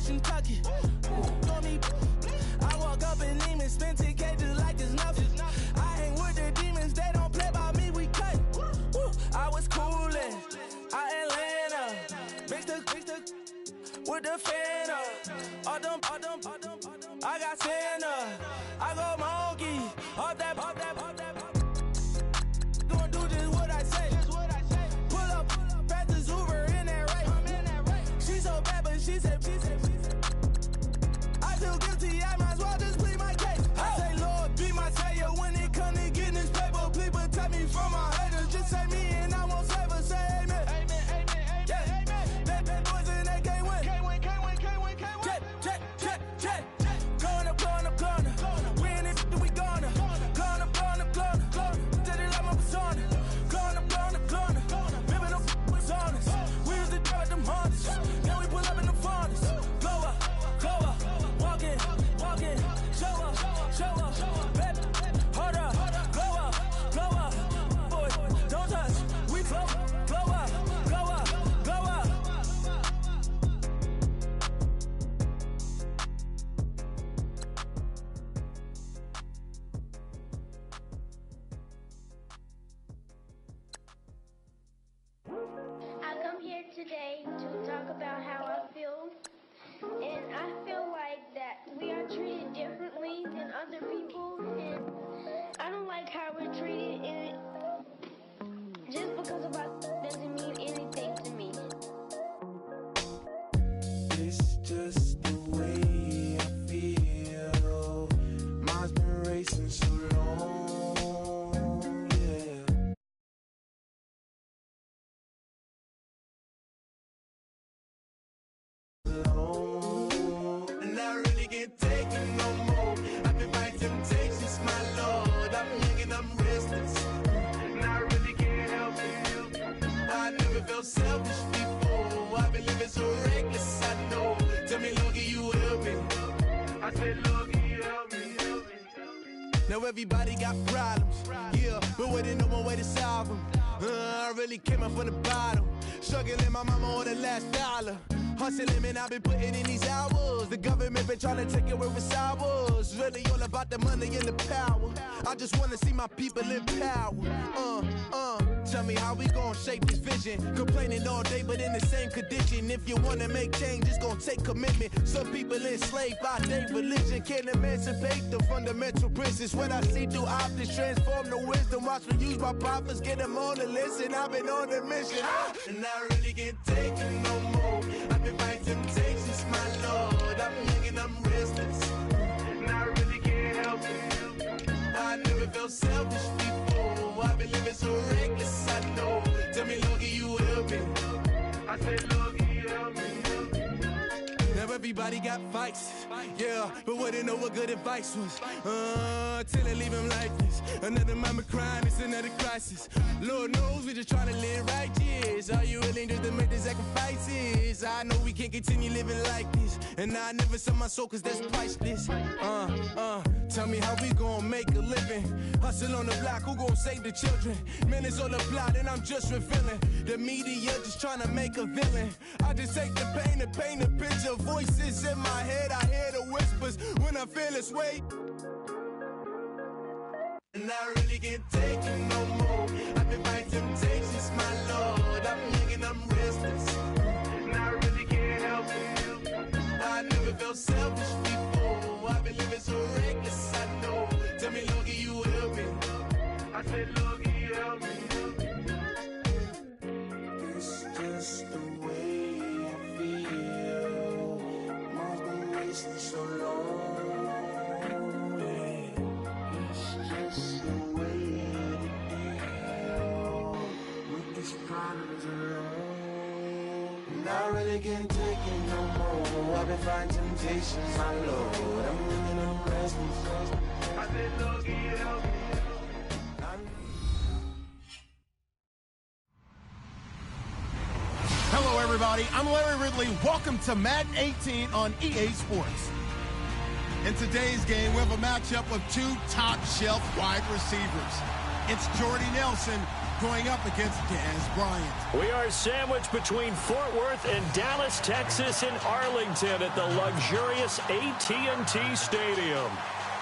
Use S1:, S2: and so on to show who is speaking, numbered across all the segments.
S1: Operation Tucky. Throw me. I walk up in demons, spin 10K just like it's nothing. I hang with the demons, they don't play by me, we cut. I was coolin', out Atlanta, mixed with the fan up. All them, I got Santa, I go monkey, all that. Gonna do just what I say. Pull up, fast as Uber in that race. She so bad, but she said. I feel guilty, I might as well just plead my case. I say, Lord, be my savior when it come to getting this paper. Please protect me from my haters. Just say me and I won't save her. Say amen. Yeah. Bad boys and they can't win. Jet. Going up. We in it, we gonna. Going up. Did it like my persona. Going up. Ripping up was honest. We used to drive them Hondas. Now we pull up in the furnace. Glow up. Walking. Show up. Baby, hold up. Glow up. Boy, don't touch. We flow up.
S2: I come here today to talk about how I feel, and I feel like that we are treated differently than other people, and I don't like how we're treated, and just because of us doesn't mean anything to me.
S1: It's just the way I feel. Mine's been racing so long, yeah. And I really can't take it no more. I've been fighting temptations, my Lord. I'm young and I'm restless, and I really can't help it. I never felt selfish before. I've been living so reckless, I know. Tell me, Lord, can you help me? I said, Lord, can you help me? Now everybody got problems, yeah, but waiting no one way to solve them. I really came up from the bottom, struggling my mama on the last dollar. Hustling, man, I've been putting in these hours. The government been trying to take away with ours. Really all about the money and the power. I just wanna see my people in power. Tell me how we gon' shape this vision. Complaining all day, but in the same condition. If you wanna make change, it's gon' take commitment. Some people enslaved by their religion can't emancipate the fundamental principles. What I see through optics transform the wisdom. Watch me use my prophets, get them on the list, and I've been on a mission. And I really can't take it no more. I've been fighting temptations, my Lord. I'm young and I'm restless, and I really can't help it. I never felt selfish before. I've been living so reckless, I know. Tell me, Lord, can you help me? I said, Lord, can you help me? Now everybody got fights, yeah, but wouldn't know what good advice was. Till they leave him like this. Another mama crying, it's another crisis. Lord knows we just trying to live right, yes. Are you willing just to make the sacrifices? I know we can't continue living like this, and I never sell my soul cause that's priceless. Tell me how we gon' make a living. Hustle on the block, who gon' save the children? Man, it's all a plot and I'm just revealing. The media just trying to make a villain. I just take the pain and paint a picture. Voices in my head, I hear the whispers when I feel this way. And I really can't take it no more. I've been fighting temptations, my Lord. I'm young and I'm restless, and I really can't help it. I never felt selfish before. I've been living so reckless, I know. Tell me, Lord, can you help me? I said, Lord, can you help me? It's just the way I feel. Mine's been racing so long. And I really can't take it no more. I've been fighting temptations, my Lord. I'm living on restless. I said, Lord, can you help me?
S3: Hello, everybody. I'm Larry Ridley. Welcome to Madden 18 on EA Sports. In today's game, we have a matchup of two top-shelf wide receivers. It's Jordy Nelson going up against Dez Bryant.
S4: We are sandwiched between Fort Worth and Dallas, Texas, and Arlington at the luxurious AT&T Stadium.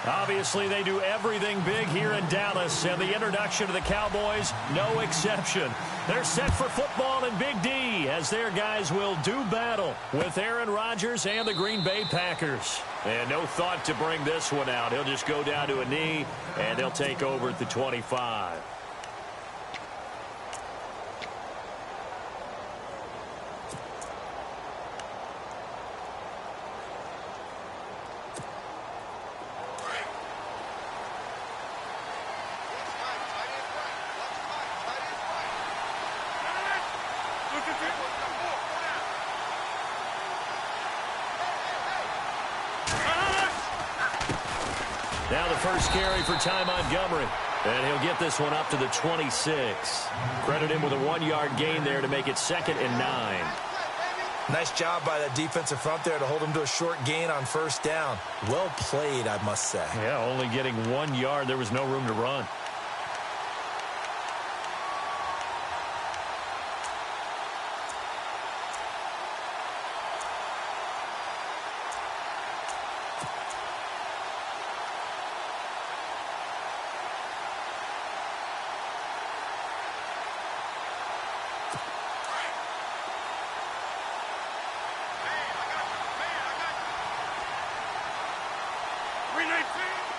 S4: Obviously, they do everything big here in Dallas, and the introduction to the Cowboys, no exception. They're set for football in Big D as their guys will do battle with Aaron Rodgers and the Green Bay Packers. And no thought to bring this one out. He'll just go down to a knee, and they'll take over at the 25. Now the first carry for Ty Montgomery. And he'll get this one up to the 26. Credit him with a 1-yard gain there to make it 2nd and 9.
S5: Nice job by that defensive front there to hold him to a short gain on first down. Well played, I must say.
S4: Yeah, only getting 1 yard. There was no room to run.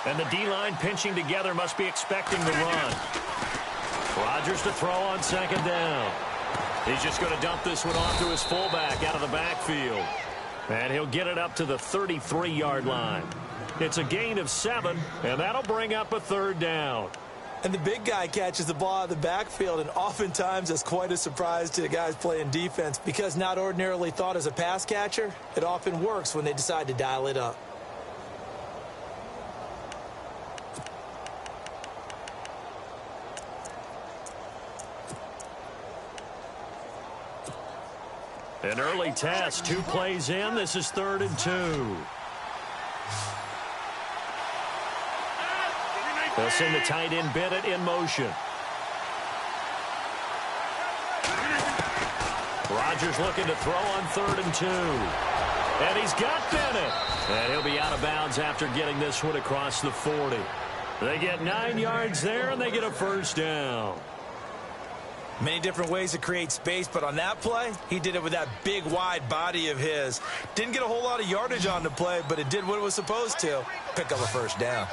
S4: And the D-line pinching together must be expecting the run. Rodgers to throw on 2nd down. He's just going to dump this one off to his fullback out of the backfield. And he'll get it up to the 33-yard line. It's a gain of 7, and that'll bring up a 3rd down.
S5: And the big guy catches the ball out of the backfield, and oftentimes it's quite a surprise to the guys playing defense because not ordinarily thought as a pass catcher, it often works when they decide to dial it up.
S4: An early test, 2 plays in. This is 3rd and 2. They'll send the tight end Bennett in motion. Rodgers looking to throw on 3rd and 2. And he's got Bennett. And he'll be out of bounds after getting this one across the 40. They get 9 yards there, and they get a 1st down.
S5: Many different ways to create space, but on that play, he did it with that big, wide body of his. Didn't get a whole lot of yardage on the play, but it did what it was supposed to. Pick up a 1st down.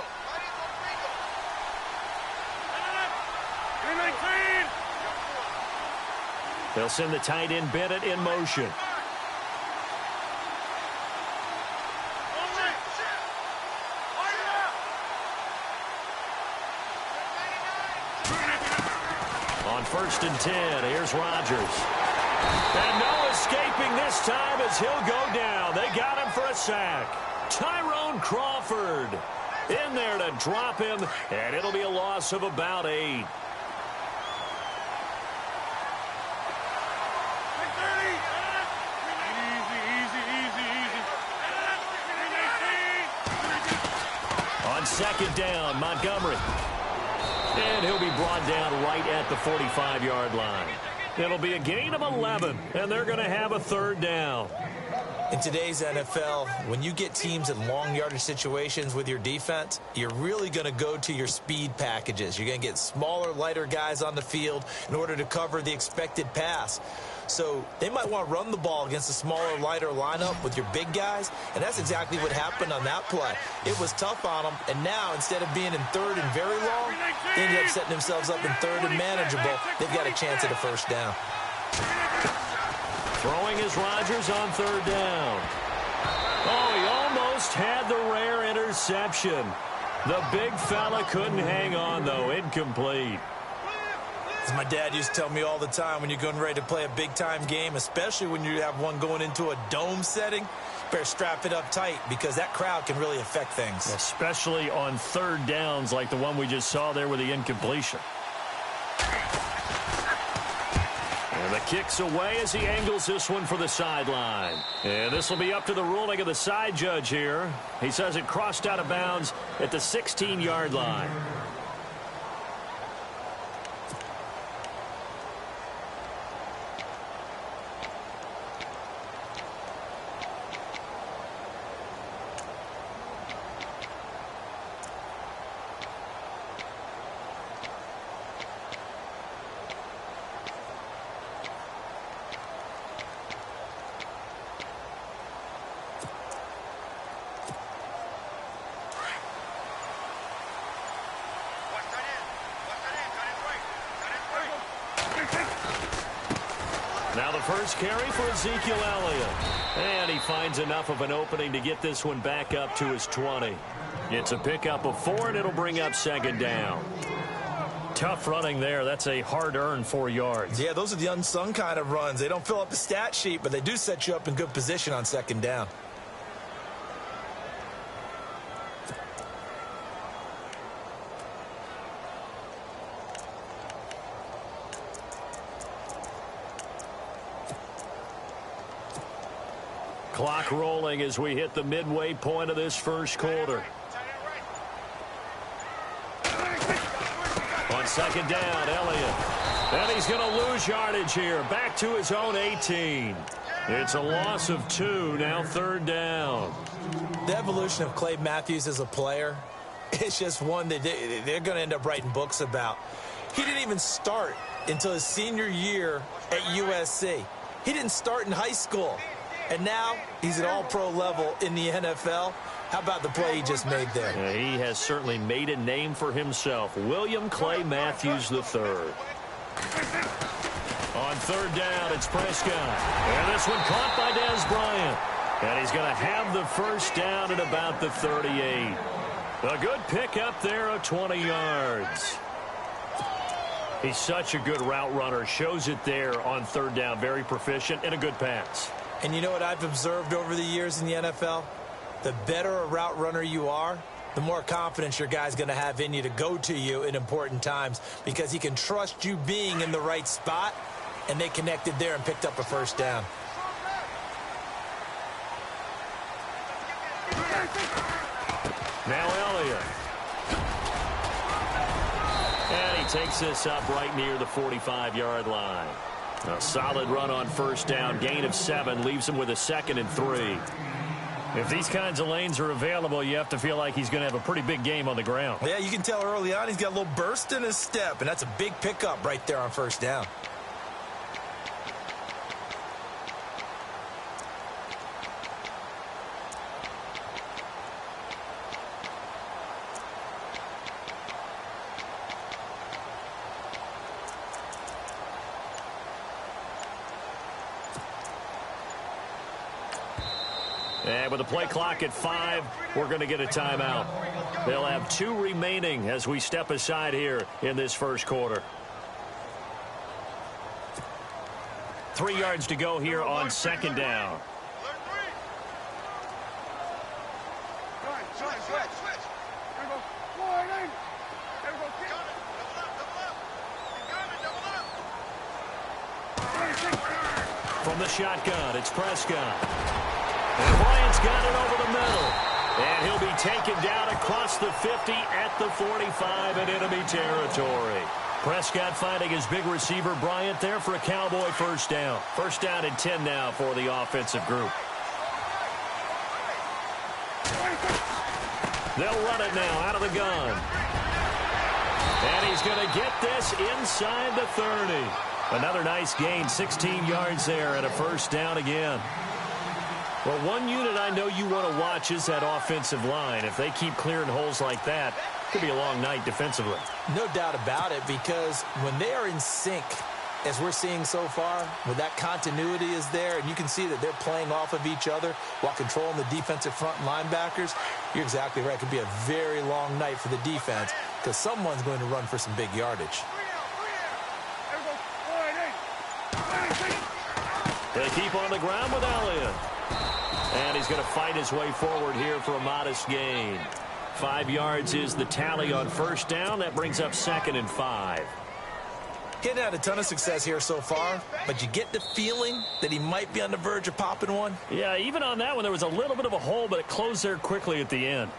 S4: They'll send the tight end Bennett in motion. On 1st and 10, here's Rodgers. And no escaping this time as he'll go down. They got him for a sack. Tyrone Crawford in there to drop him, and it'll be a loss of about 8. On 2nd down, Montgomery. And he'll be brought down right at the 45-yard line. It'll be a gain of 11, and they're going to have a 3rd down.
S5: In today's NFL, when you get teams in long yardage situations with your defense, you're really going to go to your speed packages. You're going to get smaller, lighter guys on the field in order to cover the expected pass. So they might want to run the ball against a smaller, lighter lineup with your big guys, and that's exactly what happened on that play. It was tough on them, and now instead of being in 3rd and very long, they ended up setting themselves up in 3rd and manageable. They've got a chance at a 1st down.
S4: Throwing is Rodgers on 3rd down. Oh, he almost had the rare interception. The big fella couldn't hang on, though. Incomplete.
S5: As my dad used to tell me all the time, when you're getting ready to play a big-time game, especially when you have one going into a dome setting, better strap it up tight because that crowd can really affect things.
S4: Especially on 3rd downs like the one we just saw there with the incompletion. And the kick's away as he angles this one for the sideline. And this will be up to the ruling of the side judge here. He says it crossed out of bounds at the 16-yard line. first carry for Ezekiel Elliott. And he finds enough of an opening to get this one back up to his 20. It's a pickup of 4, and it'll bring up second down. Tough running there. That's a hard-earned 4 yards.
S5: Yeah, those are the unsung kind of runs. They don't fill up the stat sheet, but they do set you up in good position on second down.
S4: Clock rolling as we hit the midway point of this first quarter. On second down, Elliott. And he's going to lose yardage here. Back to his own 18. It's a loss of 2, now third down.
S5: The evolution of Clay Matthews as a player, it's just one that they're going to end up writing books about. He didn't even start until his senior year at USC. He didn't start in high school. And now he's at all-pro level in the NFL. How about the play he just made there?
S4: Yeah, he has certainly made a name for himself. William Clay Matthews III. On third down, it's Prescott. And this one caught by Dez Bryant. And he's going to have the first down at about the 38. A good pickup there of 20 yards. He's such a good route runner. Shows it there on third down. Very proficient and a good pass.
S5: And you know what I've observed over the years in the NFL? The better a route runner you are, the more confidence your guy's going to have in you to go to you in important times because he can trust you being in the right spot, and they connected there and picked up a first down.
S4: Now Elliott. And he takes this up right near the 45-yard line. A solid run on first down, gain of 7, leaves him with a 2nd and 3. If these kinds of lanes are available, you have to feel like he's going to have a pretty big game on the ground.
S5: Yeah, you can tell early on he's got a little burst in his step, and that's a big pickup right there on first down.
S4: And with the play clock at 5, we're going to get a timeout. They'll have 2 remaining as we step aside here in this first quarter. 3 yards to go here on second down. From the shotgun, it's Prescott. And Bryant's got it over the middle. And he'll be taken down across the 50 at the 45 in enemy territory. Prescott finding his big receiver Bryant there for a Cowboy first down. First down and 10 now for the offensive group. They'll run it now out of the gun. And he's going to get this inside the 30. Another nice gain, 16 yards there and a first down again. Well, one unit I know you want to watch is that offensive line. If they keep clearing holes like that, it could be a long night defensively.
S5: No doubt about it, because when they are in sync, as we're seeing so far, when that continuity is there, and you can see that they're playing off of each other while controlling the defensive front linebackers, you're exactly right. It could be a very long night for the defense because someone's going to run for some big yardage.
S4: They keep on the ground with Elliott. And he's going to fight his way forward here for a modest gain. 5 yards is the tally on first down. That brings up 2nd and 5.
S5: He hadn't had a ton of success here so far, but you get the feeling that he might be on the verge of popping one.
S4: Yeah, even on that one, there was a little bit of a hole, but it closed there quickly at the end.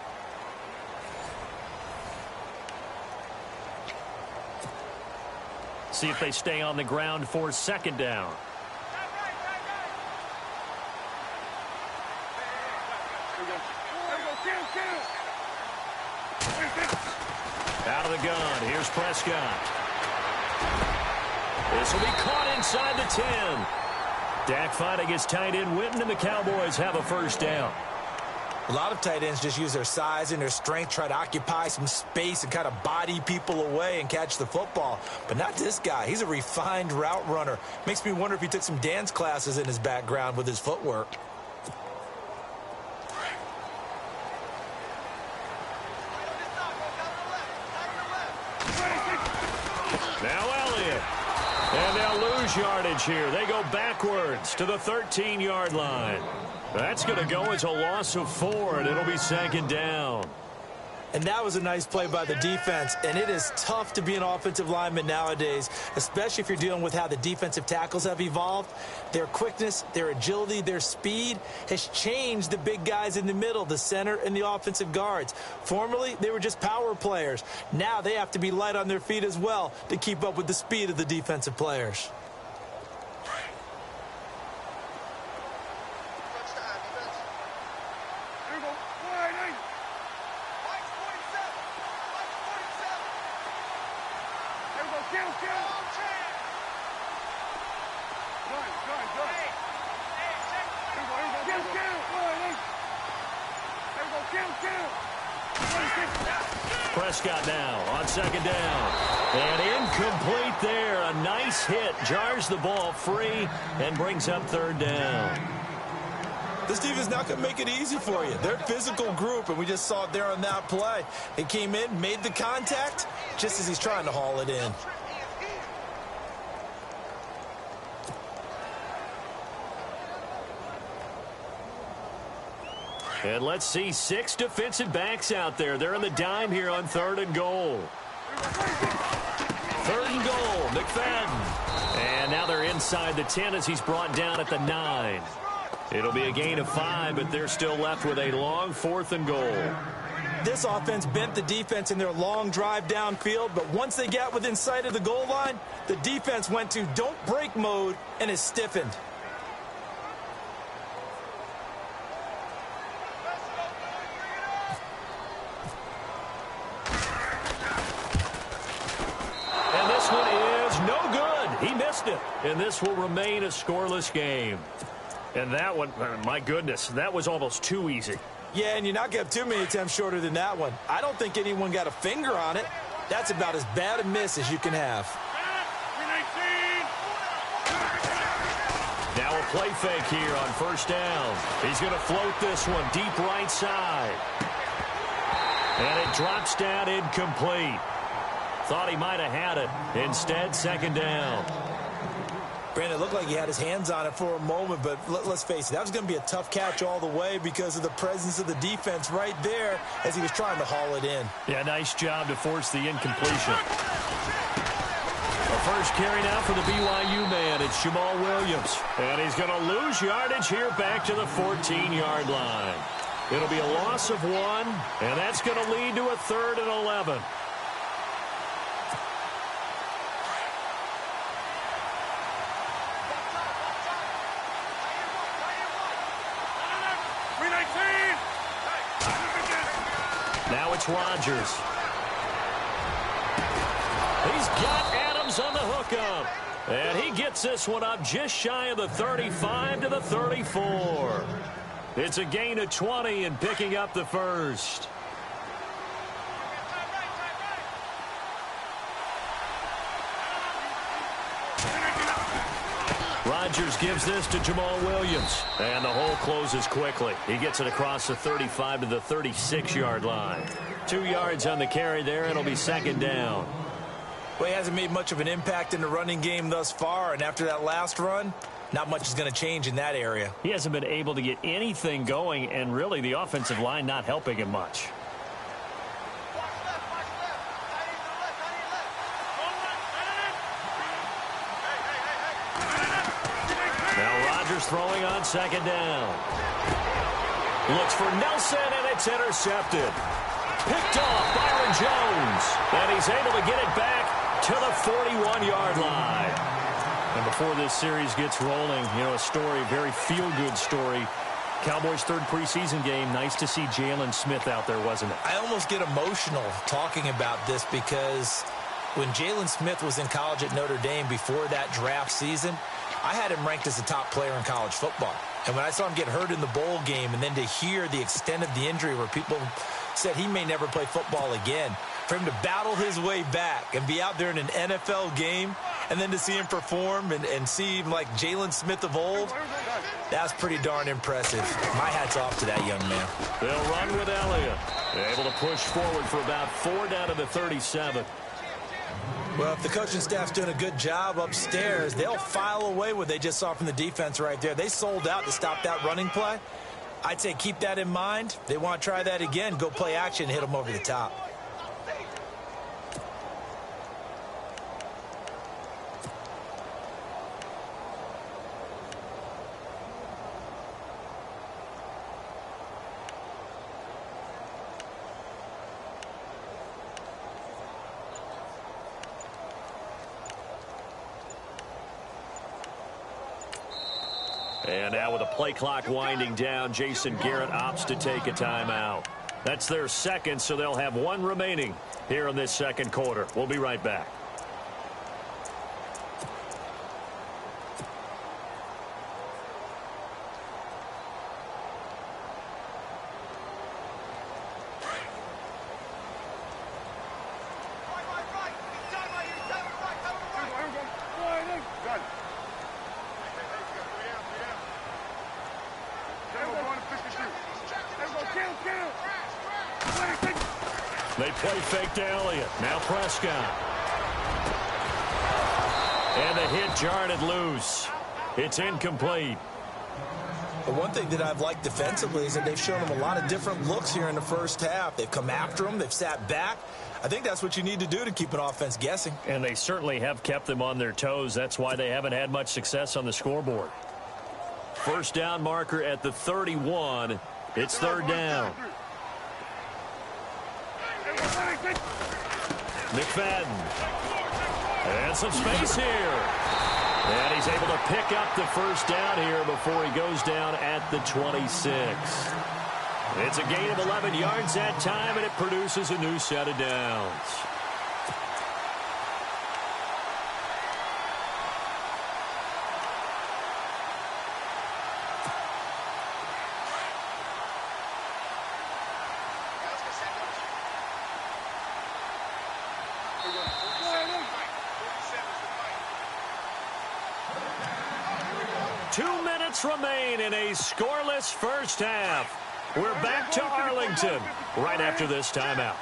S4: See if they stay on the ground for second down. Out of the gun, here's Prescott. This will be caught inside the 10. Dak fighting his tight end Witten, and the Cowboys have a first down.
S5: A lot of tight ends just use their size and their strength, try to occupy some space and kind of body people away and catch the football. But not this guy. He's a refined route runner. Makes me wonder if he took some dance classes in his background with his footwork.
S4: Now Elliott. And they'll lose yardage here. They go backwards to the 13-yard line. That's going to go as a loss of 4, and it'll be second down.
S5: And that was a nice play by the defense, and it is tough to be an offensive lineman nowadays, especially if you're dealing with how the defensive tackles have evolved. Their quickness, their agility, their speed has changed the big guys in the middle, the center and the offensive guards. Formerly, they were just power players. Now they have to be light on their feet as well to keep up with the speed of the defensive players.
S4: Prescott now on second down. And incomplete there. A nice hit. Jars the ball free and brings up third down.
S5: This defense not going to make it easy for you. They're a physical group, and we just saw it there on that play. They came in, made the contact, just as he's trying to haul it in.
S4: And let's see, 6 defensive backs out there. They're in the dime here on 3rd and goal. 3rd and goal, McFadden. And now they're inside the 10 as he's brought down at the 9. It'll be a gain of 5, but they're still left with a long 4th and goal.
S5: This offense bent the defense in their long drive downfield, but once they got within sight of the goal line, the defense went to don't break mode and is stiffened.
S4: And this will remain a scoreless game. And that one, my goodness, that was almost too easy.
S5: Yeah, and you're not going to have too many attempts shorter than that one. I don't think anyone got a finger on it. That's about as bad a miss as you can have.
S4: Now a play fake here on first down. He's going to float this one deep right side. And it drops down incomplete. Thought he might have had it. Instead, second down.
S5: Brandon, it looked like he had his hands on it for a moment, but let's face it, that was going to be a tough catch all the way because of the presence of the defense right there as he was trying to haul it in.
S4: Yeah, nice job to force the incompletion. The first carry now for the BYU man. It's Jamal Williams. And he's going to lose yardage here back to the 14-yard line. It'll be a loss of 1, and that's going to lead to a 3rd and 11. Now it's Rodgers. He's got Adams on the hookup. And he gets this one up just shy of the 35 to the 34. It's a gain of 20 and picking up the first. Rodgers gives this to Jamal Williams. And the hole closes quickly. He gets it across the 35 to the 36-yard line. 2 yards on the carry there. It'll be second down.
S5: Well, he hasn't made much of an impact in the running game thus far. And after that last run, not much is going to change in that area.
S4: He hasn't been able to get anything going. And really, the offensive line not helping him much. Throwing on second down. Looks for Nelson, and it's intercepted. Picked off Byron Jones. And he's able to get it back to the 41-yard line. And before this series gets rolling, you know, a story, very feel-good story. Cowboys' 3rd preseason game. Nice to see Jalen Smith out there, wasn't it?
S5: I almost get emotional talking about this because when Jalen Smith was in college at Notre Dame before that draft season, I had him ranked as a top player in college football. And when I saw him get hurt in the bowl game and then to hear the extent of the injury where people said he may never play football again, for him to battle his way back and be out there in an NFL game and then to see him perform and see him like Jalen Smith of old, that's pretty darn impressive. My hat's off to that young man.
S4: They'll run with Elliott. They're able to push forward for about 4 down to the 37.
S5: Well, if the coaching staff's doing a good job upstairs, they'll file away what they just saw from the defense right there. They sold out to stop that running play. I'd say keep that in mind. They want to try that again, go play action, hit them over the top.
S4: And now with the play clock winding down, Jason Garrett opts to take a timeout. That's their second, so they'll have 1 remaining here in this second quarter. We'll be right back. They play fake to Elliott. Now Prescott. And the hit jarred it loose. It's incomplete.
S5: The one thing that I've liked defensively is that they've shown him a lot of different looks here in the first half. They've come after him. They've sat back. I think that's what you need to do to keep an offense guessing.
S4: And they certainly have kept them on their toes. That's why they haven't had much success on the scoreboard. First down marker at the 31. It's 3rd down. McFadden. And some space here. And he's able to pick up the first down here before he goes down at the 26. It's a gain of 11 yards that time, and it produces a new set of downs. Remain in a scoreless first half. We're back to Arlington right after this timeout.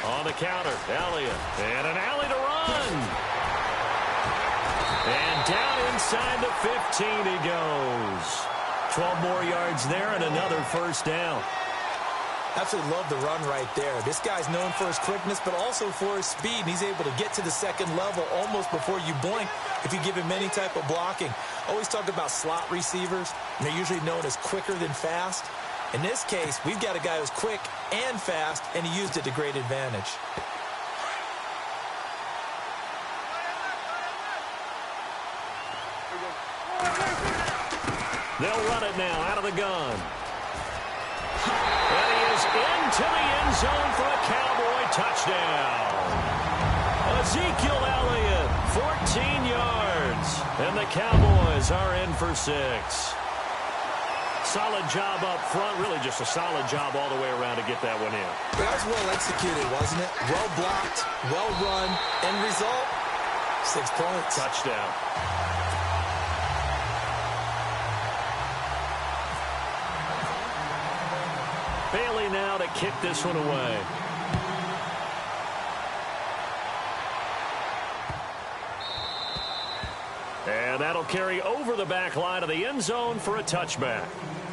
S4: On the counter, Elliott, and an alley to run. And down inside the 15 he goes. 12 more yards there and another first down.
S5: Absolutely love the run right there. This guy's known for his quickness, but also for his speed. And he's able to get to the second level almost before you blink if you give him any type of blocking. Always talk about slot receivers, and they're usually known as quicker than fast. In this case, we've got a guy who's quick and fast, and he used it to great advantage.
S4: They'll run it now out of the gun. And he is into the end zone for a Cowboy touchdown. Ezekiel Elliott, 14 yards. And the Cowboys are in for 6. Solid job up front. Really just a solid job all the way around to get that one in.
S5: That was well executed, wasn't it? Well blocked, well run. End result, 6 points.
S4: Touchdown. Bailey now to kick this one away. And that'll carry over the back line of the end zone for a touchback.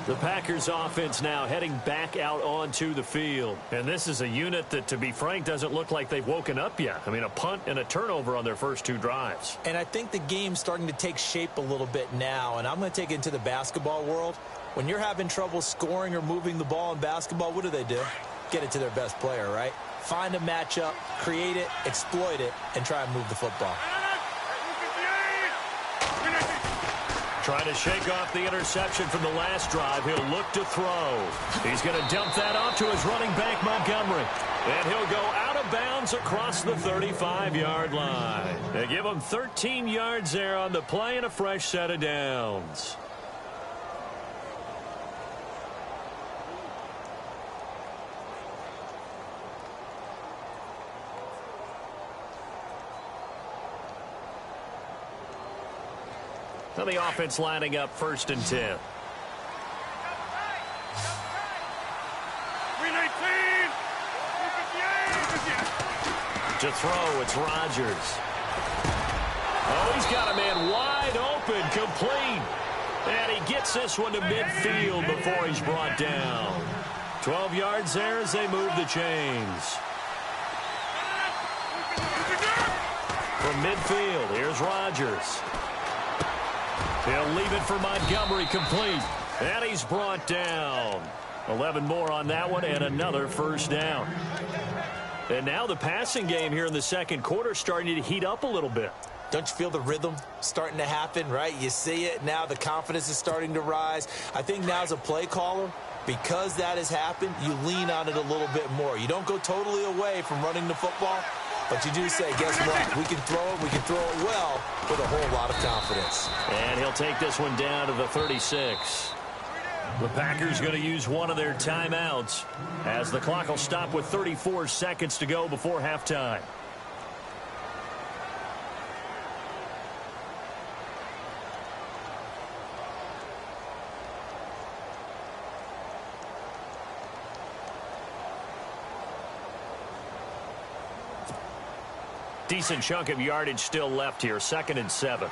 S4: The Packers offense now heading back out onto the field. And this is a unit that, to be frank, doesn't look like they've woken up yet. I mean, a punt and a turnover on their first 2 drives.
S5: And I think the game's starting to take shape a little bit now. And I'm going to take it into the basketball world. When you're having trouble scoring or moving the ball in basketball, what do? Get it to their best player, right? Find a matchup, create it, exploit it, and try and move the football.
S4: Trying to shake off the interception from the last drive. He'll look to throw. He's going to dump that off to his running back, Montgomery. And he'll go out of of bounds across the 35-yard line. They give him 13 yards there on the play and a fresh set of downs. So the offense lining up 1st and 10. To throw, it's Rodgers. Oh, he's got a man wide open, complete. And he gets this one to midfield before he's brought down. 12 yards there as they move the chains. From midfield, here's Rodgers. He'll leave it for Montgomery, complete. And he's brought down. 11 more on that one and another first down. And now the passing game here in the second quarter starting to heat up a little bit.
S5: Don't you feel the rhythm starting to happen, right? You see it now. The confidence is starting to rise. I think now as a play caller, because that has happened, you lean on it a little bit more. You don't go totally away from running the football, but you do say, guess what? We can throw it. We can throw it well with a whole lot of confidence.
S4: And he'll take this one down to the 36. The Packers going to use one of their timeouts as the clock will stop with 34 seconds to go before halftime. Decent chunk of yardage still left here, 2nd and 7.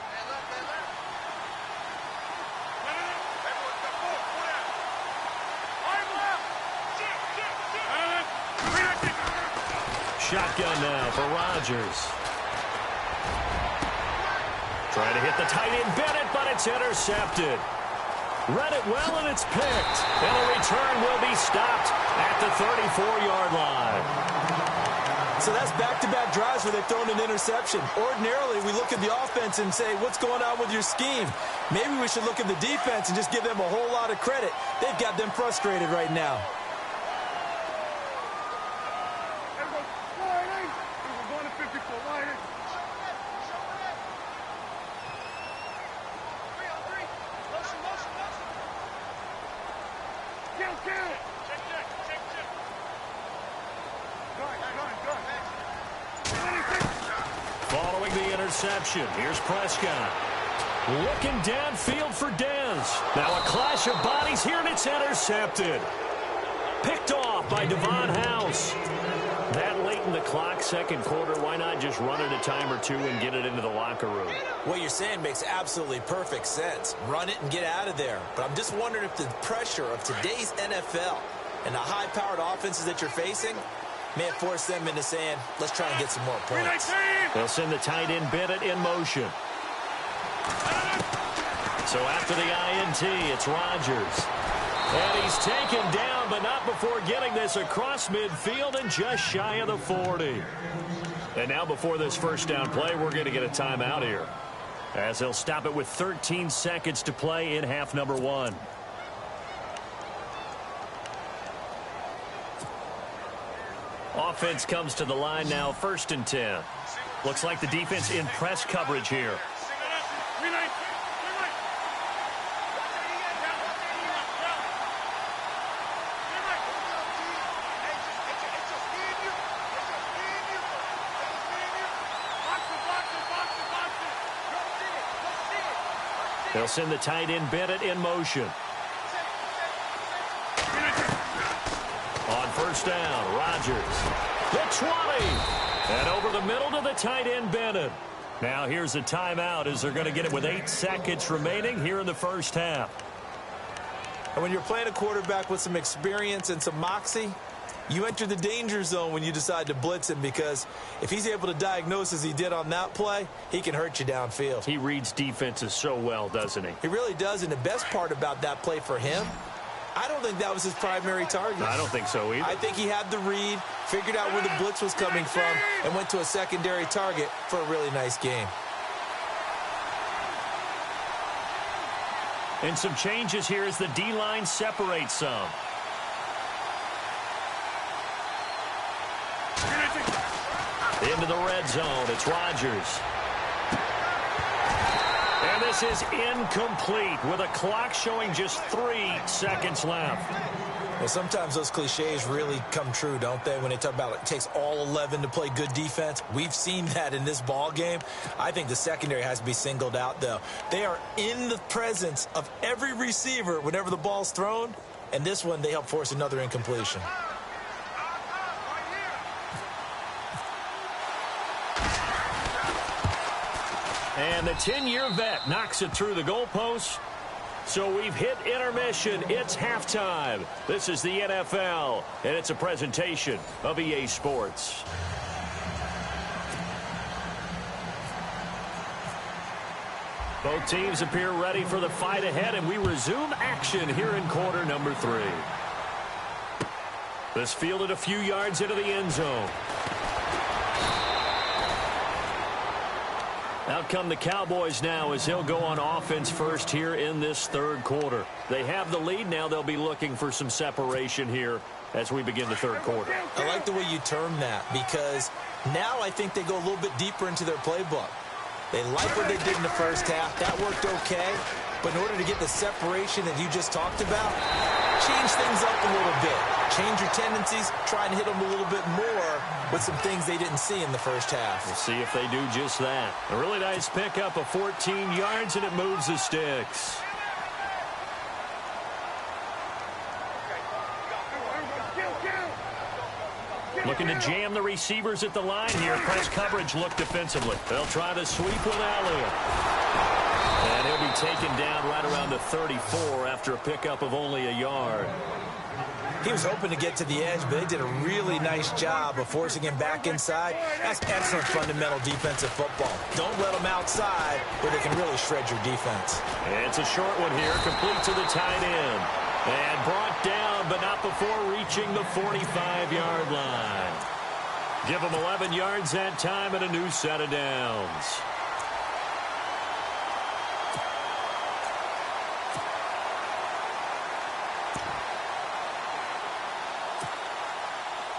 S4: Shotgun now for Rodgers. Trying to hit the tight end Bennett, but it's intercepted. Read it well, and it's picked. And a return will be stopped at the 34-yard line.
S5: So that's back-to-back drives where they've thrown an interception. Ordinarily, we look at the offense and say, what's going on with your scheme? Maybe we should look at the defense and just give them a whole lot of credit. They've got them frustrated right now.
S4: Following the interception, here's Prescott. Looking downfield for Dez. Now a clash of bodies here, and it's intercepted. Picked off by Devon House. That late in the clock, second quarter, why not just run it a time or two and get it into the locker room?
S5: What you're saying makes absolutely perfect sense. Run it and get out of there. But I'm just wondering if the pressure of today's NFL and the high-powered offenses that you're facing may have forced them into saying, let's try and get some more points.
S4: They'll send the tight end Bennett in motion. So after the INT, it's Rodgers. And he's taken down, but not before getting this across midfield and just shy of the 40. And now before this first down play, we're going to get a timeout here, as they'll stop it with 13 seconds to play in half number 1. Offense comes to the line now, 1st and 10. Looks like the defense in press coverage here. They'll send the tight end Bennett in motion. On first down, Rodgers. The 20. And over the middle to the tight end Bennett. Now here's a timeout as they're going to get it with 8 seconds remaining here in the first half.
S5: And when you're playing a quarterback with some experience and some moxie, you enter the danger zone when you decide to blitz him, because if he's able to diagnose as he did on that play, he can hurt you downfield.
S4: He reads defenses so well, doesn't he?
S5: He really does, and the best part about that play for him, I don't think that was his primary target.
S4: I don't think so either.
S5: I think he had the read, figured out where the blitz was coming from, and went to a secondary target for a really nice game.
S4: And some changes here as the D-line separates some. into the red zone. It's Rodgers. And this is incomplete with a clock showing just 3 seconds left.
S5: Well, sometimes those cliches really come true, don't they? When they talk about it takes all 11 to play good defense. We've seen that in this ball game. I think the secondary has to be singled out, though. They are in the presence of every receiver whenever the ball's thrown. And this one, they help force another incompletion.
S4: And the 10-year vet knocks it through the goalpost. So we've hit intermission. It's halftime. This is the NFL, and it's a presentation of EA Sports. Both teams appear ready for the fight ahead, and we resume action here in quarter number 3. This fielded a few yards into the end zone. Out come the Cowboys now as he'll go on offense first here in this third quarter. They have the lead. Now they'll be looking for some separation here as we begin the third quarter.
S5: I like the way you term that because now I think they go a little bit deeper into their playbook. They like what they did in the first half. That worked okay. But in order to get the separation that you just talked about, change things up a little bit. Change your tendencies. Try and hit them a little bit more with some things they didn't see in the first half.
S4: We'll see if they do just that. A really nice pickup of 14 yards, and it moves the sticks. Looking to jam the receivers at the line here. Press coverage look defensively. They'll try the sweep with Elliott. And he'll be taken down right around the 34 after a pickup of only a yard.
S5: He was hoping to get to the edge, but they did a really nice job of forcing him back inside. That's excellent fundamental defensive football. Don't let them outside where they can really shred your defense.
S4: It's a short one here, complete to the tight end. And brought down, but not before reaching the 45-yard line. Give them 11 yards that time and a new set of downs.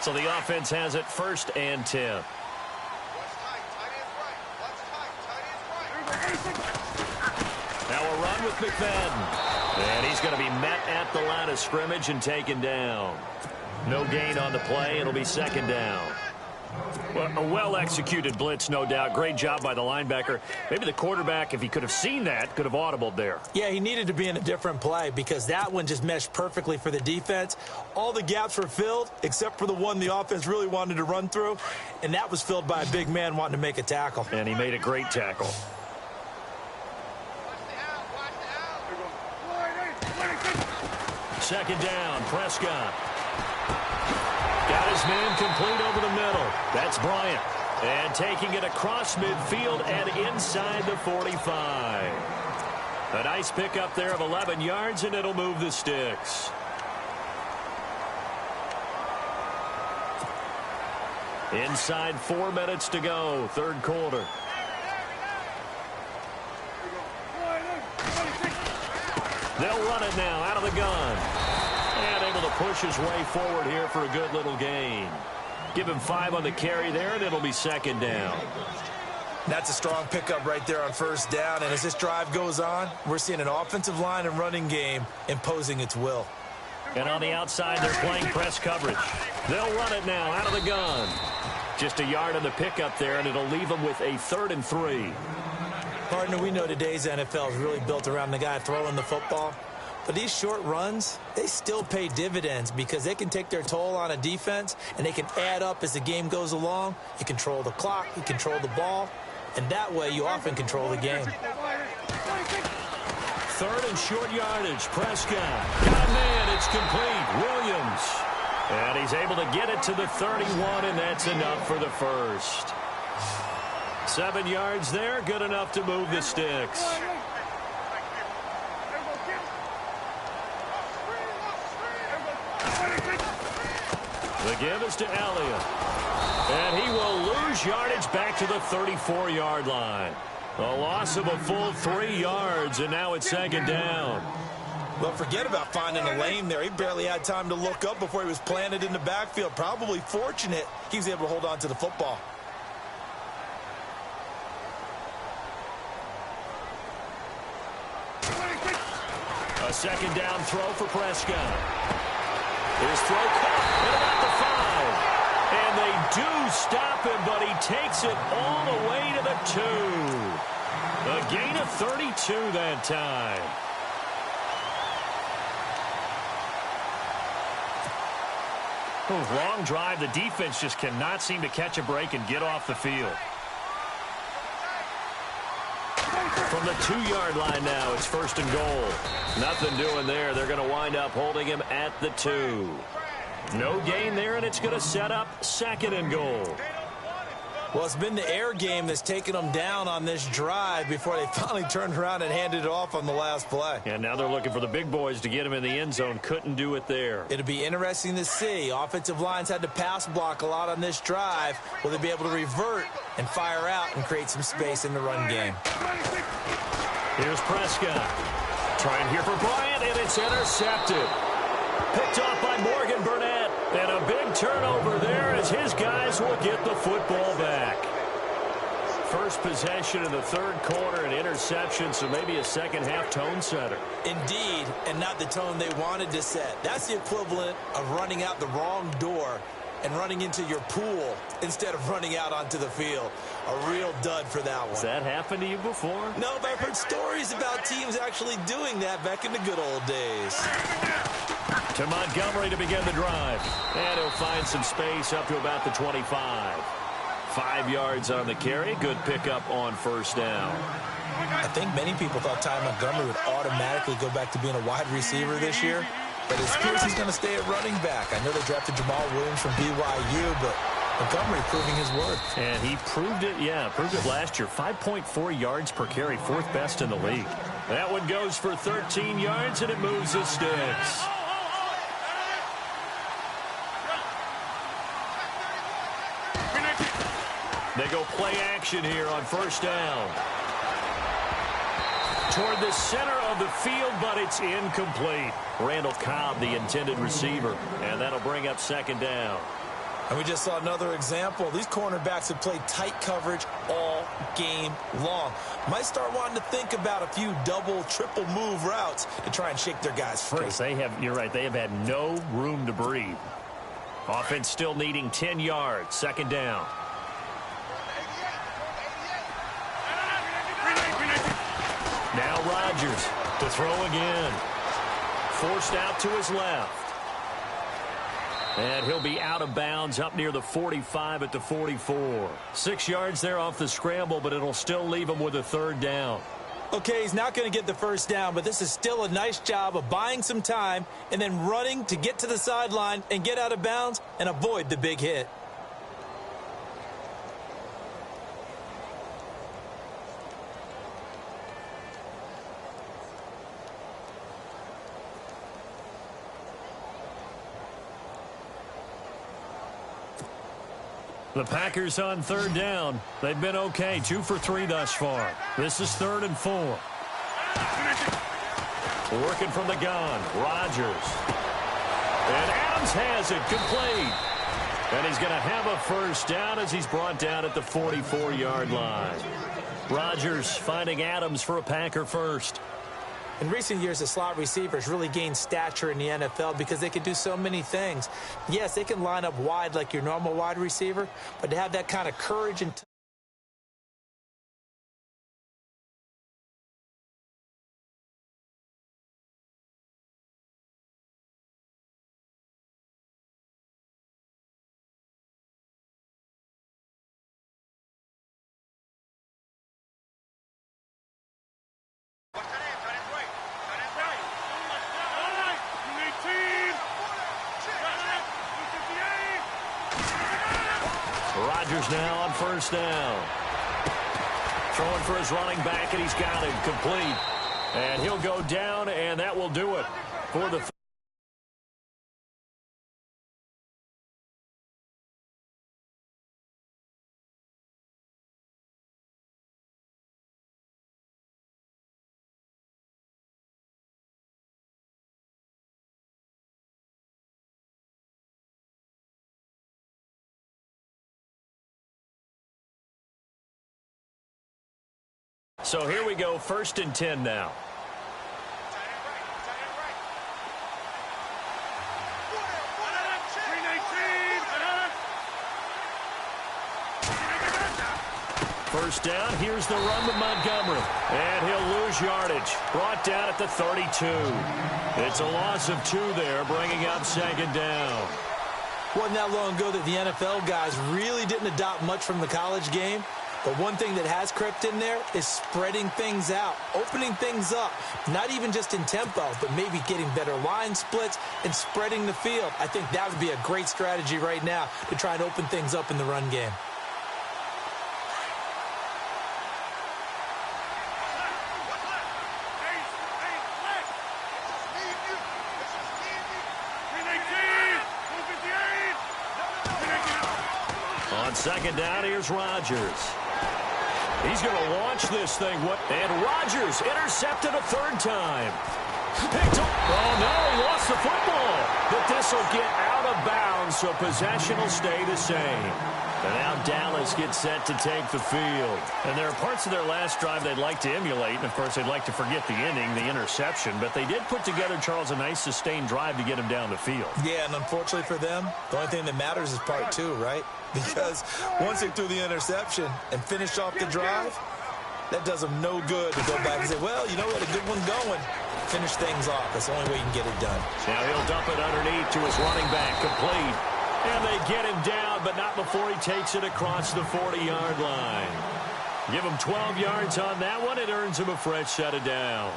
S4: So the offense has it 1st and 10. Now a run with McFadden. And he's going to be met at the line of scrimmage and taken down. No gain on the play. It'll be 2nd down. Well, a well-executed blitz, no doubt. Great job by the linebacker. Maybe the quarterback, if he could have seen that, could have audibled there.
S5: Yeah, he needed to be in a different play because that one just meshed perfectly for the defense. All the gaps were filled except for the one the offense really wanted to run through, and that was filled by a big man wanting to make a tackle.
S4: And he made a great tackle. Second down, Prescott. Got his man complete over the middle. That's Bryant. And taking it across midfield and inside the 45. A nice pickup there of 11 yards, and it'll move the sticks. Inside 4 minutes to go, third quarter. They'll run it now out of the gun. And able to push his way forward here for a good little gain. Give him 5 on the carry there, and it'll be 2nd down.
S5: That's a strong pickup right there on 1st down. And as this drive goes on, we're seeing an offensive line and running game imposing its will.
S4: And on the outside, they're playing press coverage. They'll run it now out of the gun. Just a yard on the pickup there, and it'll leave them with a 3rd and 3.
S5: Partner, we know today's NFL is really built around the guy throwing the football. But these short runs, they still pay dividends because they can take their toll on a defense, and they can add up as the game goes along. You control the clock, you control the ball, and that way you often control the game.
S4: 3rd and short yardage. Prescott. Got a man. It's complete. Williams. And he's able to get it to the 31, and that's enough for the first. 7 yards there. Good enough to move the sticks. The give is to Elliott. And he will lose yardage back to the 34-yard line. A loss of a full 3 yards, and now it's 2nd down.
S5: Well, forget about finding a lane there. He barely had time to look up before he was planted in the backfield. Probably fortunate he was able to hold on to the football.
S4: A second down throw for Prescott. His throw caught at about the 5. And they do stop him, but he takes it all the way to the 2. A gain of 32 that time. Long drive. The defense just cannot seem to catch a break and get off the field. From the 2-yard line now, it's 1st and goal. Nothing doing there. They're going to wind up holding him at the 2. No gain there, and it's going to set up 2nd and goal.
S5: Well, it's been the air game that's taken them down on this drive before they finally turned around and handed it off on the last play.
S4: And now they're looking for the big boys to get him in the end zone. Couldn't do it there.
S5: It'll be interesting to see. Offensive lines had to pass block a lot on this drive. Will they be able to revert and fire out and create some space in the run game?
S4: Here's Prescott. Trying here for Bryant, and it's intercepted. Picked off by Morgan Burnett. And a big turnover there as his guys will get the football back. First possession in the 3rd quarter, an interception, so maybe a second-half tone setter.
S5: Indeed, and not the tone they wanted to set. That's the equivalent of running out the wrong door and running into your pool instead of running out onto the field. A real dud for that one.
S4: Has that happened to you before?
S5: No, but I've heard stories about teams actually doing that back in the good old days.
S4: To Montgomery to begin the drive. And he'll find some space up to about the 25. 5 yards on the carry. Good pickup on 1st down.
S5: I think many people thought Ty Montgomery would automatically go back to being a wide receiver this year. But it appears he's going to stay at running back. I know they drafted Jamal Williams from BYU, but Montgomery proving his worth.
S4: And he proved it, proved it last year. 5.4 yards per carry, 4th best in the league. That one goes for 13 yards, and it moves the sticks. They go play action here on 1st down. Toward the center of the field, but it's incomplete. Randall Cobb, the intended receiver, and that'll bring up 2nd down.
S5: And we just saw another example. These cornerbacks have played tight coverage all game long. Might start wanting to think about a few double, triple move routes to try and shake their guys free.
S4: Because you're right, they have had no room to breathe. Offense still needing 10 yards, 2nd down. Now Rodgers to throw again. Forced out to his left. And he'll be out of bounds up near the 45 at the 44. 6 yards there off the scramble, but it'll still leave him with a 3rd down.
S5: Okay, he's not going to get the 1st down, but this is still a nice job of buying some time and then running to get to the sideline and get out of bounds and avoid the big hit.
S4: The Packers on 3rd down. They've been okay, 2 for 3 thus far. This is 3rd and 4. Working from the gun, Rodgers. And Adams has it complete. And he's going to have a 1st down as he's brought down at the 44-yard line. Rodgers finding Adams for a Packer 1st.
S5: In recent years, the slot receivers really gained stature in the NFL because they can do so many things. Yes, they can line up wide like your normal wide receiver, but to have that kind of courage and
S4: Rodgers now on 1st down. Throwing for his running back, and he's got it complete. And he'll go down, and that will do it for the So here we go, 1st and 10 now. first down. Here's the run to Montgomery. And he'll lose yardage. Brought down at the 32. It's a loss of 2 there, bringing up second down.
S5: Wasn't that long ago that the NFL guys really didn't adopt much from the college game. But one thing that has crept in there is spreading things out, opening things up, not even just in tempo, but maybe getting better line splits and spreading the field. I think that would be a great strategy right now to try and open things up in the run game.
S4: On second down, here's Rodgers. He's going to launch this thing. And Rodgers intercepted a 3rd time. Picked up. Oh, no, he lost the football. But this will get out of bounds, so possession will stay the same. And now Dallas gets set to take the field. And there are parts of their last drive they'd like to emulate. And, of course, they'd like to forget the inning, the interception. But they did put together, Charles, a nice sustained drive to get him down the field.
S5: Yeah, and unfortunately for them, the only thing that matters is part 2, right? Because once they threw the interception and finished off the drive, that does them no good to go back and say, well, you know, we had a good one going. Finish things off. That's the only way you can get it done.
S4: Now he'll dump it underneath to his running back, complete. And they get him down, but not before he takes it across the 40-yard line. Give him 12 yards on that one. It earns him a fresh set of downs.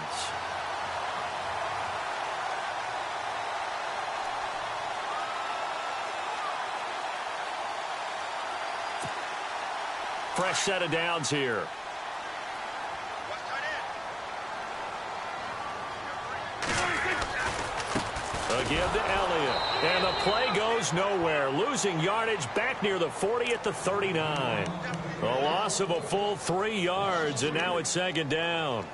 S4: Fresh set of downs here. A give to Elliott. And the play goes nowhere. Losing yardage back near the 40 at the 39. A loss of a full 3 yards, and now it's second down.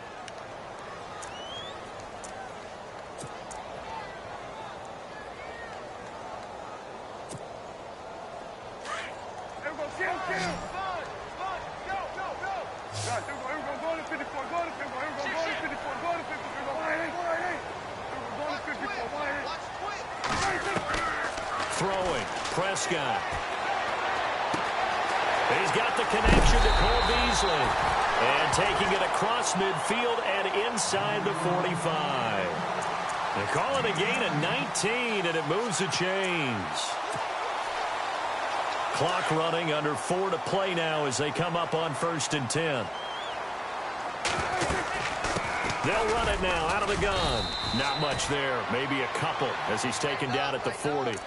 S4: Throwing, Prescott. He's got the connection to Cole Beasley. And taking it across midfield and inside the 45. They call it a gain of 19, and it moves the chains. Clock running, under 4 to play now as they come up on 1st and 10. They'll run it now out of the gun. Not much there. Maybe a couple as he's taken down at the 40.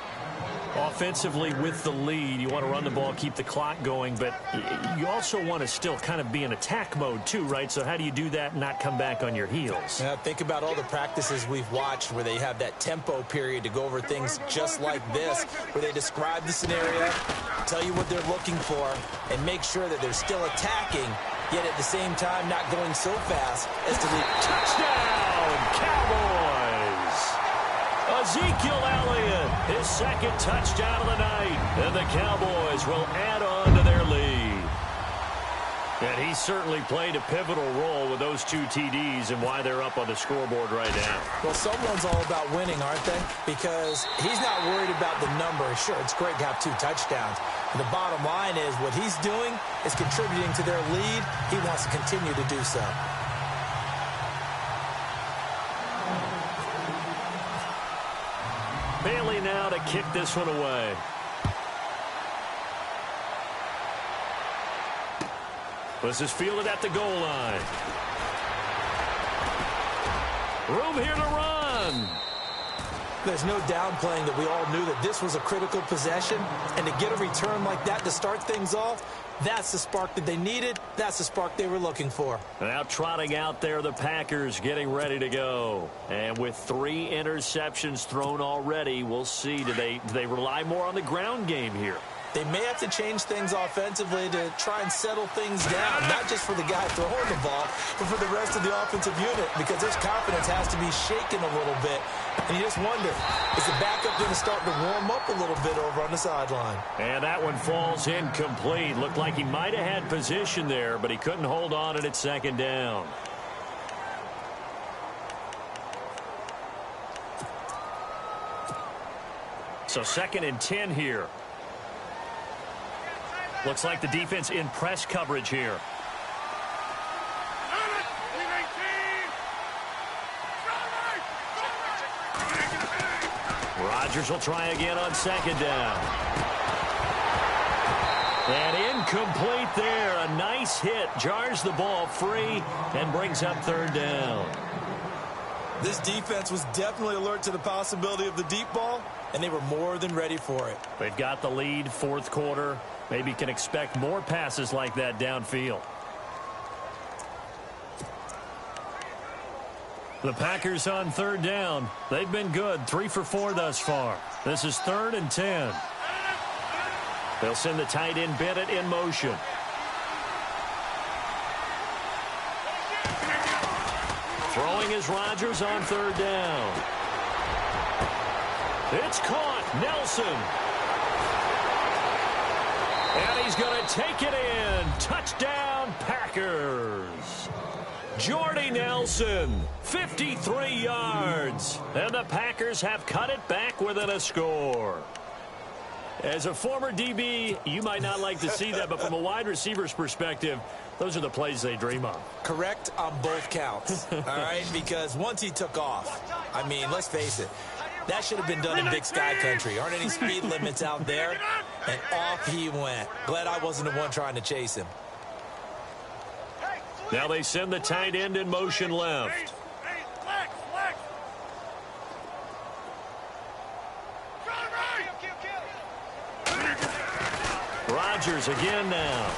S4: Offensively with the lead, you want to run the ball, keep the clock going, but you also want to still kind of be in attack mode too, right? So how do you do that and not come back on your heels?
S5: Yeah, think about all the practices we've watched where they have that tempo period to go over things just like this, where they describe the scenario, tell you what they're looking for, and make sure that they're still attacking, yet at the same time not going so fast as to lead.
S4: Touchdown, Cowboys! Ezekiel Elliott, his 2nd touchdown of the night, and the Cowboys will add on to their lead. And he certainly played a pivotal role with those 2 TDs and why they're up on the scoreboard right now.
S5: Well, someone's all about winning, aren't they? Because he's not worried about the number. Sure, it's great to have 2 touchdowns. But the bottom line is what he's doing is contributing to their lead. He wants to continue to do so.
S4: Bailey now to kick this one away. This is fielded at the goal line. Room here to run.
S5: There's no downplaying that we all knew that this was a critical possession, and to get a return like that to start things off, that's the spark that they needed. That's the spark they were looking for.
S4: Now trotting out there, the Packers getting ready to go. And with 3 interceptions thrown already, we'll see. Do they rely more on the ground game here?
S5: They may have to change things offensively to try and settle things down, not just for the guy throwing the ball, but for the rest of the offensive unit, because their confidence has to be shaken a little bit. And you just wonder, is the backup going to start to warm up a little bit over on the sideline?
S4: And that one falls incomplete. Looked like he might have had position there, but he couldn't hold on and it's 2nd down. So 2nd and 10 here. Looks like the defense in press coverage here. Rodgers will try again on second down. And incomplete there. A nice hit. Jars the ball free and brings up third down.
S5: This defense was definitely alert to the possibility of the deep ball, and they were more than ready for it.
S4: They've got the lead, fourth quarter. Maybe can expect more passes like that downfield. The Packers on third down. They've been good, 3 for 4 thus far. This is 3rd and 10. They'll send the tight end Bennett in motion. Throwing is Rodgers on third down. It's caught. Nelson. And he's going to take it in. Touchdown, Packers. Jordy Nelson, 53 yards. And the Packers have cut it back within a score. As a former DB, you might not like to see that, but from a wide receiver's perspective, those are the plays they dream of.
S5: Correct on both counts, all right? Because once he took off, I mean, let's face it, that should have been done in Big Sky Country. Aren't any speed limits out there? And off he went. Glad I wasn't the one trying to chase him.
S4: Now they send the tight end in motion left. Rodgers again now.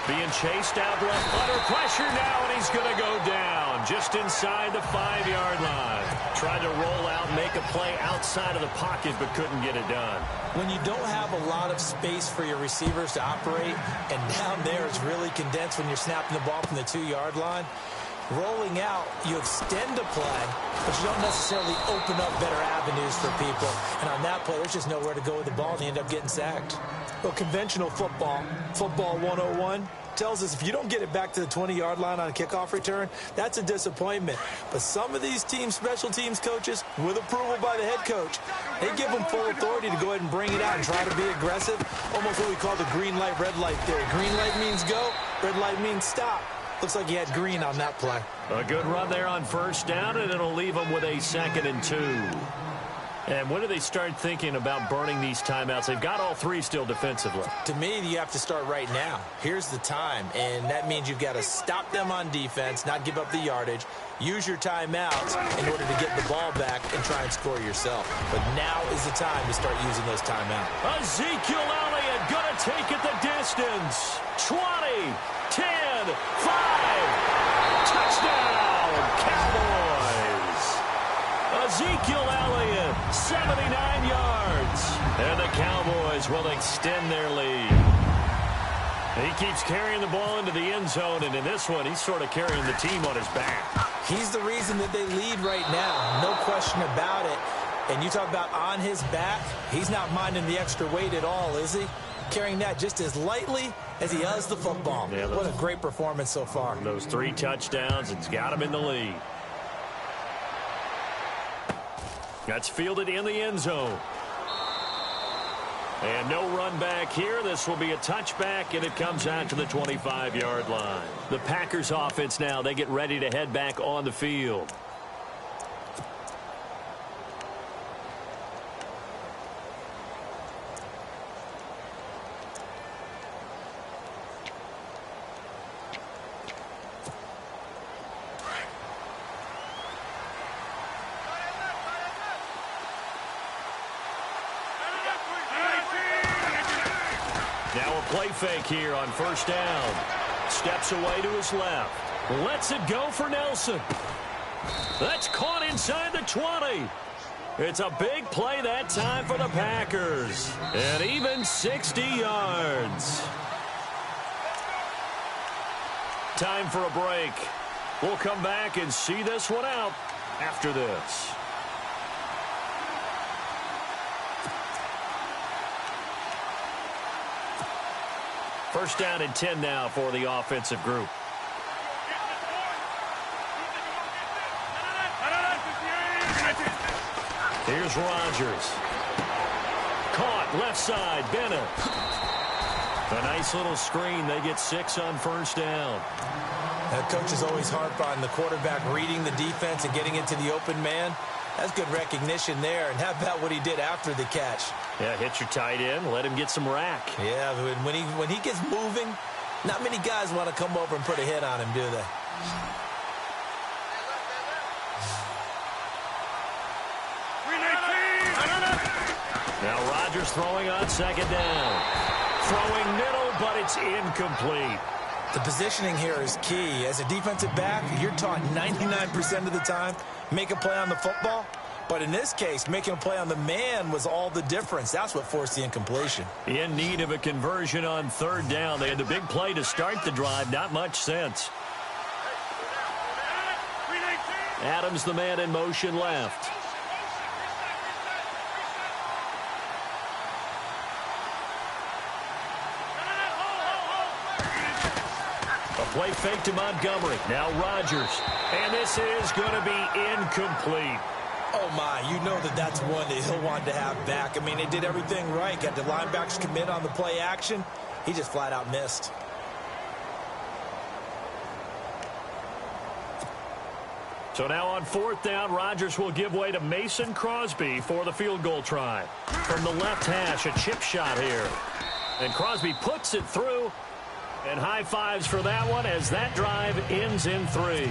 S4: Being chased out left, under pressure now, and he's going to go down just inside the 5-yard line. Tried to roll out, make a play outside of the pocket, but couldn't get it done.
S5: When you don't have a lot of space for your receivers to operate, and down there it's really condensed when you're snapping the ball from the 2-yard line, rolling out, you extend a play, but you don't necessarily open up better avenues for people. And on that play, there's just nowhere to go with the ball, and they end up getting sacked. Well, conventional football 101, tells us if you don't get it back to the 20-yard line on a kickoff return, that's a disappointment. But some of these teams, special teams coaches, with approval by the head coach, they give them full authority to go ahead and bring it out and try to be aggressive, almost what we call the green light, red light theory. Green light means go, red light means stop. Looks like he had green on that play.
S4: A good run there on first down, and it'll leave them with a 2nd and 2. And when do they start thinking about burning these timeouts? They've got all 3 still defensively.
S5: To me, you have to start right now. Here's the time, and that means you've got to stop them on defense, not give up the yardage, use your timeouts in order to get the ball back and try and score yourself. But now is the time to start using those timeouts.
S4: Ezekiel Elliott going to take it the distance. 20, 10, 5. Touchdown, Cowboys. Ezekiel Elliott, 79 yards. And the Cowboys will extend their lead. He keeps carrying the ball into the end zone, and in this one, he's sort of carrying the team on his back.
S5: He's the reason that they lead right now, no question about it. And you talk about on his back, he's not minding the extra weight at all, is he? Carrying that just as lightly as he does the football. Yeah, what a great performance so far.
S4: Those 3 touchdowns, it's got him in the lead. That's fielded in the end zone. And no run back here. This will be a touchback, and it comes out to the 25-yard line. The Packers offense now, they get ready to head back on the field. Now a play fake here on first down. Steps away to his left. Lets it go for Nelson. That's caught inside the 20. It's a big play that time for the Packers. And even 60 yards. Time for a break. We'll come back and see this one out after this. First down and 10 now for the offensive group. Here's Rodgers. Caught left side, Bennett. A nice little screen. They get 6 on first down.
S5: Coaches always harp on the quarterback reading the defense and getting into the open man. That's good recognition there. And how about what he did after the catch?
S4: Yeah, hit your tight end. Let him get some rack.
S5: Yeah, when he gets moving, not many guys want to come over and put a hit on him, do they?
S4: Now Rodgers throwing on second down. Throwing middle, but it's incomplete.
S5: The positioning here is key. As a defensive back, you're taught 99% of the time, make a play on the football. But in this case, making a play on the man was all the difference. That's what forced the incompletion.
S4: In need of a conversion on third down. They had the big play to start the drive. Not much sense. Adams, the man in motion left. Play fake to Montgomery. Now Rodgers. And this is going to be incomplete.
S5: Oh, my. You know that's one that he'll want to have back. I mean, they did everything right. Got the linebackers commit on the play action. He just flat out missed.
S4: So now on fourth down, Rodgers will give way to Mason Crosby for the field goal try. From the left hash, a chip shot here. And Crosby puts it through. And high fives for that one as that drive ends in 3.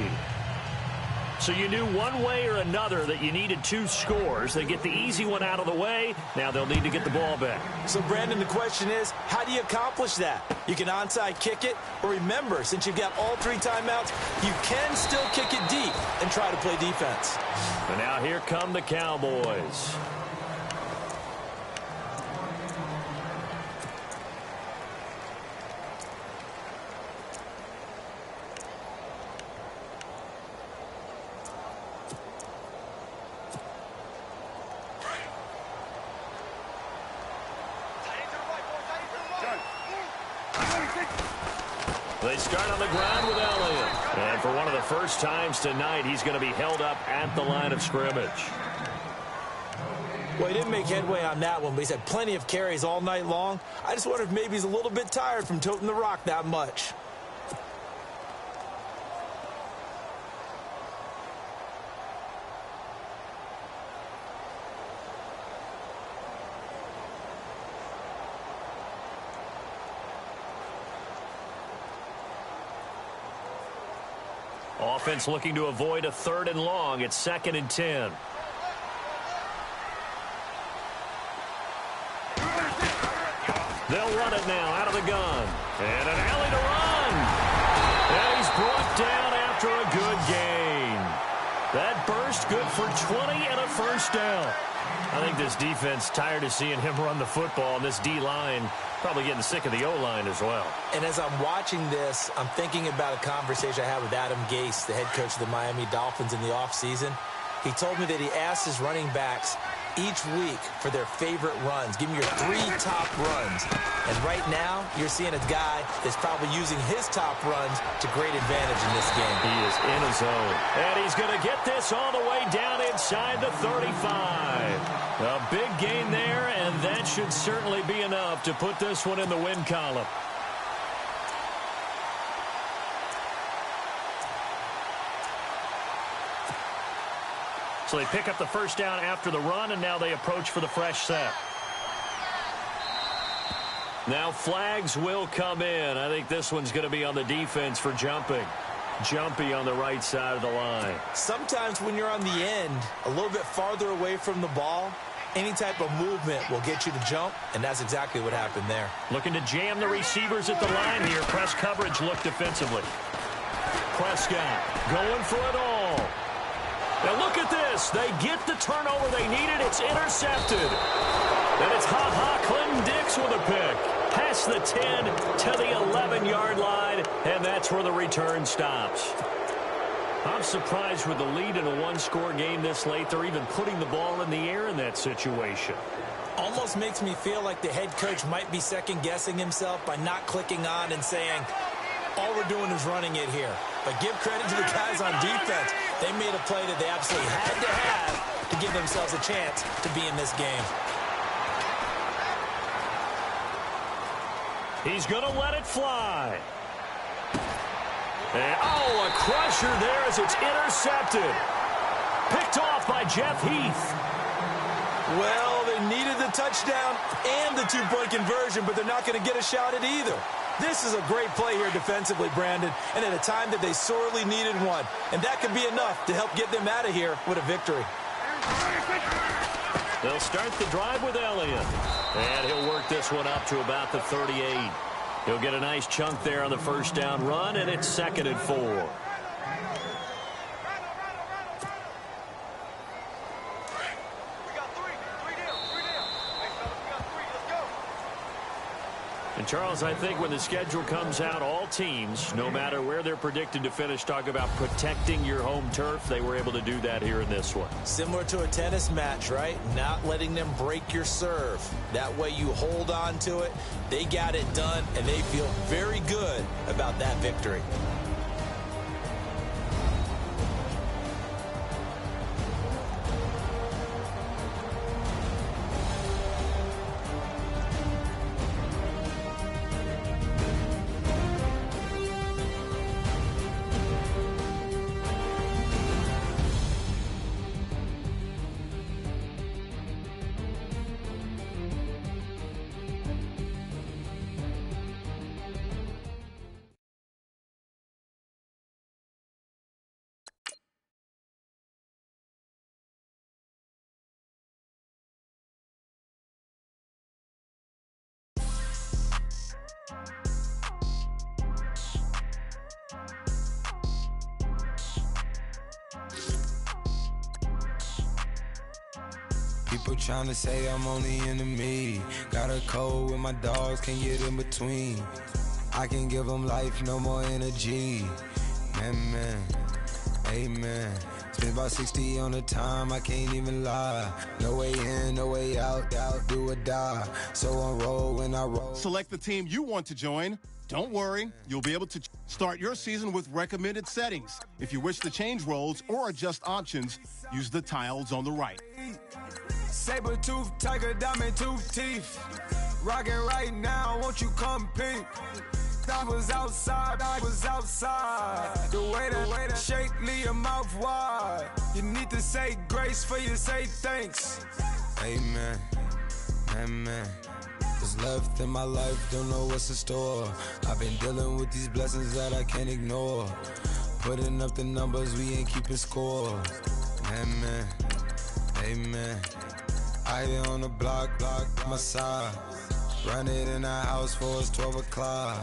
S4: So you knew one way or another that you needed 2 scores. They get the easy one out of the way. Now they'll need to get the ball back.
S5: So, Brandon, the question is, how do you accomplish that? You can onside kick it, or remember, since you've got all 3 timeouts, you can still kick it deep and try to play defense.
S4: And now here come the Cowboys. They start on the ground with Elliott. And for one of the first times tonight, he's going to be held up at the line of scrimmage.
S5: Well, he didn't make headway on that one, but he's had plenty of carries all night long. I just wonder if maybe he's a little bit tired from toting the rock that much.
S4: Offense looking to avoid a 3rd and long. It's 2nd and 10. They'll run it now out of the gun. And an alley to run. And he's brought down after a good gain. That burst good for 20 and a first down. I think this defense tired of seeing him run the football, and this D-line probably getting sick of the O-line as well.
S5: And as I'm watching this, I'm thinking about a conversation I had with Adam Gase, the head coach of the Miami Dolphins in the offseason. He told me that he asked his running backs each week for their favorite runs. Give me your 3 top runs. And right now, you're seeing a guy that's probably using his top runs to great advantage in this game.
S4: He is in his zone. And he's going to get this all the way down inside the 35. A big gain there, and that should certainly be enough to put this one in the win column. So they pick up the first down after the run, and now they approach for the fresh set. Now flags will come in. I think this one's going to be on the defense for jumping. Jumpy on the right side of the line.
S5: Sometimes when you're on the end, a little bit farther away from the ball, any type of movement will get you to jump, and that's exactly what happened there.
S4: Looking to jam the receivers at the line here. Press coverage look defensively. Prescott going for it all. Now look at this. They get the turnover they needed. It's intercepted. And it's Clinton Dix with a pick. Past the 10 to the 11-yard line, and that's where the return stops. I'm surprised with the lead in a one-score game this late, they're even putting the ball in the air in that situation.
S5: Almost makes me feel like the head coach might be second-guessing himself by not clicking on and saying, all we're doing is running it here. But give credit to the guys on defense. They made a play that they absolutely had to have to give themselves a chance to be in this game.
S4: He's going to let it fly. And, oh, a crusher there as it's intercepted. Picked off by Jeff Heath.
S5: Well, they needed the touchdown and the two-point conversion, but they're not going to get a shot at either. This is a great play here defensively, Brandon, and at a time that they sorely needed one. And that could be enough to help get them out of here with a victory.
S4: They'll start the drive with Elliott. And he'll work this one up to about the 38. He'll get a nice chunk there on the first down run, and it's 2nd and 4. And Charles, I think when the schedule comes out, all teams, no matter where they're predicted to finish, talk about protecting your home turf. They were able to do that here in this one.
S5: Similar to a tennis match, right? Not letting them break your serve. That way you hold on to it. They got it done, and they feel very good about that victory.
S6: People trying to say I'm on the enemy. Got a code with my dogs, can't get in between. I can give them life, no more energy. Man, amen. Spent about 60 on the time, I can't even lie. No way in, no way out, do or die. So on roll when I roll.
S3: Select the team you want to join. Don't worry, you'll be able to start your season with recommended settings. If you wish to change roles or adjust options, use the tiles on the right.
S6: Saber tooth, tiger, diamond tooth teeth. Rockin' right now, won't you come peep? I was outside. The way that shake, leave your mouth wide. You need to say grace for you say thanks. Amen, amen. What's left in my life, don't know what's in store. I've been dealing with these blessings that I can't ignore. Putting up the numbers, we ain't keeping score. Amen, amen. I here on the block, my side. Run it in the house for it's 12 o'clock.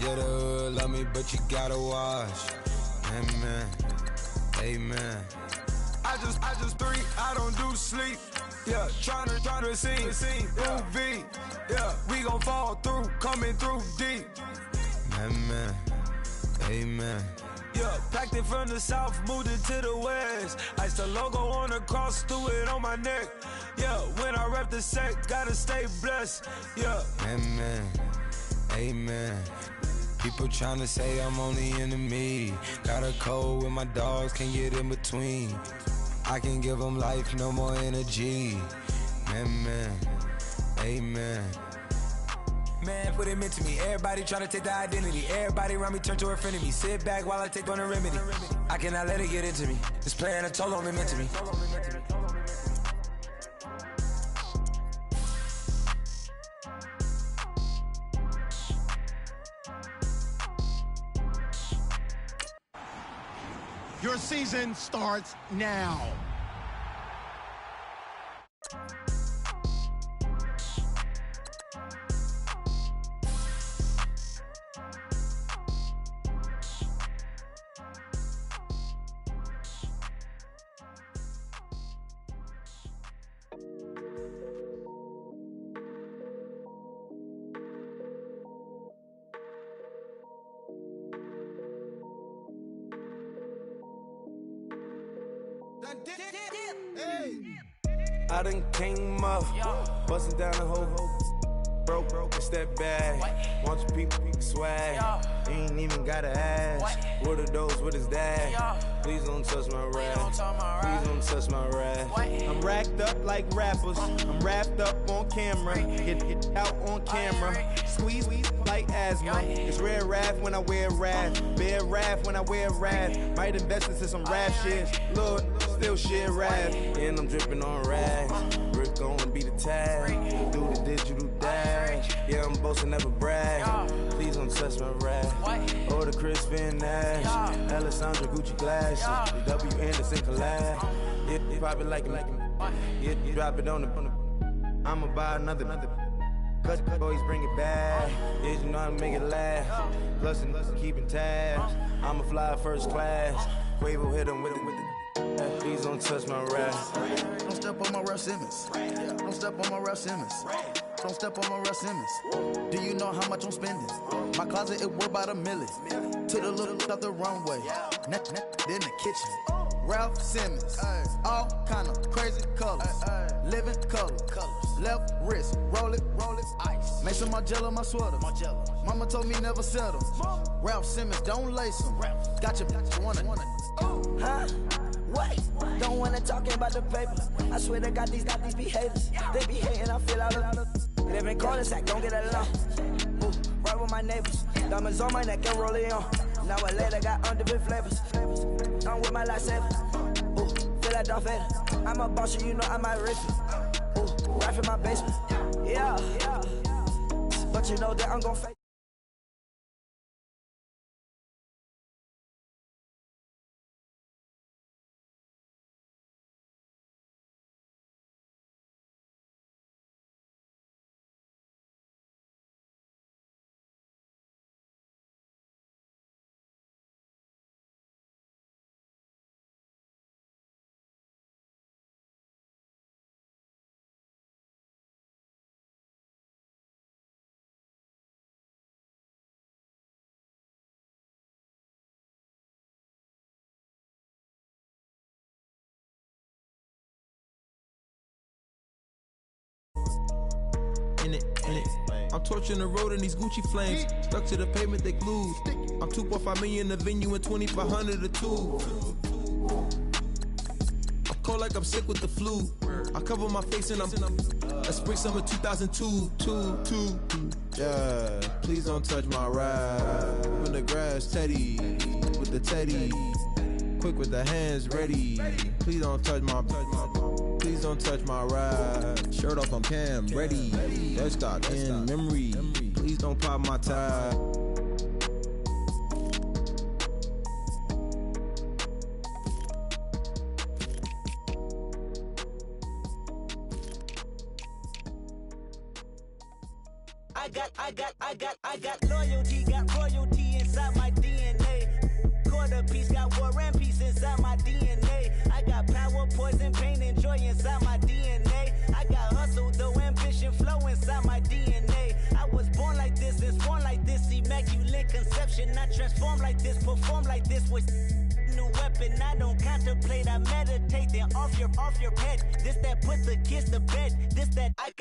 S6: Yeah, the hood love me, but you gotta watch. Amen, amen. I just three, I don't do sleep. Yeah, tryna see, UV. Yeah, we gon' fall through, coming through deep. Amen, amen. Yeah, packed it from the south, moved it to the west. Iced the logo on the cross, threw it on my neck. Yeah, when I rep the set, gotta stay blessed. Yeah, amen, amen. People trying to say I'm on the enemy. Got a code with my dogs, can't get in between. I can give them life, no more energy. Amen, amen. Man, what it meant to me. Everybody trying to take the identity. Everybody around me turn to a friend of me. Sit back while I take on a remedy. I cannot let it get into me. It's playing a toll on me, meant to me.
S3: Your season starts now.
S6: I done came up, bustin' down the whole broke, it's that bad. Want your people swag, ain't even gotta ask. What are those, what is that? Please don't touch my rap. Please don't touch my rap. I'm racked up like rappers. I'm wrapped up on camera. Hit out on camera. Squeeze like asthma. It's rare wrath when I wear wrath. Bear wrath when I wear wrath. Might invest into some rap shit. Lord, still shit wrath. And I'm dripping on rags. Rick gon' be the tag. Do the digital dash. Yeah, I'm boasting, never brag. Please don't touch my rap. Or the Chris Finn Nash. Alessandra Gucci glasses. The W Anderson collab. Yeah, pop it like it. Yeah, drop it on the. I'ma buy another. Cause boys bring it back. Yeah, you know how to make it laugh. Plus and keeping tabs. I'ma fly first class. Quavo hit him with it. Please don't touch my rap.
S7: Don't step on my Ralph Simmons. Don't step on my Ralph Simmons. Don't step on my Ralph Simmons. Do you know how much I'm spending? My closet, it worth about $1 million. To the little out the runway. In the kitchen. Ralph Simmons. All kind of crazy colors. Living color. Left wrist. Roll it. Ice. Make some Margiela my sweater. Mama told me never settle. Ralph Simmons, don't lace them. Got your wanna.
S8: Huh? Wait, don't wanna talk about the paper. I swear they got these behaviors. They be hating, I feel out of live in cul-de-sac, don't get along. Ooh, right with my neighbors. Diamonds on my neck and roll it on. Now I later got underbit flavors. I'm with my lifesaver. Ooh, feel like Darth Vader. I'm a boss, you know I might rip it. Ooh, right in my basement. Yeah. But you know that I'm gon' fake.
S9: In it. I'm torching the road in these Gucci flames. Stuck to the pavement, they glued. I'm 2.5 million in the venue and 2,500 a tube. I'm cold like I'm sick with the flu. I cover my face and I'm a spring summer 2002. Yeah, please don't touch my ride. In the grass, Teddy, with the Teddy. Quick with the hands ready. Please don't touch my. Please don't touch my ride. Shirt off on cam, ready. Desktop in memory. Please don't pop my tie.
S8: I got loyalty, got royalty inside my DNA. Quarter piece, got war and peace inside my DNA. I got power, poison, pain, and joy inside my DNA. I got hustle, though ambition, flow inside my DNA. I was born like this, and born like this, immaculate conception. I transform like this, perform like this with new weapon. I don't contemplate, I meditate. Then off your head. This that put the kids to bed. This that I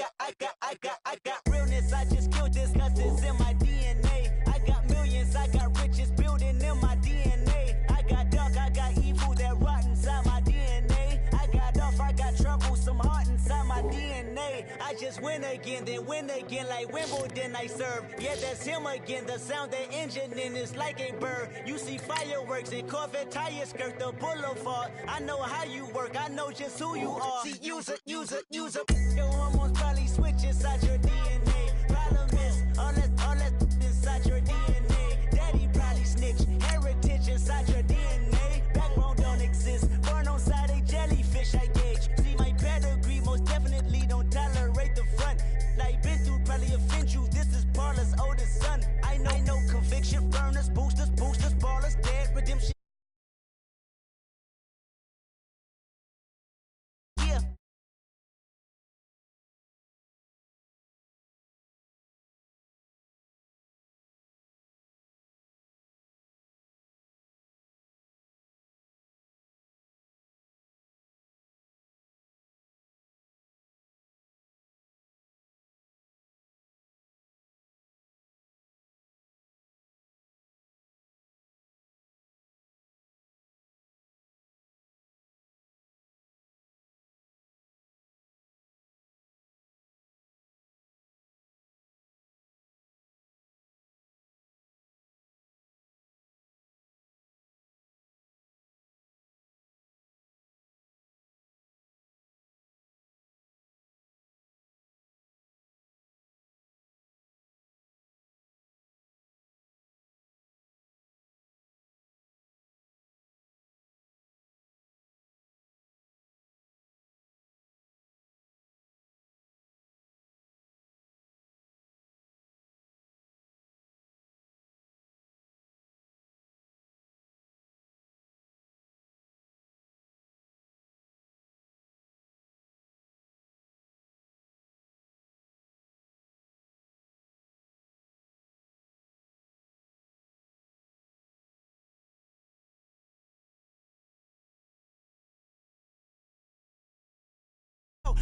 S8: got realness. I just killed this 'cause it's in my DNA. I got millions, I got riches building in my DNA. I got dark, I got evil that rot inside my DNA. I got off, I got trouble, some heart inside my DNA. I just win again, then win again like Wimbledon I serve. Yeah, that's him again. The sound the engine in is like a bird. You see fireworks and Corvette tires skirt the boulevard. I know how you work, I know just who you are. See, use it. Your hormones probably switch inside your DNA. Problem is, all that inside your DNA. Daddy probably snitch, heritage inside your DNA. Backbone don't exist, born on side a jellyfish I gauge. See my pedigree, most definitely don't tolerate the front. Like been through probably offend you, this is Paula's oldest son. I know conviction, burners, boosters, ballers, dead, redemption.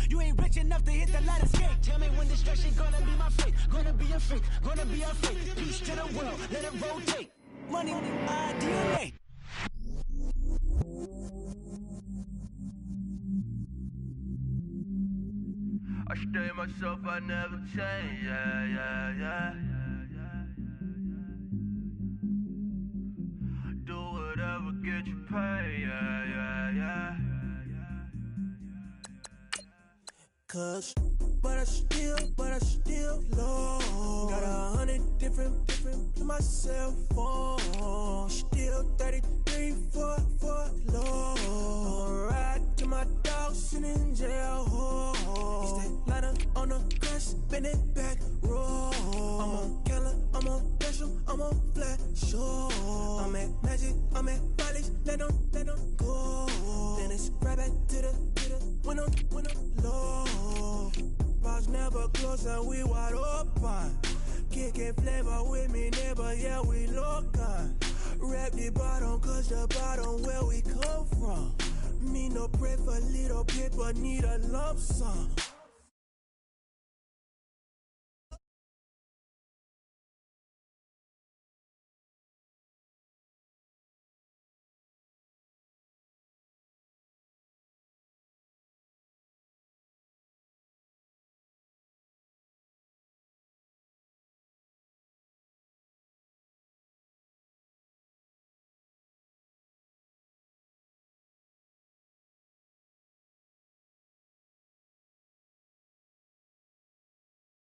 S8: You ain't rich enough to hit the ladder skate. Tell me when destruction gonna be my fate. Gonna be a fate, gonna be a fate. Peace to the world, let it rotate. Money, DNA.
S1: I stay myself, I never change, yeah. Do whatever, get you paid, yeah.
S6: Cause, but I still low. Got 100 different to my cell phone. Still 33 for low. I'ma ride to my dog sitting in jail. It's that lighter on the grass, spin it back, roll. I'm on Keller, I'm on Bishop, I'm on Flat Shore. I'm at Magic, I'm at Follies, let them go. Then it's right back to the when I'm low. Bars never close and we wide open. Kicking flavor with me, neighbor, yeah, we local. Rap the bottom, cause the bottom where we come from. Me no pray for little paper, need a lump sum.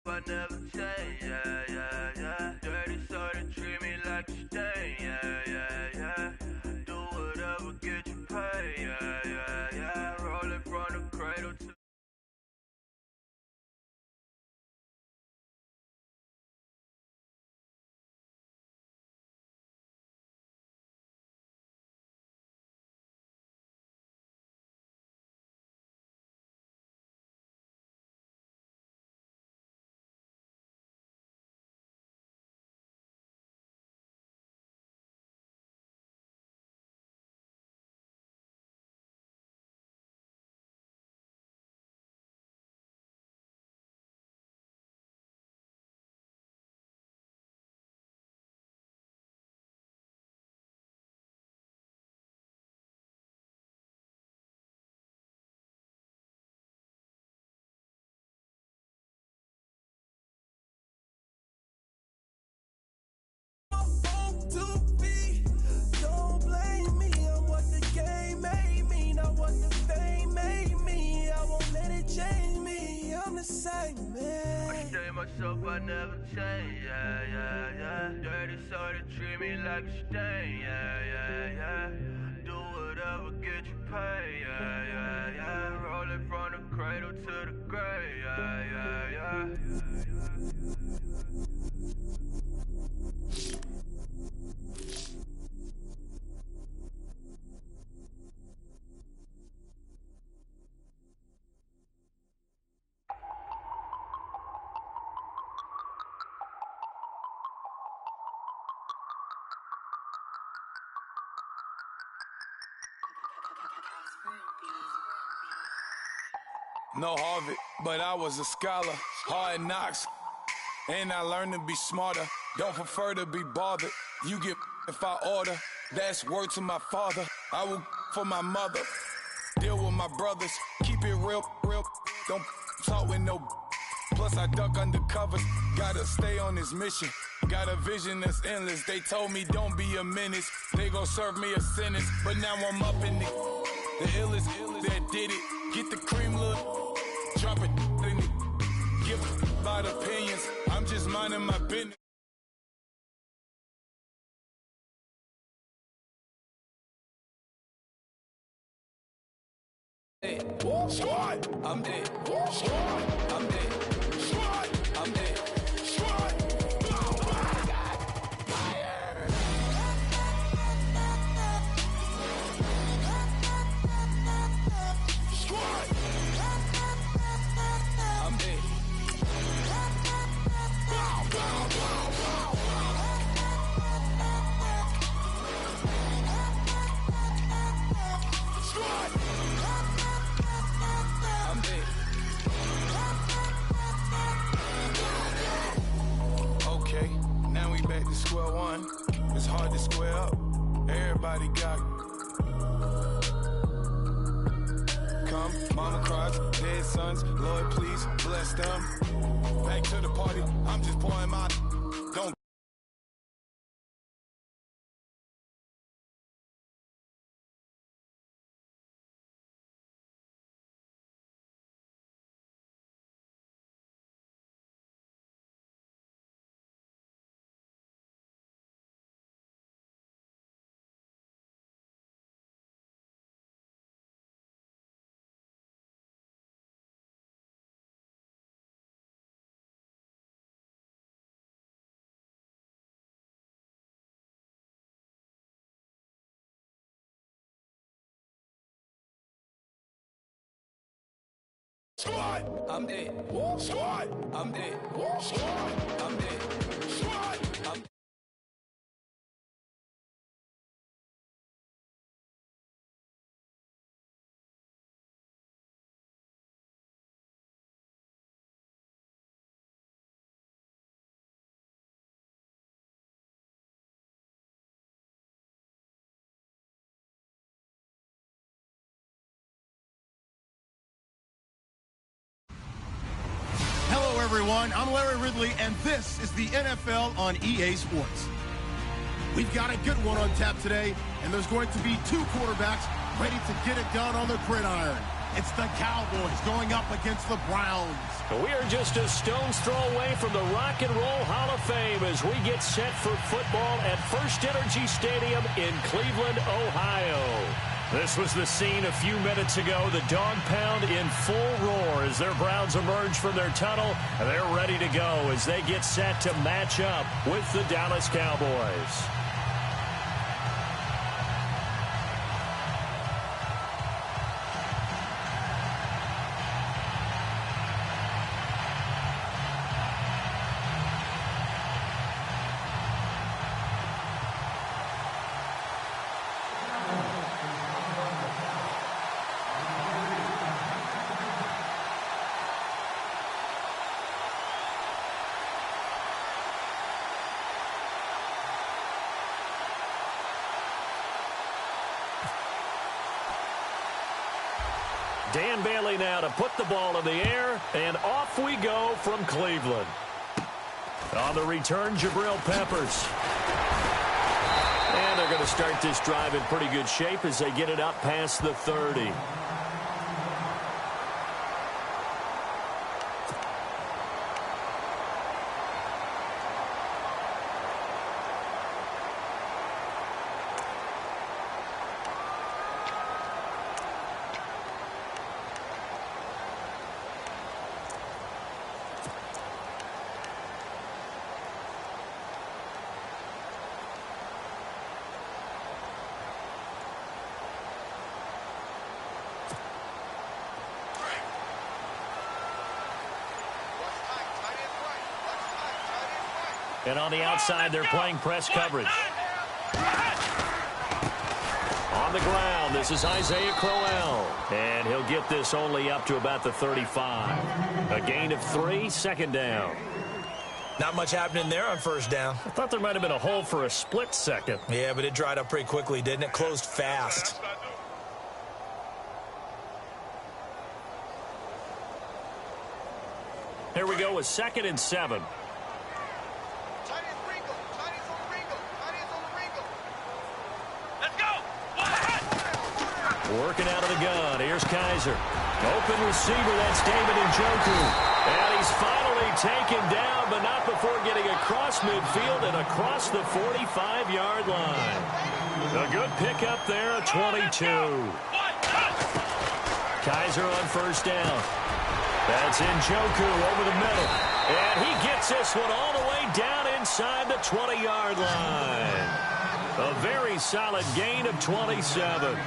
S1: I never change, yeah. Dirty sorta treat me like a stain, yeah. Do whatever, get you paid, yeah. Roll it from the cradle to
S6: Don't blame me, I'm what the game made me, not what the fame made me. I won't let it change me, I'm the same man.
S1: I stay myself, I never change, yeah. Dirty sorta treat me like a stain, yeah. Do whatever, get you paid, yeah. Roll it from the cradle to the grave, yeah.
S6: No Harvard, but I was a scholar. Hard knocks, and I learned to be smarter. Don't prefer to be bothered. You get if I order. That's word to my father. I will for my mother. Deal with my brothers. Keep it real. Don't talk with no. Plus I duck under covers. Gotta stay on this mission. Got a vision that's endless. They told me don't be a menace. They gon' serve me a sentence. But now I'm up in the illest that did it. Get the cream look. Drop it in it. Give about opinions. I'm just minding my business.
S1: Squad!
S6: I'm dead.
S1: Squad!
S6: I'm dead.
S1: Squad!
S6: I'm dead.
S1: Squad! Oh my God! Fire! Squad!
S6: I'm dead.
S1: Squad!
S6: I'm dead. square one. It's hard to square up. Everybody got come, mama cries, dead sons. Lord, please bless them. Back to the party. I'm just pouring my. Don't.
S1: Squad,
S6: I'm dead.
S1: squad,
S6: I'm dead.
S1: squad,
S6: I'm dead.
S1: squad.
S6: I'm
S3: Hello, everyone. I'm Larry Ridley, and this is the NFL on EA Sports. We've got a good one on tap today, and there's going to be two quarterbacks ready to get it done on the gridiron. It's the Cowboys going up against the Browns.
S4: We are just a stone's throw away from the Rock and Roll Hall of Fame as we get set for football at First Energy Stadium in Cleveland, Ohio. This was the scene a few minutes ago. The dog pound in full roar as their Browns emerge from their tunnel. And they're ready to go as they get set to match up with the Dallas Cowboys. Dan Bailey now to put the ball in the air, and off we go from Cleveland. On the return, Jabril Peppers. And they're going to start this drive in pretty good shape as they get it up past the 30. And on the outside, they're playing press coverage. On the ground, this is Isaiah Crowell. And he'll get this only up to about the 35. A gain of 3, second down.
S5: Not much happening there on first down.
S4: I thought there might have been a hole for a split second.
S5: Yeah, but it dried up pretty quickly, didn't it? Closed fast.
S4: Here we go with 2nd and 7. Working out of the gun. Here's Kaiser. Open receiver. That's David Njoku. And he's finally taken down, but not before getting across midfield and across the 45-yard line. A good pickup there, a 22. Kaiser on first down. That's Njoku over the middle. And he gets this one all the way down inside the 20-yard line. A very solid gain of 27.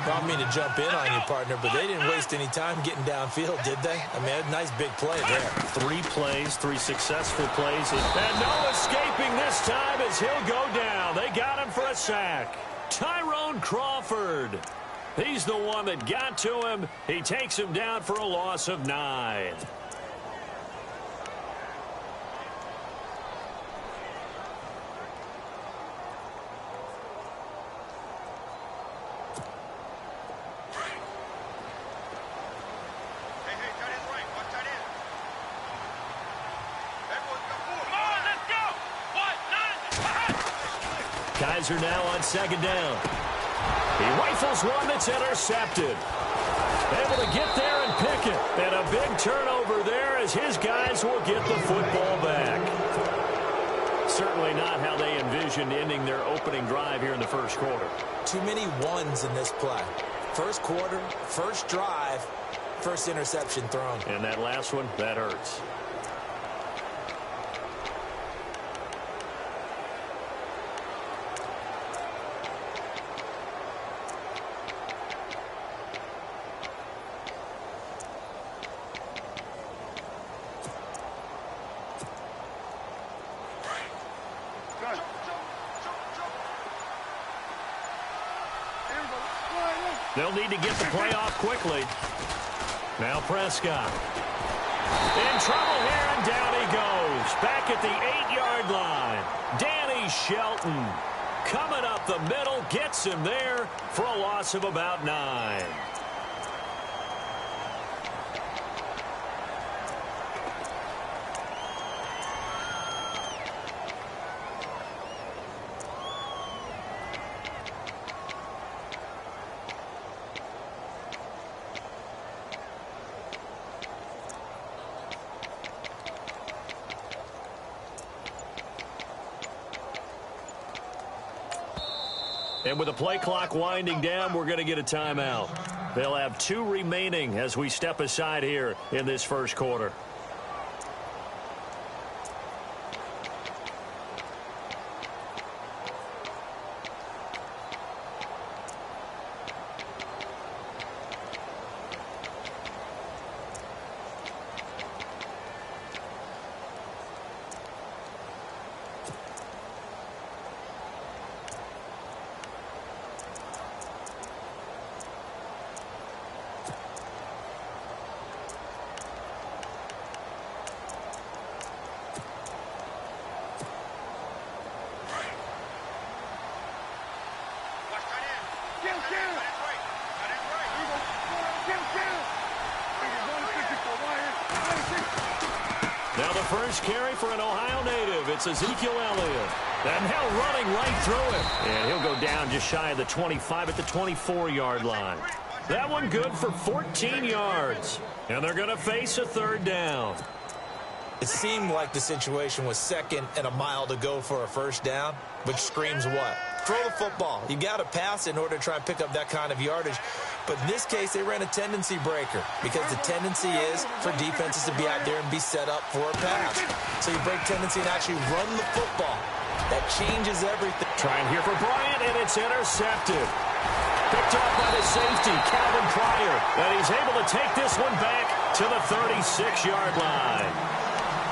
S5: I don't mean to jump in on you, partner, but they didn't waste any time getting downfield, did they? I mean, a nice big play there.
S4: 3 plays, 3 successful plays. And no escaping this time as he'll go down. They got him for a sack. Tyrone Crawford. He's the one that got to him. He takes him down for a loss of 9. Kaiser now on second down. He rifles one that's intercepted. Able to get there and pick it. And a big turnover there as his guys will get the football back. Certainly not how they envisioned ending their opening drive here in the first quarter.
S5: Too many ones in this play. First quarter, first drive, first interception thrown.
S4: And that last one, that hurts. They'll need to get the play off quickly. Now Prescott. In trouble here, and down he goes. Back at the 8-yard line. Danny Shelton coming up the middle, gets him there for a loss of about 9. And with the play clock winding down, we're going to get a timeout. They'll have 2 remaining as we step aside here in this first quarter. Now the first carry for an Ohio native. It's Ezekiel Elliott. And now running right through it. And he'll go down just shy of the 25 at the 24-yard line. That one good for 14 yards. And they're going to face a third down.
S5: It seemed like the situation was 2nd and a mile to go for a first down, which screams what? Throw the football. You got to pass in order to try and pick up that kind of yardage. But in this case, they ran a tendency breaker because the tendency is for defenses to be out there and be set up for a pass. So you break tendency and actually run the football. That changes everything.
S4: Trying here for Bryant, and it's intercepted. Picked up by the safety, Calvin Pryor. And he's able to take this one back to the 36-yard line.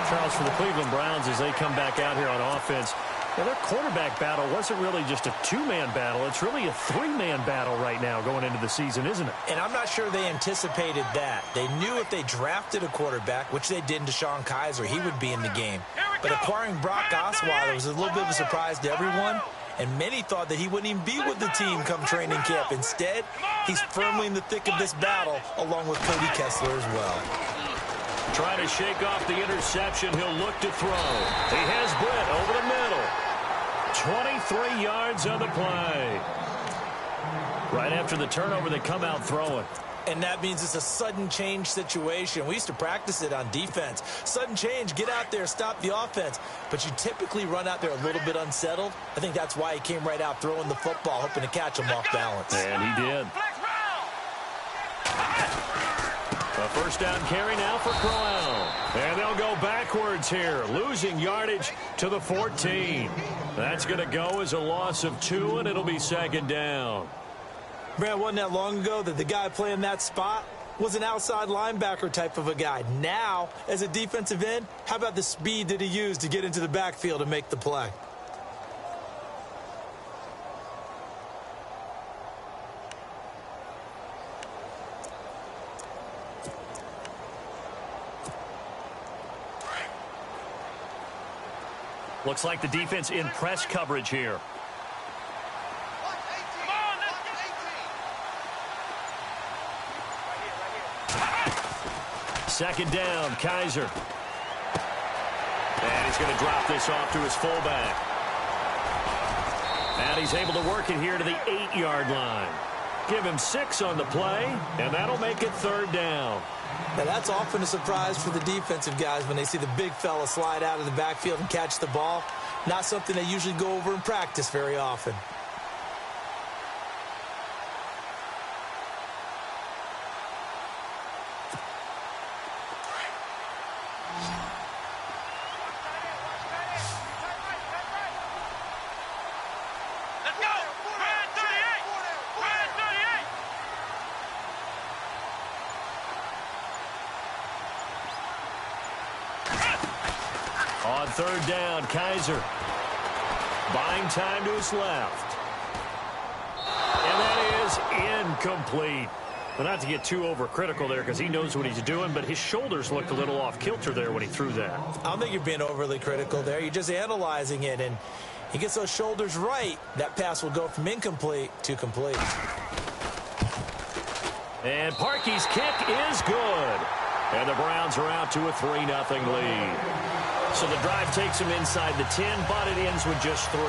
S4: Charles, for the Cleveland Browns, as they come back out here on offense, their quarterback battle wasn't really just a 2-man battle. It's really a 3-man battle right now going into the season, isn't it?
S5: And I'm not sure they anticipated that. They knew if they drafted a quarterback, which they did in Deshaun Kaiser, he would be in the game. But acquiring Brock Osweiler was a little bit of a surprise to everyone, and many thought that he wouldn't even be with the team come training camp. Instead, he's firmly in the thick of this battle, along with Cody Kessler as well.
S4: Trying to shake off the interception. He'll look to throw. He has Britt over the middle. 23 yards on the play. Right after the turnover, they come out throwing.
S5: And that means it's a sudden change situation. We used to practice it on defense. Sudden change, get out there, stop the offense. But you typically run out there a little bit unsettled. I think that's why he came right out throwing the football, hoping to catch him off balance.
S4: And he did. A first down carry now for Crowell. And they'll go backwards here, losing yardage to the 14. That's going to go as a loss of 2, and it'll be 2nd down.
S5: Brad, wasn't that long ago that the guy playing that spot was an outside linebacker type of a guy. Now, as a defensive end, how about the speed that he used to get into the backfield and make the play?
S4: Looks like the defense in press coverage here. Second down, Kaiser. And he's going to drop this off to his fullback. And he's able to work it here to the 8-yard line. Give him 6 on the play, and that'll make it 3rd down.
S5: Now, that's often a surprise for the defensive guys when they see the big fella slide out of the backfield and catch the ball. Not something they usually go over in practice very often.
S4: On 3rd down, Kaiser. Buying time to his left. And that is incomplete. But not to get too overcritical there because he knows what he's doing, but his shoulders looked a little off kilter there when he threw that.
S5: I don't think you're being overly critical there. You're just analyzing it, and he gets those shoulders right. That pass will go from incomplete to complete.
S4: And Parkey's kick is good. And the Browns are out to a 3-0 lead. So the drive takes him inside the 10, but it ends with just 3.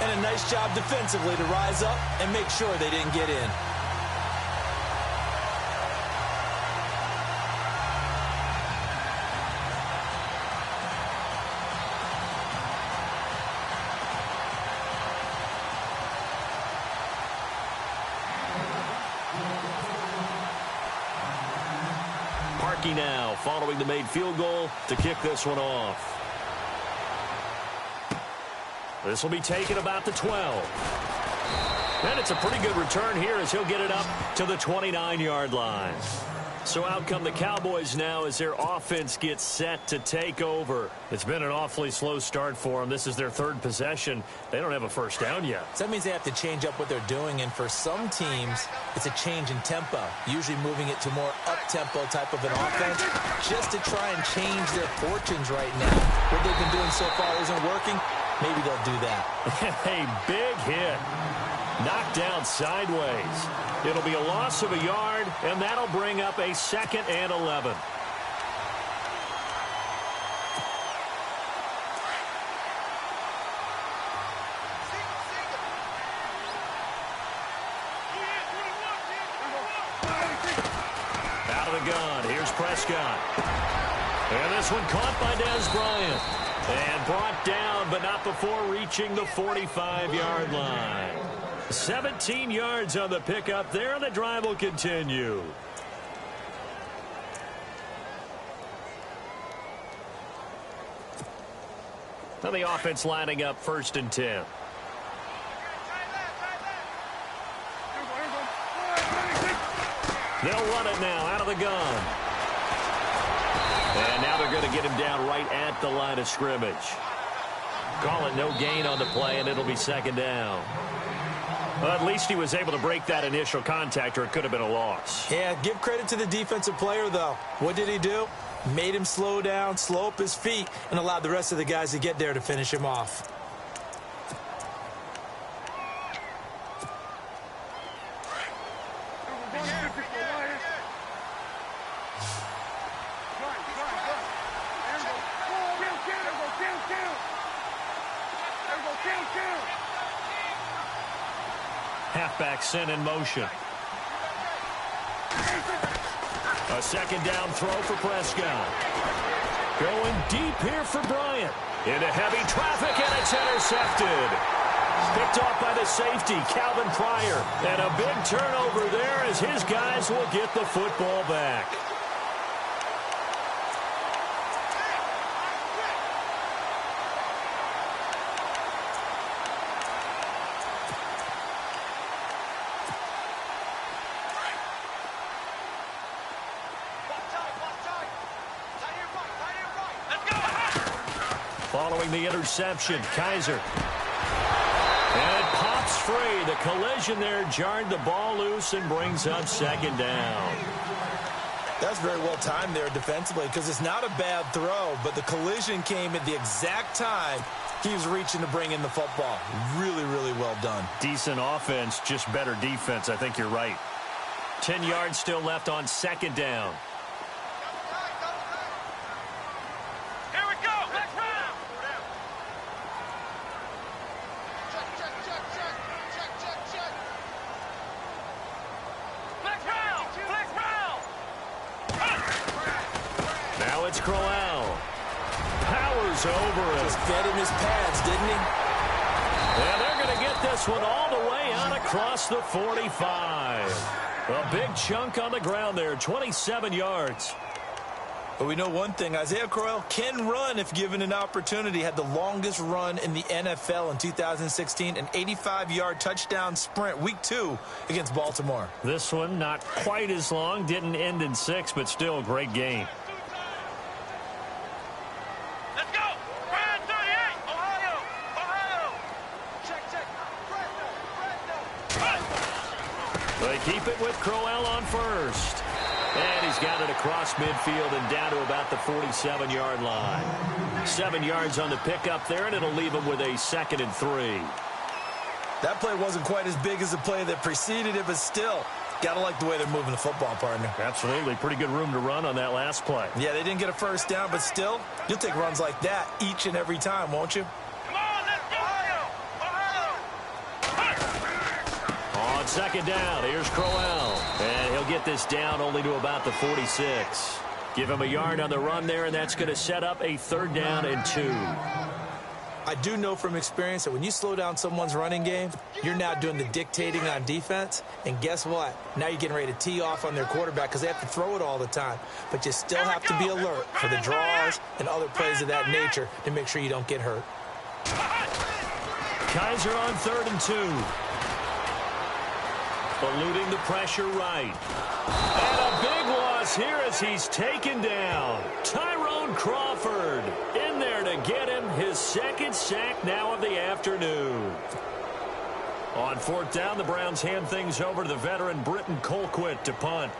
S5: And a nice job defensively to rise up and make sure they didn't get in.
S4: Parkey now following the made field goal to kick this one off. This will be taken about the 12. And it's a pretty good return here as he'll get it up to the 29-yard line. So out come the Cowboys now as their offense gets set to take over. It's been an awfully slow start for them. This is their 3rd possession. They don't have a first down yet.
S5: So that means they have to change up what they're doing, and for some teams, it's a change in tempo, usually moving it to more up-tempo type of an offense just to try and change their fortunes right now. What they've been doing so far isn't working. Maybe they'll do that.
S4: A big hit. Knocked down sideways. It'll be a loss of a yard, and that'll bring up a 2nd and 11. Out of the gun. Here's Prescott. And this one caught by Dez Bryant. And brought down, but not before reaching the 45-yard line. 17 yards on the pickup there, and the drive will continue. Now the offense lining up 1st and 10. They'll run it now out of the gun. And now they're going to get him down right at the line of scrimmage. Call it no gain on the play, and it'll be 2nd down. Well, at least he was able to break that initial contact, or it could have been a loss.
S5: Yeah, give credit to the defensive player, though. What did he do? Made him slow down, slow up his feet, and allowed the rest of the guys to get there to finish him off.
S4: Halfback sent in motion. A 2nd down throw for Prescott. Going deep here for Bryant. Into heavy traffic, and it's intercepted. Picked off by the safety, Calvin Pryor. And a big turnover there as his guys will get the football back. Following the interception, Kaiser. And it pops free. The collision there jarred the ball loose and brings up 2nd down.
S5: That's very well timed there defensively because it's not a bad throw, but the collision came at the exact time he was reaching to bring in the football. Really, really well done.
S4: Decent offense, just better defense. I think you're right. 10 yards still left on 2nd down. it's Crowell. Powers over it.
S5: Just fed him his pads, didn't he?
S4: And they're going to get this one all the way out across the 45. A big chunk on the ground there, 27 yards.
S5: But we know one thing, Isaiah Crowell can run if given an opportunity. Had the longest run in the NFL in 2016, an 85-yard touchdown sprint, week 2 against Baltimore.
S4: This one not quite as long, didn't end in 6, but still a great game.
S1: Let's go! Brad 38! Ohio! Ohio! Check.
S4: They keep it with Crowell on first. And he's got it across midfield and down to about the 47-yard line. 7 yards on the pickup there, and it'll leave him with a 2nd and 3.
S5: That play wasn't quite as big as the play that preceded it, but still, got to like the way they're moving the football, partner.
S4: Absolutely. Pretty good room to run on that last play.
S5: Yeah, they didn't get a first down, but still, you'll take runs like that each and every time, won't you?
S1: Come on, let's go! Ohio! Ohio!
S4: On 2nd down, here's Crowell. And he'll get this down only to about the 46. Give him a yard on the run there, and that's going to set up a 3rd down and 2.
S5: I do know from experience that when you slow down someone's running game, you're now doing the dictating on defense. And guess what? Now you're getting ready to tee off on their quarterback because they have to throw it all the time. But you still have to be alert for the draws and other plays of that nature to make sure you don't get hurt.
S4: Kaiser on 3rd and 2. Eluding the pressure right. And a big loss here as he's taken down. Tyrone Crawford in there to get him his 2nd sack now of the afternoon. On 4th down, the Browns hand things over to the veteran Britton Colquitt to punt.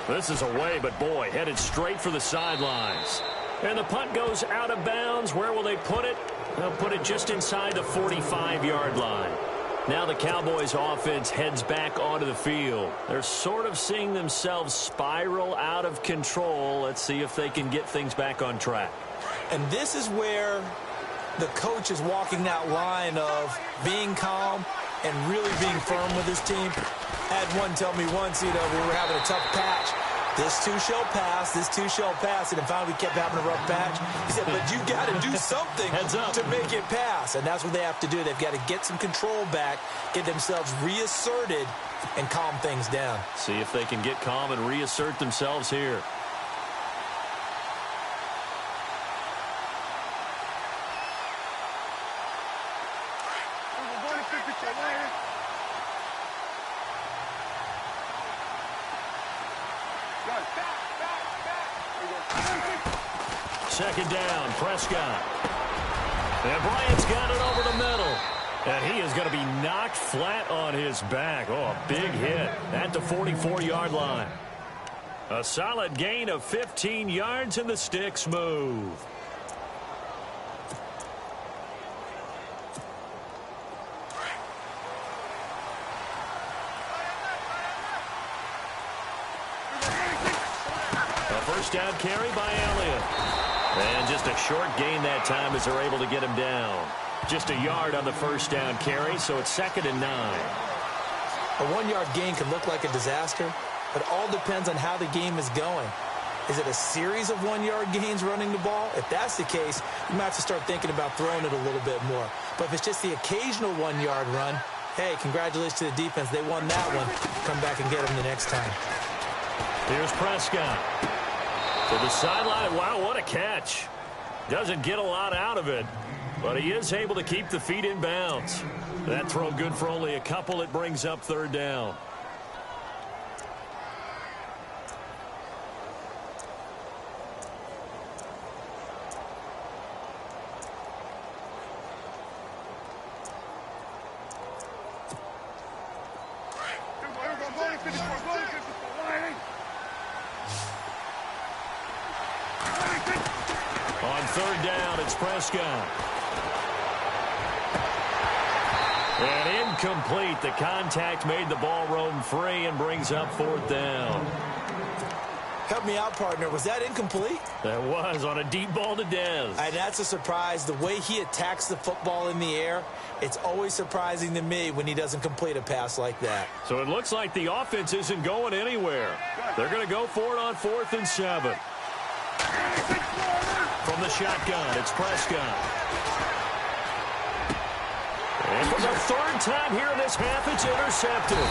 S4: This is away, but boy, headed straight for the sidelines. And the punt goes out of bounds. Where will they put it? They'll put it just inside the 45-yard line. Now the Cowboys offense heads back onto the field. They're sort of seeing themselves spiral out of control. Let's see if they can get things back on track.
S5: And this is where the coach is walking that line of being calm and really being firm with his team. I had one tell me once, we were having a tough patch. This too shall pass, this too shall pass. And finally we kept having a rough patch. He said, but you got to do something to make it pass. And that's what they have to do. They've got to get some control back, get themselves reasserted, and calm things down.
S4: See if they can get calm and reassert themselves here. Second down, Prescott. And Bryant's got it over the middle. And he is going to be knocked flat on his back. Oh, a big hit at the 44-yard line. A solid gain of 15 yards, and the sticks move. A first down carry by Elliott. And just a short gain that time as they're able to get him down. Just a yard on the first down carry, so it's 2nd and 9.
S5: A 1-yard gain can look like a disaster, but it all depends on how the game is going. Is it a series of 1-yard gains running the ball? If that's the case, you might have to start thinking about throwing it a little bit more. But if it's just the occasional 1-yard run, hey, congratulations to the defense. They won that one. Come back and get them the next time.
S4: Here's Prescott. To the sideline. Wow, what a catch. Doesn't get a lot out of it, but he is able to keep the feet in bounds. That throw good for only a couple. It brings up 3rd down. On 3rd down, it's Prescott. And incomplete. The contact made the ball roam free and brings up 4th down.
S5: Help me out, partner. Was that incomplete?
S4: That was on a deep ball to Dez.
S5: And that's a surprise. The way he attacks the football in the air, it's always surprising to me when he doesn't complete a pass like that.
S4: So it looks like the offense isn't going anywhere. They're going to go for it on 4th and 7. From the shotgun, it's Prescott. And for the 3rd time here in this half, it's intercepted.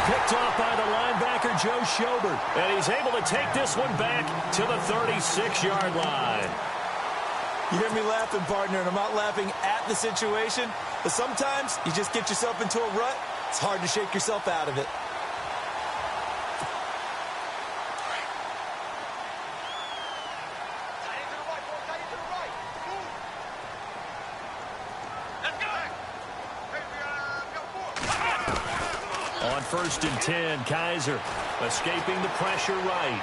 S4: Picked off by the linebacker, Joe Schobert. And he's able to take this one back to the 36-yard line.
S5: You hear me laughing, partner, and I'm not laughing at the situation. But sometimes you just get yourself into a rut. It's hard to shake yourself out of it.
S4: On 1st and 10, Kaiser escaping the pressure right.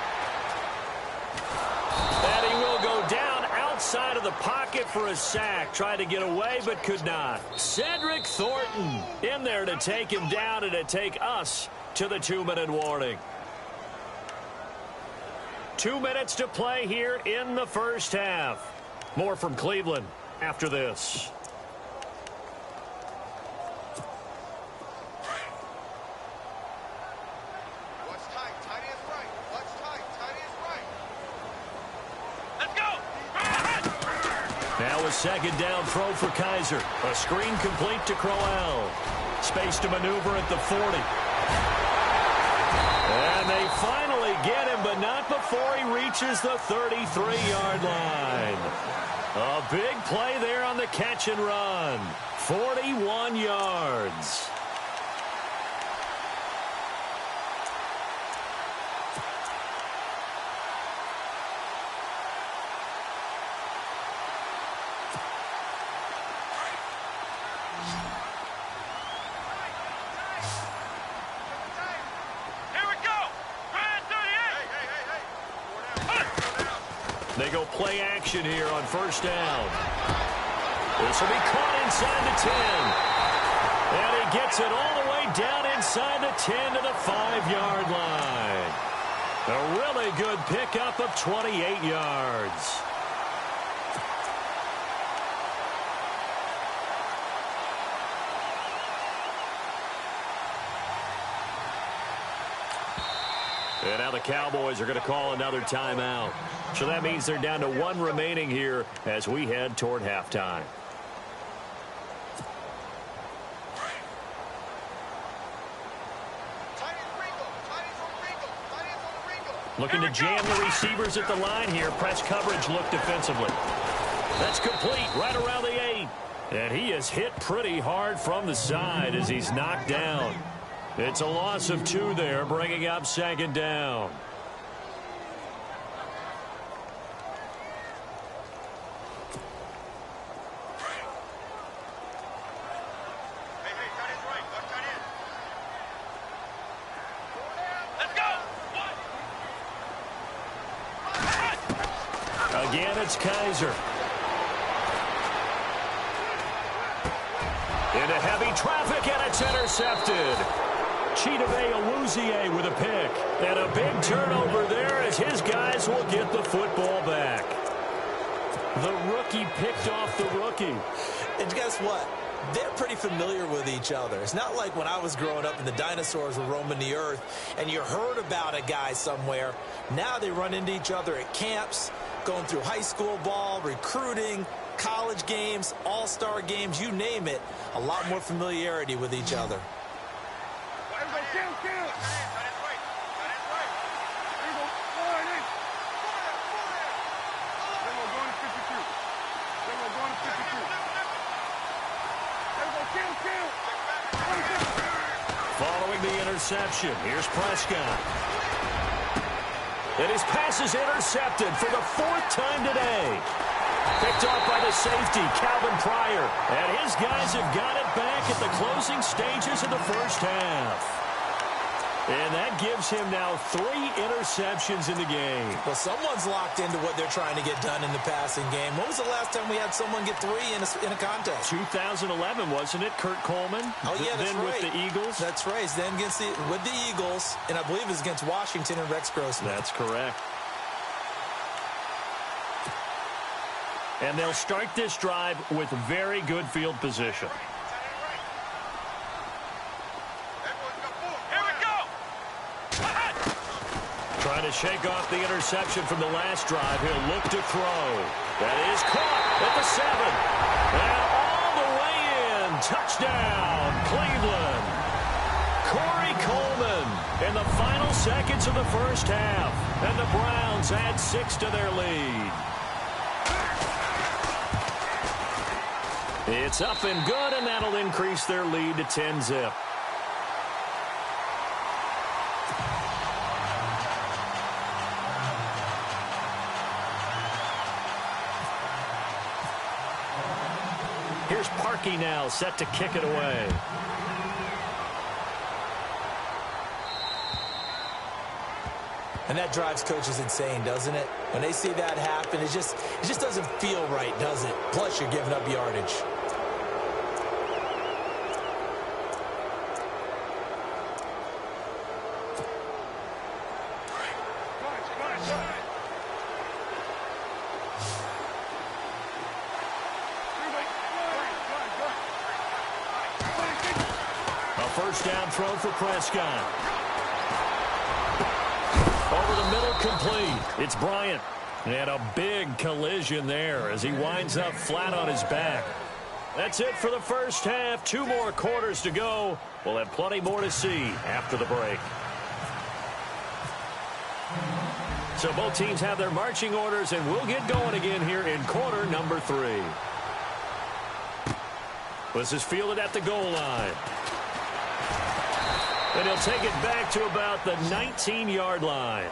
S4: And he will go down outside of the pocket for a sack. Tried to get away, but could not. Cedric Thornton in there to take him down and to take us to the 2-minute warning. 2 minutes to play here in the first half. More from Cleveland after this. Now a 2nd down throw for Kaiser. A screen complete to Crowell. Space to maneuver at the 40. And they finally get him, but not before he reaches the 33-yard line. A big play there on the catch and run. 41 yards. They go play action here on 1st down. This will be caught inside the 10. And he gets it all the way down inside the 10 to the 5-yard line. A really good pickup of 28 yards. And now the Cowboys are going to call another timeout. So that means they're down to 1 remaining here as we head toward halftime. Looking to jam the receivers at the line here. Press coverage look defensively. That's complete right around the 8. And he is hit pretty hard from the side as he's knocked down. It's a loss of 2 there, bringing up 2nd down. Again, it's Kaiser. Into heavy traffic, and it's intercepted. Chidobe Awuzie with a pick. And a big turnover there as his guys will get the football back. The rookie picked off the rookie.
S5: And guess what? They're pretty familiar with each other. It's not like when I was growing up and the dinosaurs were roaming the earth and you heard about a guy somewhere. Now they run into each other at camps, going through high school ball, recruiting, college games, all-star games, you name it. A lot more familiarity with each other.
S4: Following the interception, here's Prescott. And his pass is intercepted for the 4th time today. Picked off by the safety, Calvin Pryor. And his guys have got it back at the closing stages of the first half. And that gives him now 3 interceptions in the game.
S5: Well, someone's locked into what they're trying to get done in the passing game. When was the last time we had someone get 3 in a contest?
S4: 2011, wasn't it? Kurt Coleman?
S5: Oh, yeah, that's
S4: then
S5: right.
S4: with the Eagles?
S5: That's right. Then with the Eagles, and I believe it was against Washington and Rex Grossman.
S4: That's correct. And they'll start this drive with very good field position. Trying to shake off the interception from the last drive. He'll look to throw. That is caught at the 7. And all the way in. Touchdown, Cleveland. Corey Coleman in the final seconds of the first half. And the Browns add 6 to their lead. It's up and good, and that'll increase their lead to 10-zip. Here's Parkey now, set to kick it away.
S5: And that drives coaches insane, doesn't it? When they see that happen, it just doesn't feel right, does it? Plus, you're giving up yardage.
S4: First down throw for Prescott. Over the middle, complete. It's Bryant. And a big collision there as he winds up flat on his back. That's it for the first half. 2 more quarters to go. We'll have plenty more to see after the break. So both teams have their marching orders, and we'll get going again here in quarter number 3. This is fielded at the goal line. And he'll take it back to about the 19-yard line.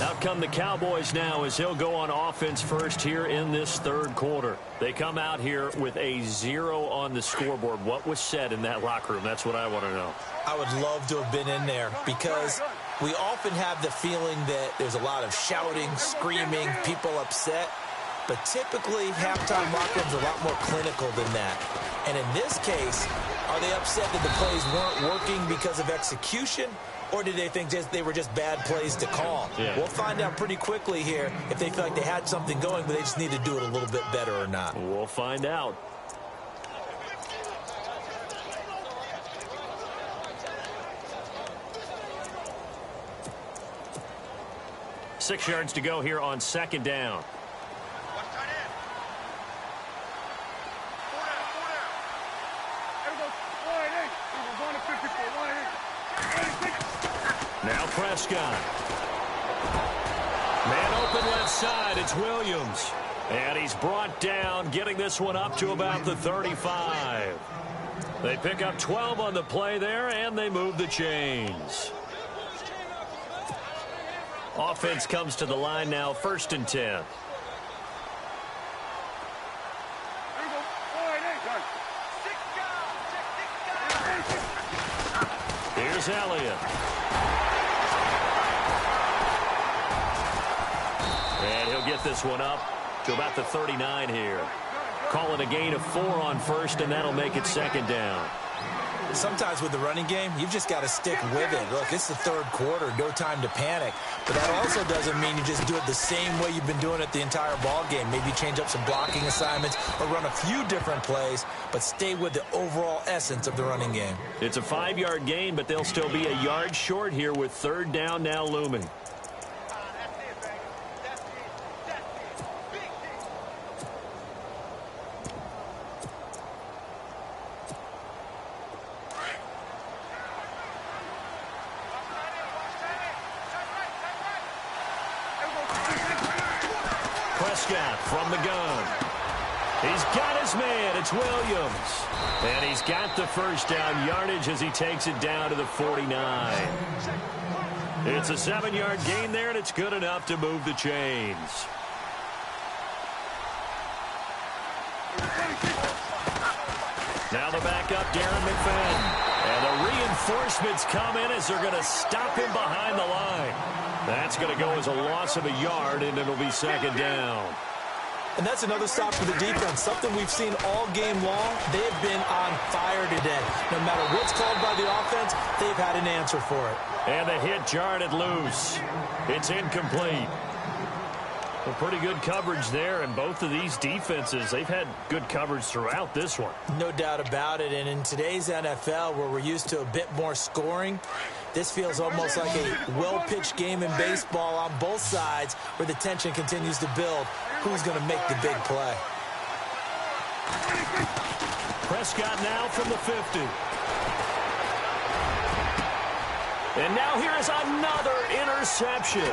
S4: Out come the Cowboys now as he'll go on offense first here in this third quarter. They come out here with a 0 on the scoreboard. What was said in that locker room? That's what I want to know.
S5: I would love to have been in there because we often have the feeling that there's a lot of shouting, screaming, people upset. But typically, halftime locker rooms are a lot more clinical than that. And in this case, are they upset that the plays weren't working because of execution, or did they think they were just bad plays to call?
S4: Yeah.
S5: We'll find out pretty quickly here if they feel like they had something going, but they just need to do it a little bit better or not.
S4: We'll find out. Six yards to go here on second down. Now Prescott. Man open left side. It's Williams. And he's brought down, getting this one up to about the 35. They pick up 12 on the play there, and they move the chains. Offense comes to the line now, 1st and 10. Here's Elliott. And he'll get this one up to about the 39 here. Call it a gain of 4 on first, and that'll make it second down.
S5: Sometimes with the running game, you've just got to stick with it. Look, it's the third quarter, no time to panic. But that also doesn't mean you just do it the same way you've been doing it the entire ball game. Maybe change up some blocking assignments or run a few different plays, but stay with the overall essence of the running game.
S4: It's a 5-yard gain, but they'll still be a yard short here with third down now looming. Prescott from the gun. He's got his man. It's Williams. And he's got the first down yardage as he takes it down to the 49. It's a 7-yard gain there, and it's good enough to move the chains. Now the backup, Darren McFadden. And the reinforcements come in as they're going to stop him behind the line. That's going to go as a loss of a yard, and it'll be second down.
S5: And that's another stop for the defense, something we've seen all game long. They've been on fire today. No matter what's called by the offense, they've had an answer for it.
S4: And the hit jarred it loose. It's incomplete. Well, pretty good coverage there, and both of these defenses, they've had good coverage throughout this one.
S5: No doubt about it, and in today's NFL, where we're used to a bit more scoring, this feels almost like a well-pitched game in baseball on both sides where the tension continues to build. Who's going to make the big play?
S4: Prescott now from the 50. And now here is another interception.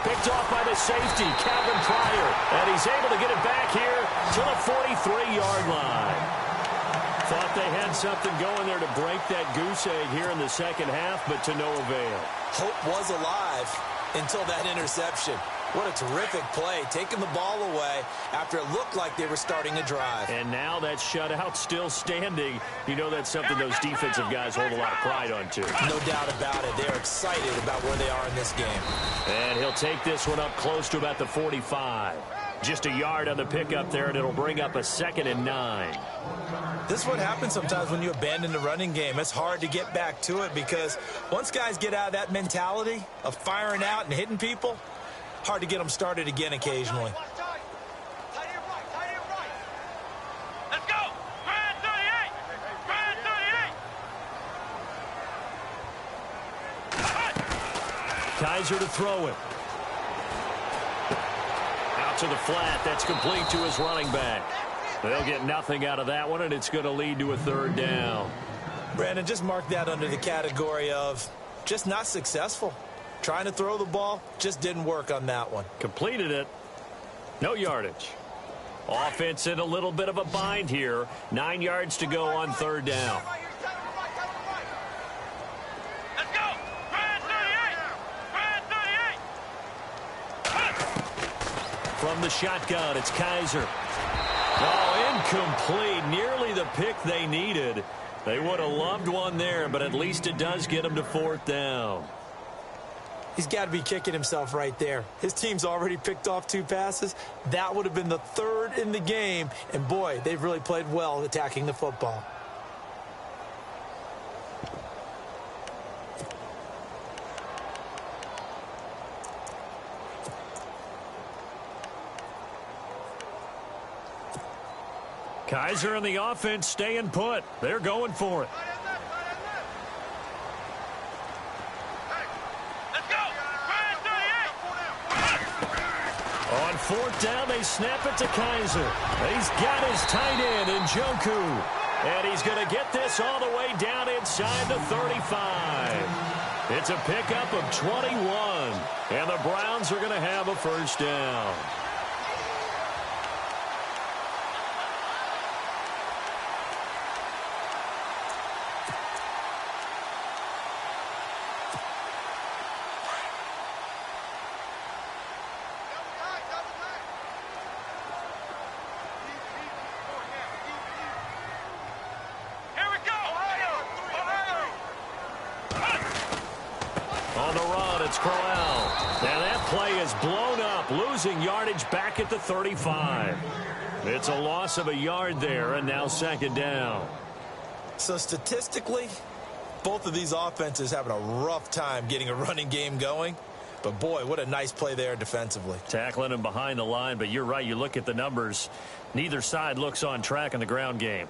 S4: Picked off by the safety, Calvin Pryor. And he's able to get it back here to the 43-yard line. Thought they had something going there to break that goose egg here in the second half, but to no avail.
S5: Hope was alive until that interception. What a terrific play, taking the ball away after it looked like they were starting a drive.
S4: And now that shutout still standing. You know that's something those defensive guys hold a lot of pride on, too.
S5: No doubt about it. They're excited about where they are in this game.
S4: And he'll take this one up close to about the 45. Just a yard on the pickup there, and it'll bring up a 2nd and 9.
S5: This is what happens sometimes when you abandon the running game. It's hard to get back to it because once guys get out of that mentality of firing out and hitting people, hard to get them started again occasionally.
S1: Let's go! Brad 38! Brad 38!
S4: Kaiser to throw it. Out to the flat. That's complete to his running back. They'll get nothing out of that one, and it's going to lead to a 3rd down.
S5: Brandon, just mark that under the category of just not successful. Trying to throw the ball, just didn't work on that one.
S4: Completed it. No yardage. Offense in a little bit of a bind here. 9 yards to go on 3rd down.
S1: Let's go! Brad 38! Brad 38!
S4: From the shotgun, it's Kaiser. Oh, incomplete. Nearly the pick they needed. They would have loved one there, but at least it does get them to 4th down.
S5: He's got to be kicking himself right there. His team's already picked off 2 passes. That would have been the 3rd in the game. And, boy, they've really played well attacking the football.
S4: Kaiser and the offense staying put. They're going for it. On 4th down, they snap it to Kaiser. He's got his tight end in Njoku. And he's going to get this all the way down inside the 35. It's a pickup of 21. And the Browns are going to have a 1st down. Losing yardage back at the 35. It's a loss of a yard there, and now 2nd down.
S5: So statistically, both of these offenses having a rough time getting a running game going. But, boy, what a nice play there defensively.
S4: Tackling him behind the line, but you're right. You look at the numbers. Neither side looks on track in the ground game.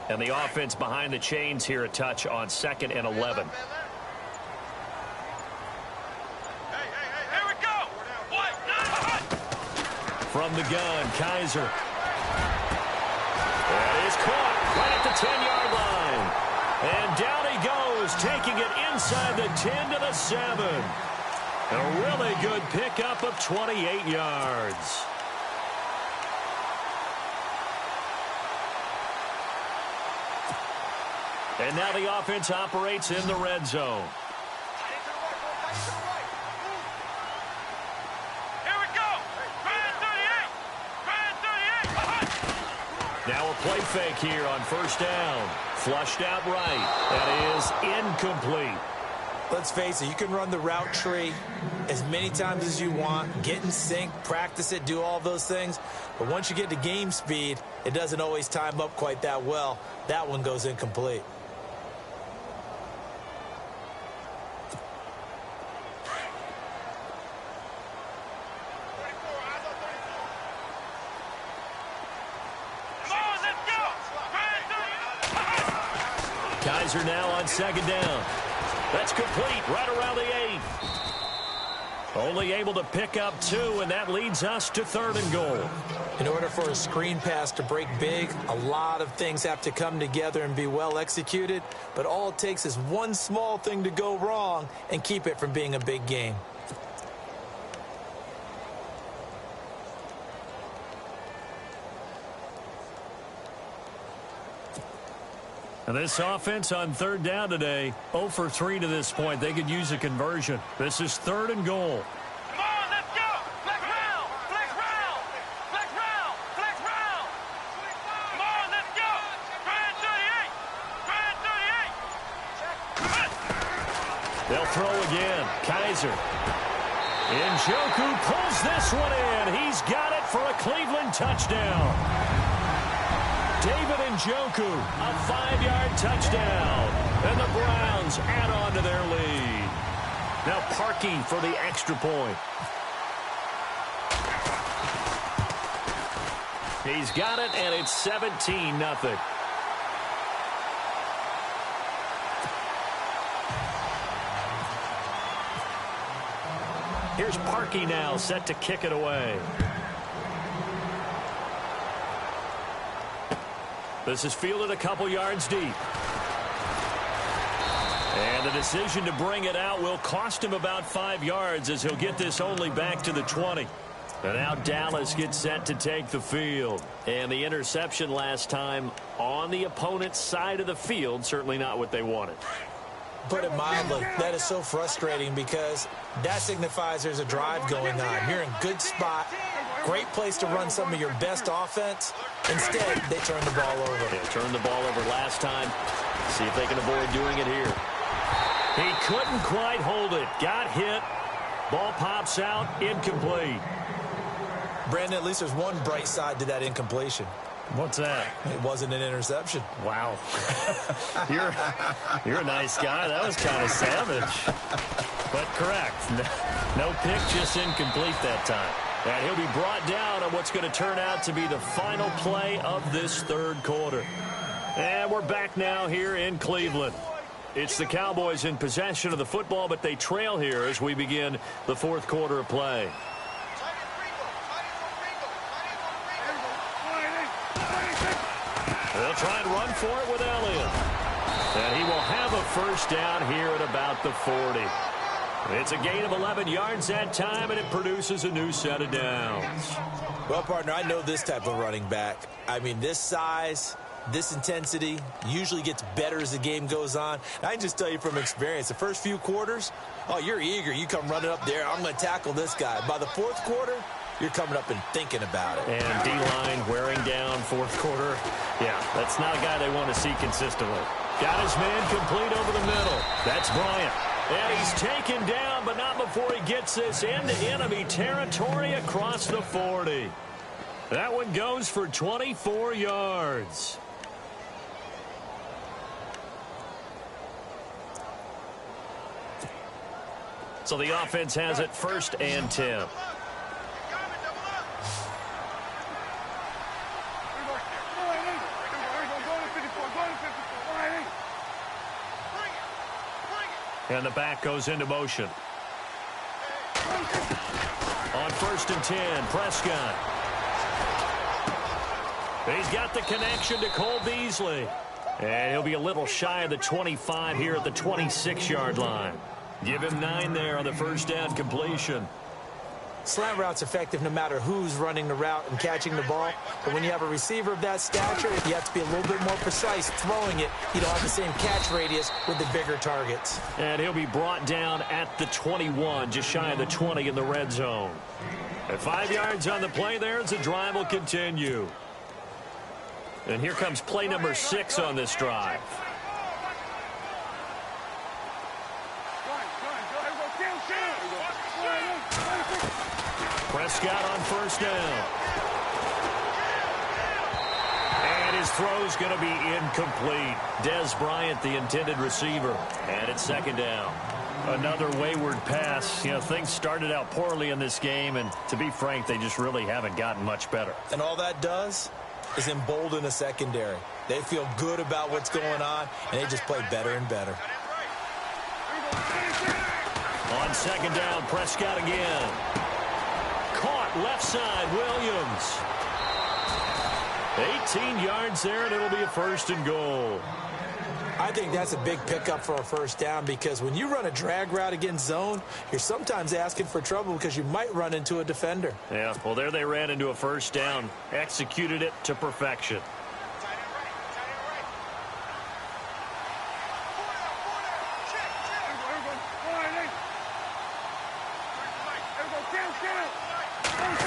S4: And the offense behind the chains here a touch on 2nd and 11.
S1: Here we go!
S4: From the gun, Kaiser. That is caught right at the 10-yard line. And down he goes, taking it inside the 10 to the 7. A really good pickup of 28 yards. And now the offense operates in the red zone.
S1: Here we go!
S4: Now a play fake here on first down. Flushed out right. That is incomplete.
S5: Let's face it, you can run the route tree as many times as you want, get in sync, practice it, do all those things. But once you get to game speed, it doesn't always time up quite that well. That one goes incomplete.
S4: Guys are now on second down. That's complete right around the 8. Only able to pick up 2, and that leads us to 3rd and goal.
S5: In order for a screen pass to break big, a lot of things have to come together and be well executed, but all it takes is one small thing to go wrong and keep it from being a big game.
S4: And this offense on 3rd down today, 0 for 3 to this point. They could use a conversion. This is 3rd and goal.
S1: Come on, let's go! Flex round! Flex round! Flex round! Flex round! Come on, let's go! Grind 38! Grind 38!
S4: They'll throw again. Kaiser. Njoku pulls this one in. He's got it for a Cleveland touchdown. David Njoku, a 5-yard touchdown. And the Browns add on to their lead. Now Parkey for the extra point. He's got it, and it's 17-0. Here's Parkey now, set to kick it away. This is fielded a couple yards deep. And the decision to bring it out will cost him about 5 yards as he'll get this only back to the 20. And now Dallas gets set to take the field. And the interception last time on the opponent's side of the field, certainly not what they wanted.
S5: Put it mildly, that is so frustrating because that signifies there's a drive going on. You're in good spot, great place to run some of your best offense. Instead, they turn the ball over.
S4: They turned the ball over last time. See if they can avoid doing it here. He couldn't quite hold it. Got hit. Ball pops out. Incomplete.
S5: Brandon, at least there's one bright side to that incompletion.
S4: What's that?
S5: It wasn't an interception.
S4: Wow. You're a nice guy. That was kind of savage. But correct. No pick, just incomplete that time. And he'll be brought down on what's going to turn out to be the final play of this 3rd quarter. And we're back now here in Cleveland. It's the Cowboys in possession of the football, but they trail here as we begin the 4th quarter of play. They'll try and run for it with Elliott. And he will have a first down here at about the 40. It's a gain of 11 yards that time, and it produces a new set of downs.
S5: Well, partner, I know this type of running back. I mean, this size, this intensity usually gets better as the game goes on. And I can just tell you from experience, the first few quarters, oh, you're eager. You come running up there. I'm going to tackle this guy. By the 4th quarter, you're coming up and thinking about it.
S4: And D-line wearing down 4th quarter. Yeah, that's not a guy they want to see consistently. Got his man complete over the middle. That's Bryant. And he's taken down, but not before he gets this into enemy territory across the 40. That one goes for 24 yards. So the offense has it 1st and 10. And the back goes into motion. On 1st and 10, Prescott. He's got the connection to Cole Beasley. And he'll be a little shy of the 25 here at the 26-yard line. Give him 9 there on the first down completion.
S5: Slant route's effective no matter who's running the route and catching the ball. But when you have a receiver of that stature, you have to be a little bit more precise throwing it. You don't have the same catch radius with the bigger targets.
S4: And he'll be brought down at the 21, just shy of the 20 in the red zone. At 5 yards on the play there as the drive will continue. And here comes play number 6 on this drive. Prescott on first down. And his throw's going to be incomplete. Dez Bryant, the intended receiver. And it's second down. Another wayward pass. You know, things started out poorly in this game, and to be frank, they just really haven't gotten much better.
S5: And all that does is embolden a secondary. They feel good about what's going on, and they just play better and better.
S4: On second down, Prescott again. Caught left side, Williams. 18 yards there, and it'll be a first and goal.
S5: I think that's a big pickup for a first down, because when you run a drag route against zone, you're sometimes asking for trouble because you might run into a defender.
S4: Yeah, well, there they ran into a first down. Executed it to perfection.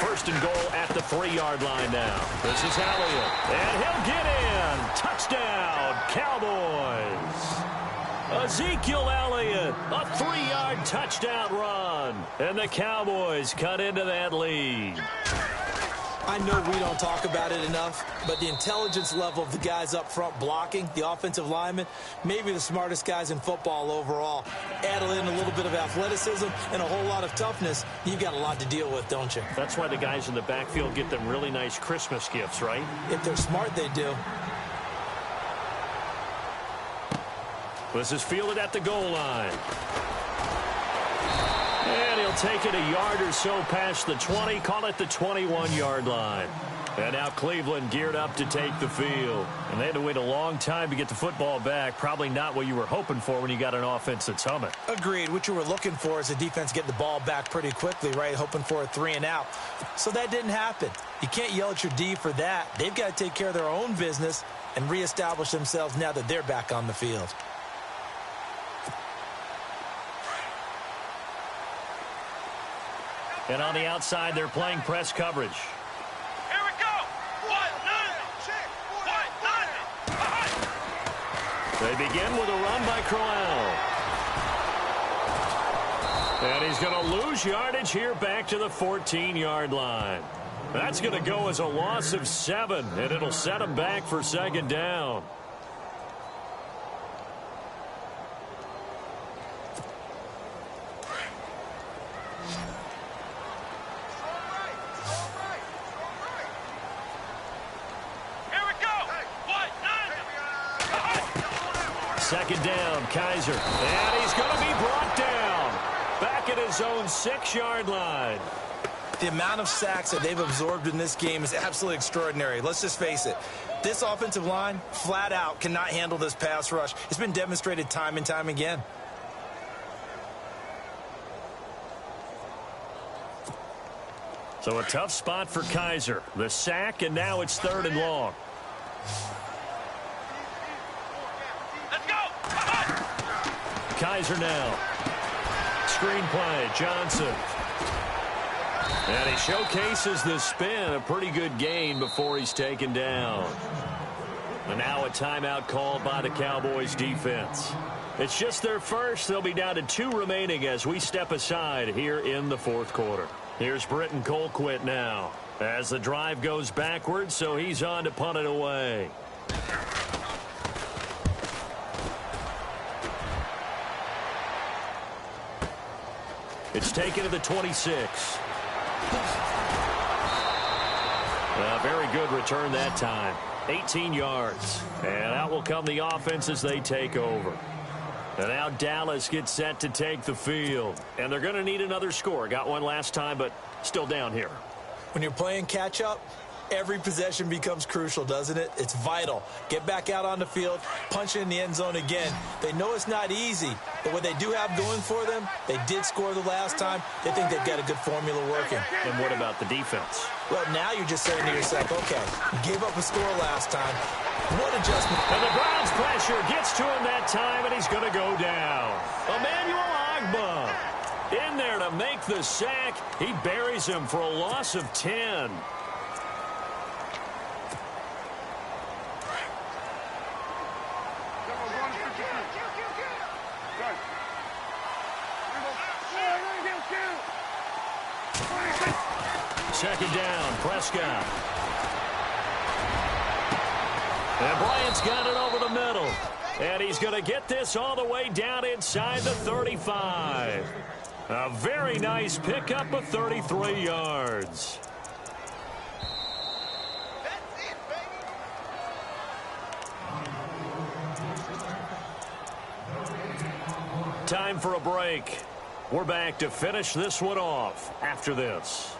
S4: First and goal at the 3-yard line now. This is Elliott, and he'll get in. Touchdown, Cowboys. Ezekiel Elliott, a 3-yard touchdown run. And the Cowboys cut into that lead.
S5: I know we don't talk about it enough, but the intelligence level of the guys up front blocking, the offensive linemen, maybe the smartest guys in football overall. Add in a little bit of athleticism and a whole lot of toughness, you've got a lot to deal with, don't you?
S4: That's why the guys in the backfield get them really nice Christmas gifts, right?
S5: If they're smart, they do.
S4: This is fielded at the goal line. And he'll take it a yard or so past the 20, call it the 21-yard line. And now Cleveland geared up to take the field. And they had to wait a long time to get the football back. Probably not what you were hoping for when you got an offense that's humming.
S5: Agreed. What you were looking for is the defense get the ball back pretty quickly, right? Hoping for a 3 and out. So that didn't happen. You can't yell at your D for that. They've got to take care of their own business and reestablish themselves now that they're back on the field.
S4: And on the outside, they're playing press coverage.
S1: Here we go. 1-9.
S4: They begin with a run by Crowell. And he's going to lose yardage here back to the 14-yard line. That's going to go as a loss of 7, and it'll set him back for second down. Second down, Kaiser. And he's going to be brought down. Back at his own 6-yard line.
S5: The amount of sacks that they've absorbed in this game is absolutely extraordinary. Let's just face it. This offensive line, flat out, cannot handle this pass rush. It's been demonstrated time and time again.
S4: So a tough spot for Kaiser. The sack, and now it's 3rd and long. Kaiser now. Screen play, Johnson. And he showcases the spin, a pretty good gain before he's taken down. And now a timeout called by the Cowboys defense. It's just their first. They'll be down to 2 remaining as we step aside here in the 4th quarter. Here's Britton Colquitt now as the drive goes backwards, so he's on to punt it away. It's taken to the 26. Very good return that time. 18 yards. And out will come the offense as they take over. And now Dallas gets set to take the field. And they're going to need another score. Got one last time, but still down here.
S5: When you're playing catch-up, every possession becomes crucial, doesn't it? It's vital. Get back out on the field, punch it in the end zone again. They know it's not easy, but what they do have going for them, they did score the last time. They think they've got a good formula working.
S4: And what about the defense?
S5: Well, now you're just saying to yourself, okay, you gave up a score last time. What adjustment?
S4: And the Browns pressure gets to him that time, and he's going to go down. Emmanuel Ogbah in there to make the sack. He buries him for a loss of 10. second down. Prescott. And Bryant's got it over the middle. And he's going to get this all the way down inside the 35. A very nice pickup of 33 yards. Time for a break. We're back to finish this one off after this.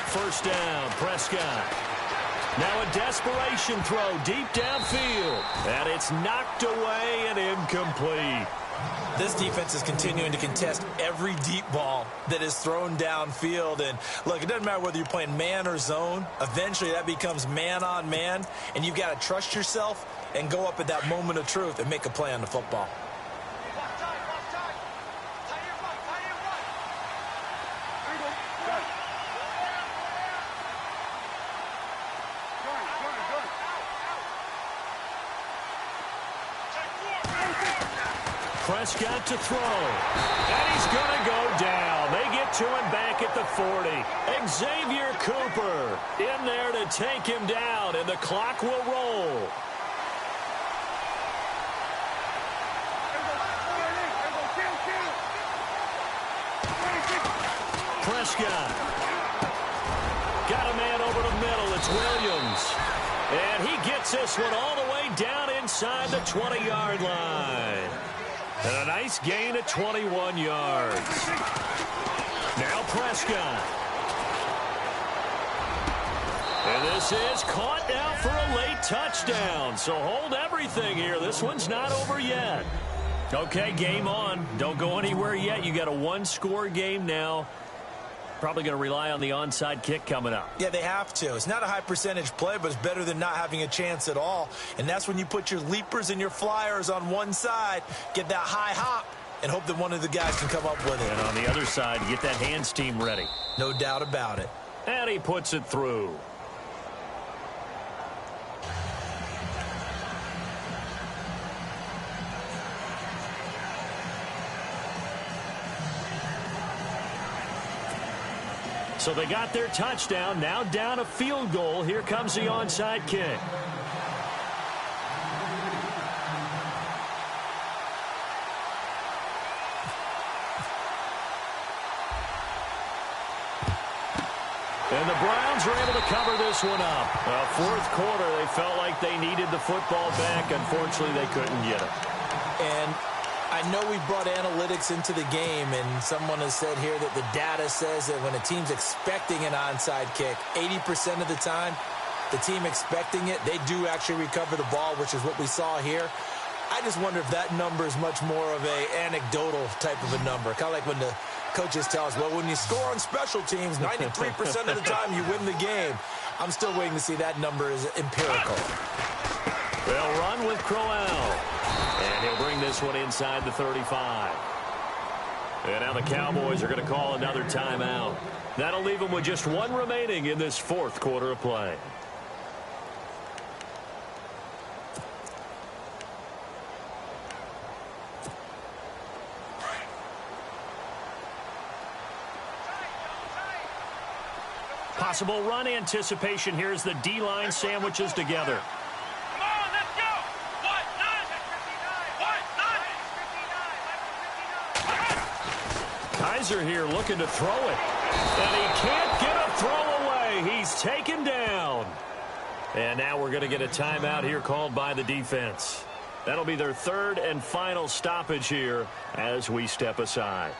S4: First down, Prescott. Now a desperation throw deep downfield. And it's knocked away and incomplete.
S5: This defense is continuing to contest every deep ball that is thrown downfield. And, look, it doesn't matter whether you're playing man or zone. Eventually that becomes man on man. And you've got to trust yourself and go up at that moment of truth and make a play on the football.
S4: Prescott to throw. And he's going to go down. They get to him back at the 40. Xavier Cooper in there to take him down, and the clock will roll. Prescott. Got a man over the middle. It's Williams. And he gets this one all the way down inside the 20-yard line. And a nice gain of 21 yards. Now Prescott. And this is caught now for a late touchdown. So hold everything here. This one's not over yet. Okay, game on. Don't go anywhere yet. You got a one-score game now. Probably going to rely on the onside kick coming up.
S5: Yeah, they have to. It's not a high percentage play, but it's better than not having a chance at all. And that's when you put your leapers and your flyers on one side, get that high hop, and hope that one of the guys can come up with it.
S4: And on the other side, get that hands team ready.
S5: No doubt about it.
S4: And he puts it through. So they got their touchdown, now down a field goal. Here comes the onside kick. And the Browns are able to cover this one up. Fourth quarter, they felt like they needed the football back. Unfortunately, they couldn't get it.
S5: And I know we brought analytics into the game, and someone has said here that the data says that when a team's expecting an onside kick, 80% of the time, the team expecting it, they do actually recover the ball, which is what we saw here. I just wonder if that number is much more of a anecdotal type of a number. Kind of like when the coaches tell us, well, when you score on special teams, 93% of the time you win the game. I'm still waiting to see that number is empirical.
S4: They'll run with Crowell. And he'll bring this one inside the 35. And now the Cowboys are going to call another timeout. That'll leave them with just one remaining in this fourth quarter of play. Possible run anticipation here as the D-line sandwiches together. Kaiser here looking to throw it. And he can't get a throw away. He's taken down. And now we're going to get a timeout here called by the defense. That'll be their third and final stoppage here as we step aside.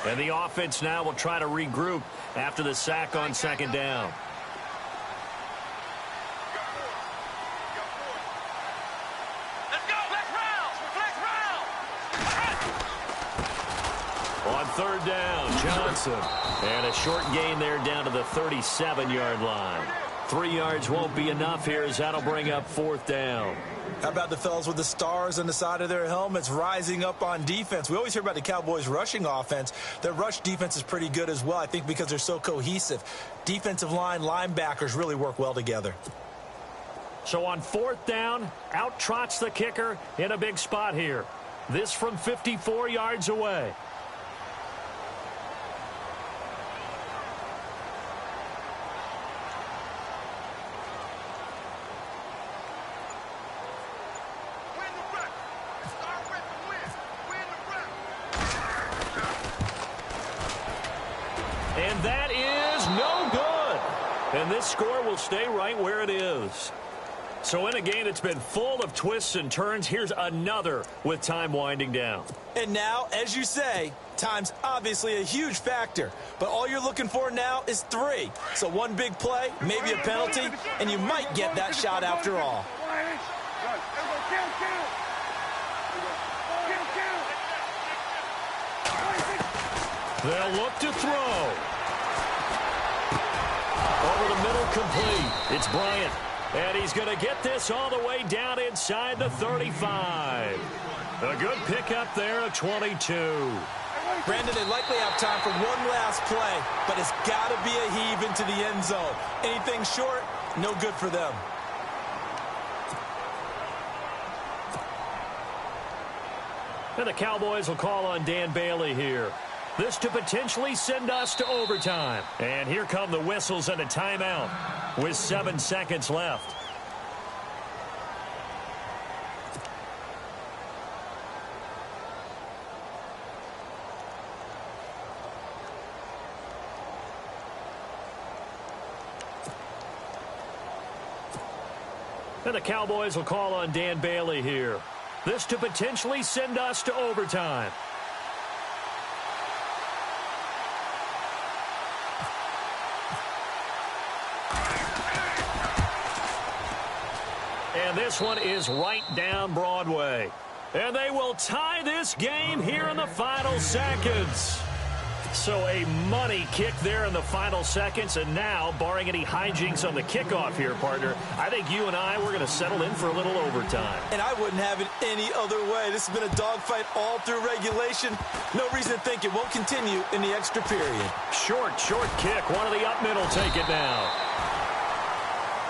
S4: And the offense now will try to regroup after the sack on second down. On third down, Johnson. And a short gain there down to the 37-yard line. 3 yards won't be enough here as that'll bring up 4th down.
S5: How about the fellas with the stars on the side of their helmets rising up on defense? We always hear about the Cowboys' rushing offense. Their rush defense is pretty good as well, I think, because they're so cohesive. Defensive line, linebackers really work well together.
S4: So on 4th down, out trots the kicker in a big spot here. This from 54 yards away. And that is no good. And this score will stay right where it is. So in a game that's been full of twists and turns, here's another with time winding down.
S5: And now, as you say, time's obviously a huge factor. But all you're looking for now is 3. So one big play, maybe a penalty, and you might get that shot after all.
S4: They'll look to throw. Over the middle, complete. It's Bryant. And he's going to get this all the way down inside the 35. A good pickup there at 22.
S5: Brandon, they likely have time for one last play, but it's got to be a heave into the end zone. Anything short, no good for them.
S4: And the Cowboys will call on Dan Bailey here. This to potentially send us to overtime. And here come the whistles and a timeout with 7 seconds left. And the Cowboys will call on Dan Bailey here. This to potentially send us to overtime. And this one is right down Broadway. And they will tie this game here in the final seconds. So a money kick there in the final seconds. And now, barring any hijinks on the kickoff here, partner, I think you and I, we're going to settle in for a little overtime.
S5: And I wouldn't have it any other way. This has been a dogfight all through regulation. No reason to think it won't continue in the extra period.
S4: Short kick. One of the up middle take it now.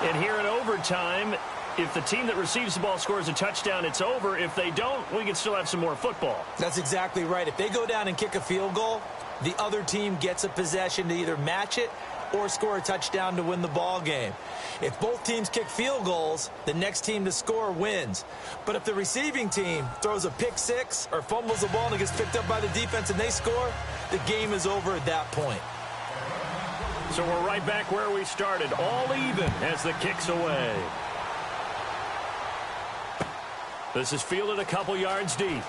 S4: And here in overtime, if the team that receives the ball scores a touchdown, it's over. If they don't, we can still have some more football.
S5: That's exactly right. If they go down and kick a field goal, the other team gets a possession to either match it or score a touchdown to win the ball game. If both teams kick field goals, the next team to score wins. But if the receiving team throws a pick six or fumbles the ball and it gets picked up by the defense and they score, the game is over at that point.
S4: So we're right back where we started, all even as the kick's away. This is fielded a couple yards deep.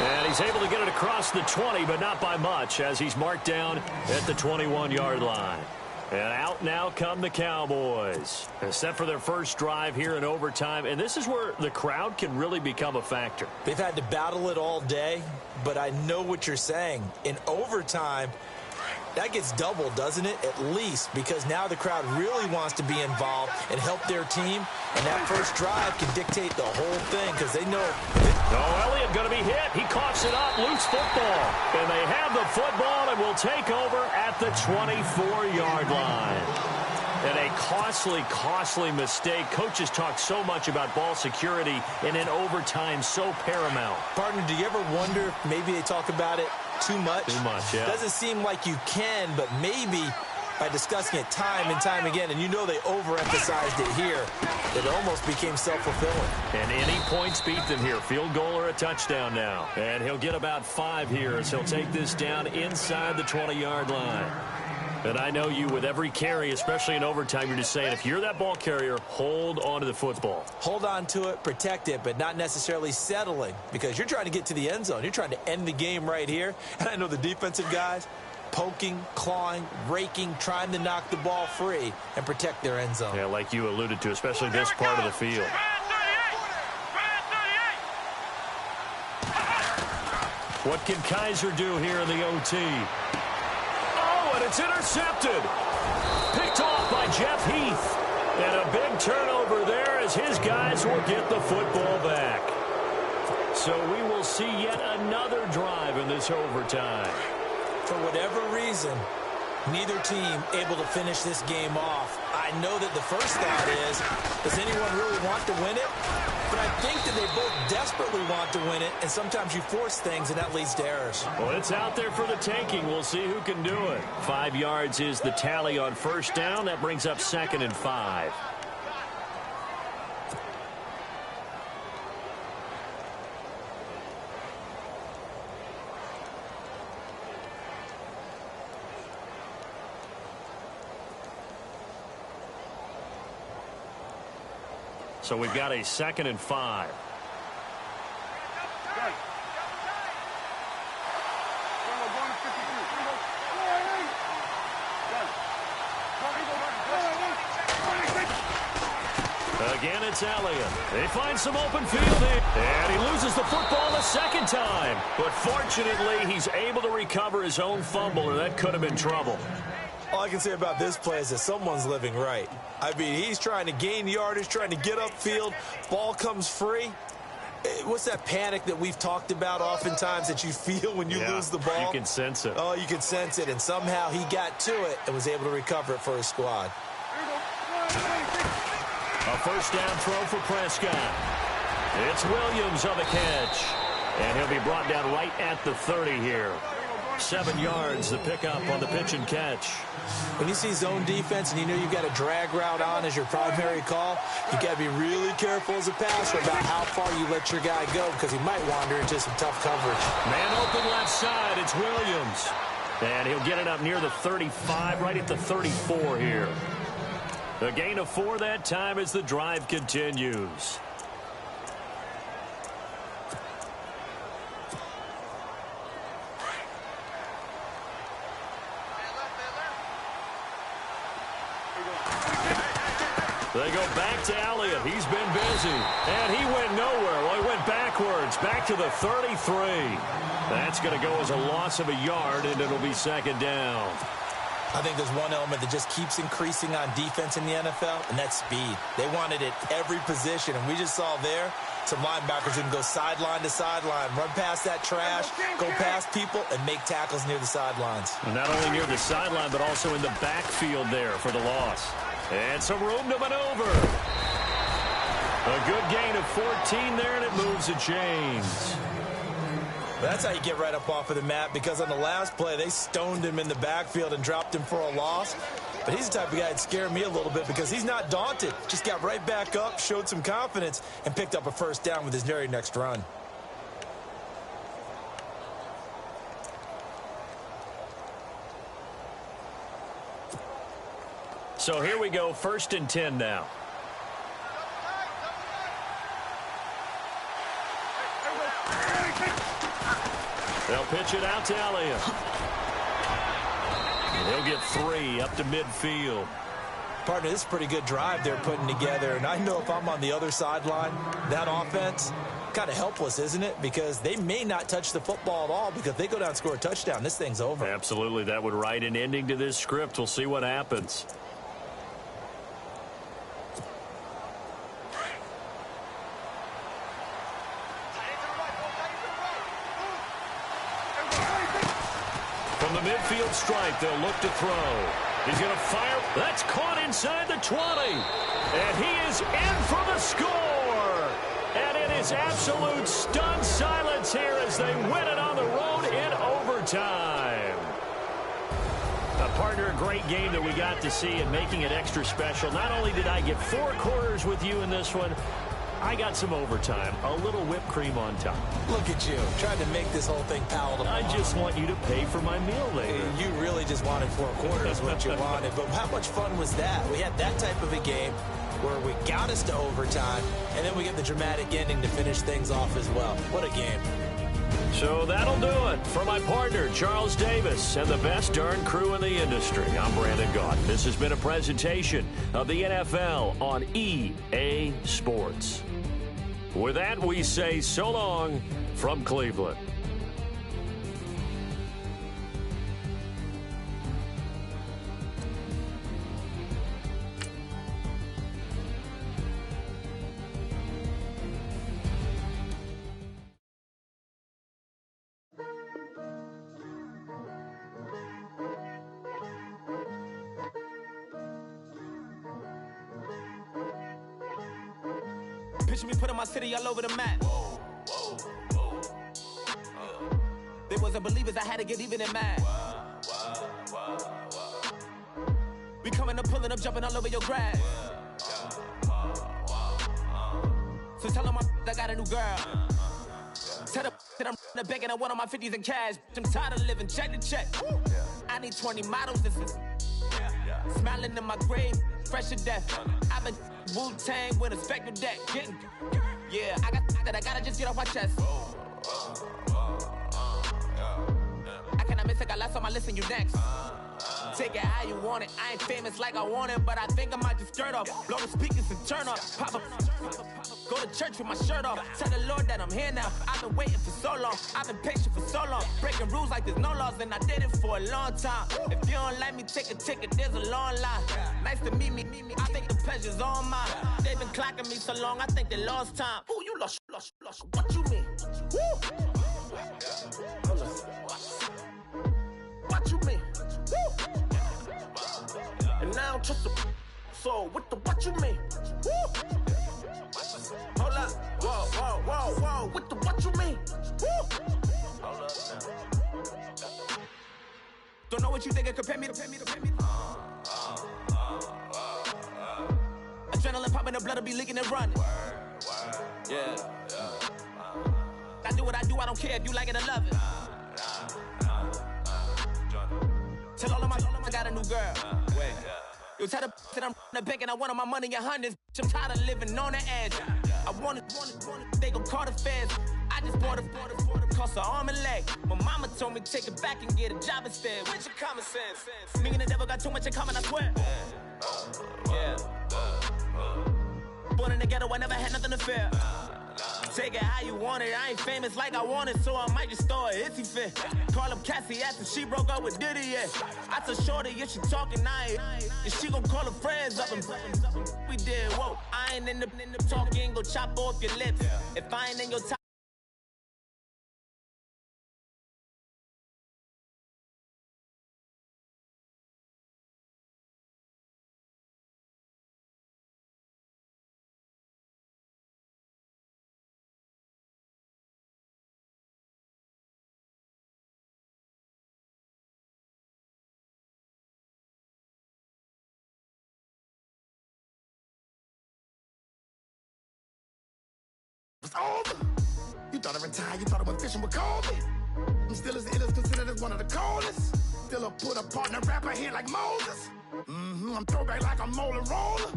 S4: And he's able to get it across the 20, but not by much, as he's marked down at the 21-yard line. And out now come the Cowboys. They're set for their first drive here in overtime, and this is where the crowd can really become a factor.
S5: They've had to battle it all day, but I know what you're saying. In overtime, that gets doubled, doesn't it? At least, because now the crowd really wants to be involved and help their team. And that first drive can dictate the whole thing because they know.
S4: Elliott going to be hit. He coughs it up. Loose football. And they have the football and will take over at the 24-yard line. And a costly mistake. Coaches talk so much about ball security, and in overtime, so paramount.
S5: Partner, do you ever wonder if maybe they talk about it too much?
S4: Too much, yeah.
S5: Doesn't seem like you can, but maybe by discussing it time and time again, and you know they overemphasized it here, it almost became self-fulfilling.
S4: And any points beat them here. Field goal or a touchdown now. And he'll get about 5 here as he'll take this down inside the 20-yard line. And I know you, with every carry, especially in overtime, you're just saying, if you're that ball carrier, hold on to the football.
S5: Hold on to it, protect it, but not necessarily settling, because you're trying to get to the end zone. You're trying to end the game right here. And I know the defensive guys, poking, clawing, raking, trying to knock the ball free and protect their end zone.
S4: Yeah, like you alluded to, especially this part of the field. What can Kaiser do here in the OT? Oh, and it's intercepted. Picked off Jeff Heath. And a big turnover there as his guys will get the football back. So we will see yet another drive in this overtime.
S5: For whatever reason, neither team able to finish this game off. I know that the first thought is, does anyone really want to win it? But I think that they both desperately want to win it, and sometimes you force things, and that leads to errors.
S4: Well, it's out there for the taking. We'll see who can do it. 5 yards is the tally on first down. That brings up 2nd and 5. So we've got a 2nd and 5. Again, it's Elliott. They find some open field here. And he loses the football a second time. But fortunately, he's able to recover his own fumble, or that could have been trouble.
S5: All I can say about this play is that someone's living right. I mean, he's trying to gain yardage, trying to get upfield. Ball comes free. What's that panic that we've talked about oftentimes that you feel when you lose the ball?
S4: You can sense it.
S5: Oh, you can sense it. And somehow he got to it and was able to recover it for his squad.
S4: A first down throw for Prescott. It's Williams on the catch. And he'll be brought down right at the 30 here. 7 yards, the pickup on the pitch and catch.
S5: When you see zone defense and you know you've got a drag route on as your primary call, you've got to be really careful as a passer about how far you let your guy go because he might wander into some tough coverage.
S4: Man open left side, it's Williams. And he'll get it up near the 35, right at the 34 here. A gain of 4 that time as the drive continues. They go back to Elliott. He's been busy. And he went nowhere. Well, he went backwards. Back to the 33. That's going to go as a loss of a yard, and it'll be 2nd down.
S5: I think there's one element that just keeps increasing on defense in the NFL, and that's speed. They want it at every position, and we just saw there some linebackers who can go sideline to sideline, run past that trash, go past people, and make tackles near the sidelines.
S4: And not only near the sideline, but also in the backfield there for the loss. And some room to maneuver. A good gain of 14 there, and it moves the chains.
S5: That's how you get right up off of the mat, because on the last play, they stoned him in the backfield and dropped him for a loss. But he's the type of guy that scared me a little bit because he's not daunted. Just got right back up, showed some confidence, and picked up a first down with his very next run.
S4: So here we go, 1st and 10 now. They'll pitch it out to Elliott. And he'll get 3 up to midfield.
S5: Partner, this is a pretty good drive they're putting together. And I know if I'm on the other sideline, that offense, kind of helpless, isn't it? Because they may not touch the football at all, because if they go down and score a touchdown, this thing's over.
S4: Absolutely. That would write an ending to this script. We'll see what happens. From the midfield stripe, they'll look to throw. He's going to fire. That's caught inside the 20. And he is in for the score. And it is absolute stunned silence here as they win it on the road in overtime. A partner, a great game that we got to see and making it extra special. Not only did I get 4 quarters with you in this one, I got some overtime, a little whipped cream on top.
S5: Look at you, trying to make this whole thing palatable.
S4: I just want you to pay for my meal later.
S5: You really just wanted 4 quarters, what you wanted. But how much fun was that? We had that type of a game where we got us to overtime, and then we get the dramatic ending to finish things off as well. What a game.
S4: So that'll do it. For my partner, Charles Davis, and the best darn crew in the industry, I'm Brandon Gaudin. This has been a presentation of the NFL on EA Sports. With that, we say so long from Cleveland.
S10: Picture me putting my city all over the map. They wasn't believers, I had to get even and mad. We coming up, pulling up, jumping all over your grass. So tell them I got a new girl. Tell them that I'm the bank and I want on my 50s in cash. I'm tired of living check to check. I need 20 models. This is smiling in my grave, fresh to death. I've been Wu-Tang with a spectral deck. Getting, yeah, I got that. I gotta just get off my chest. I cannot miss it. Got last on my list and you next. Take it how you want it. I ain't famous like I want it, but I think I might just skirt off. Blow the speakers and turn up. Pop up. Go to church with my shirt off. Tell the Lord that I'm here now. I've been waiting for so long. I've been patient for so long. Breaking rules like there's no laws, and I did it for a long time. If you don't like me, take a ticket. There's a long line. Nice to meet me. I think the pleasure's all mine. They've been clocking me so long, I think they lost time. Ooh, you lost. What you mean? Woo! What you mean? Woo! And now I don't trust the so what you mean? Woo! Hold up, whoa, what you mean? Woo! Hold up now. Don't know what you think it compare me to. Adrenaline popping, the blood'll be leaking and running. Yeah. I do what I do, I don't care if you like it or love it. Tell all of my I got a new girl. Wait. You tell the that I'm the bank and I want all my money in hundreds. I'm tired of living on the edge. I want it, they gon' call the feds. I just bought a cost an arm and leg. My mama told me take it back and get a job instead. Where's your common sense? Me and the devil got too much in common, I swear. Yeah. Born in the ghetto, I never had nothing to fear. Take it how you want it. I ain't famous like I want it, so I might just throw a hissy fit. Call up Cassie after she broke up with Diddy, yeah. I told Shorty if she talking, I ain't. And she gon' call her friends up and we did, whoa. I ain't in the talking, go chop off your lips. If I ain't in your top.
S3: It's over. You thought I retired, you thought I went fishing with Kobe. I'm still as ill as considered as one of the coldest. Still a put a partner rapper here like Moses. I'm throwback like I'm Mola Roller.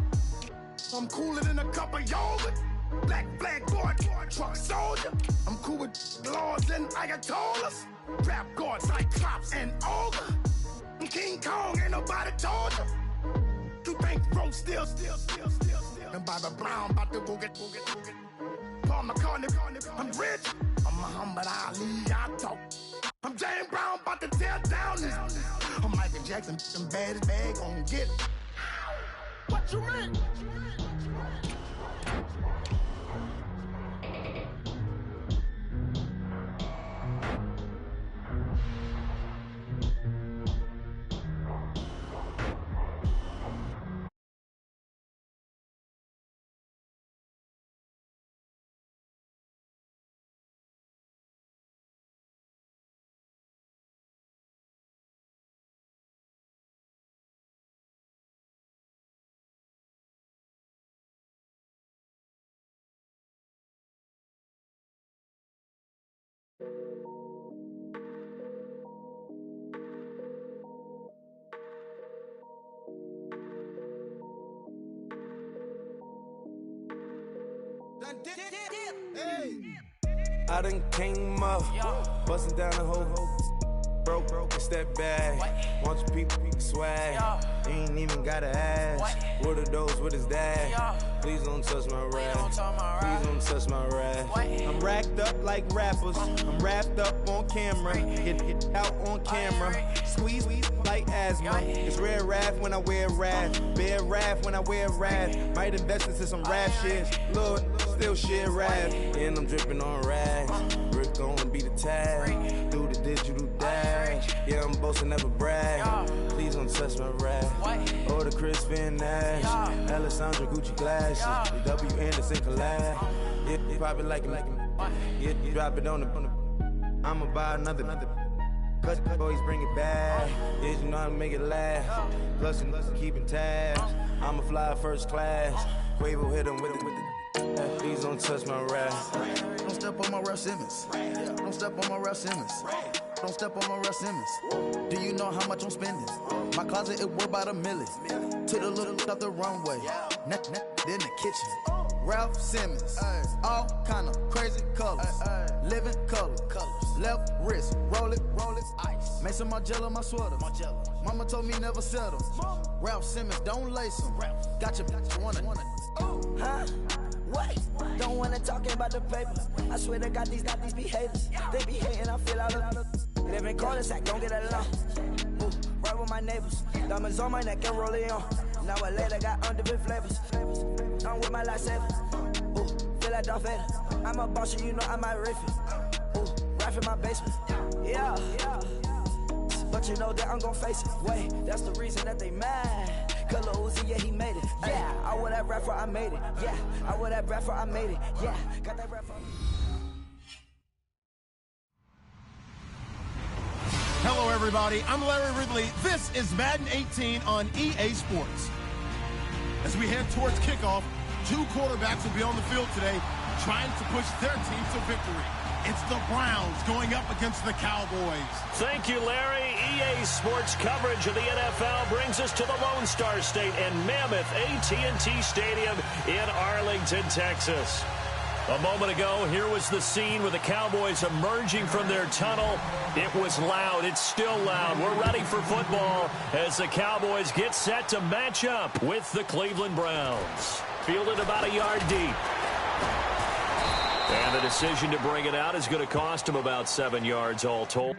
S3: I'm cooler than a cup of yogurt. Black flag boy, truck soldier. I'm cool with lords and Ayatollahs. Rap god, Cyclops and Ogre. I'm King Kong, ain't nobody told you. You think Rose still. And Bobby Brown about to go get. Paul McCartney, I'm rich. I'm Muhammad Ali, I talk. I'm James Brown, about to tear down this. I'm Michael Jackson, them bad as bag gon' get. What you mean?
S6: I done came up, bustin' down the whole broke, it's that bag. Want your people swag, you ain't even gotta ask. What are those, what is that? Please don't touch my rap, please don't touch my rap. I'm racked up like rappers, I'm wrapped up on camera. Get out on camera, squeeze like asthma. It's rare wrath when I wear wrath, bare wrath when I wear wrath. Might invest into some rap shit, Lord, still shit wrath. And I'm dripping on rags, Rick gonna be the tag, through the digital dash. Yeah, I'm boasting, never brag. Please Please don't touch my rag. Or the crispy and Nash. Alessandra Gucci glasses. The WN is in collab. You pop it like you drop it on the. I'ma buy another. Cause boys bring it back. Yeah, you know how to make it last. Plus and keeping tabs. I'ma fly first class. Quavo hit him with the. Please don't touch my rap.
S7: Don't step on my Ralph Simmons. Don't step on my Ralph Simmons. Don't step on my Ralph Simmons. Do you know how much I'm spending? My closet, it worth about $1 million. To the little out the runway. In the kitchen. Ralph Simmons. All kind of crazy colors. Living color. Left wrist. Roll it. Ice. Mason Margiela, my sweater. Mama told me never settle. Ralph Simmons, don't lace him. Got your bitch wanna.
S8: Huh? What? Don't wanna talk about the paper. I swear to God, these be haters. They be hating, I feel out of. Live in cul-de-sac, don't get along. Ooh, right with my neighbors. Diamonds on my neck and rolling on. Now I later got undefeated flavors. I'm with my lifesaver. Ooh, feel like Darth Vader. I'm a boss, you know I might riff it. Ooh, right in my basement. Yeah. But you know that I'm gon' face it. Wait, that's the reason that they mad. Cause Lil Uzi, yeah, he made it. Yeah, I would have rap for I made it. Yeah, I would have rap for I made it. Yeah, got that rap for.
S3: Hello, everybody. I'm Larry Ridley. This is Madden 18 on EA Sports. As we head towards kickoff, 2 quarterbacks will be on the field today trying to push their team to victory. It's the Browns going up against the Cowboys.
S4: Thank you, Larry. EA Sports coverage of the NFL brings us to the Lone Star State and mammoth AT&T Stadium in Arlington, Texas. A moment ago, here was the scene with the Cowboys emerging from their tunnel. It was loud. It's still loud. We're ready for football as the Cowboys get set to match up with the Cleveland Browns. Fielded about a yard deep. And the decision to bring it out is going to cost him about 7 yards all told.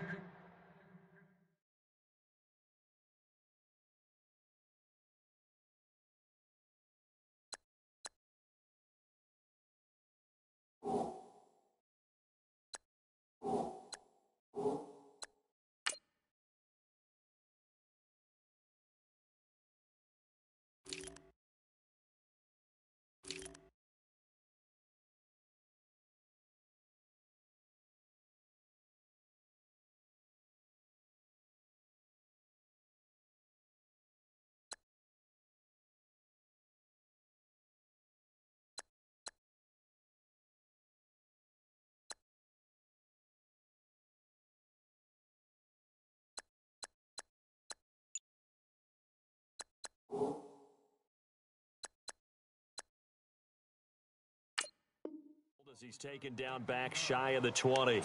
S4: As he's taken down back shy of the 20.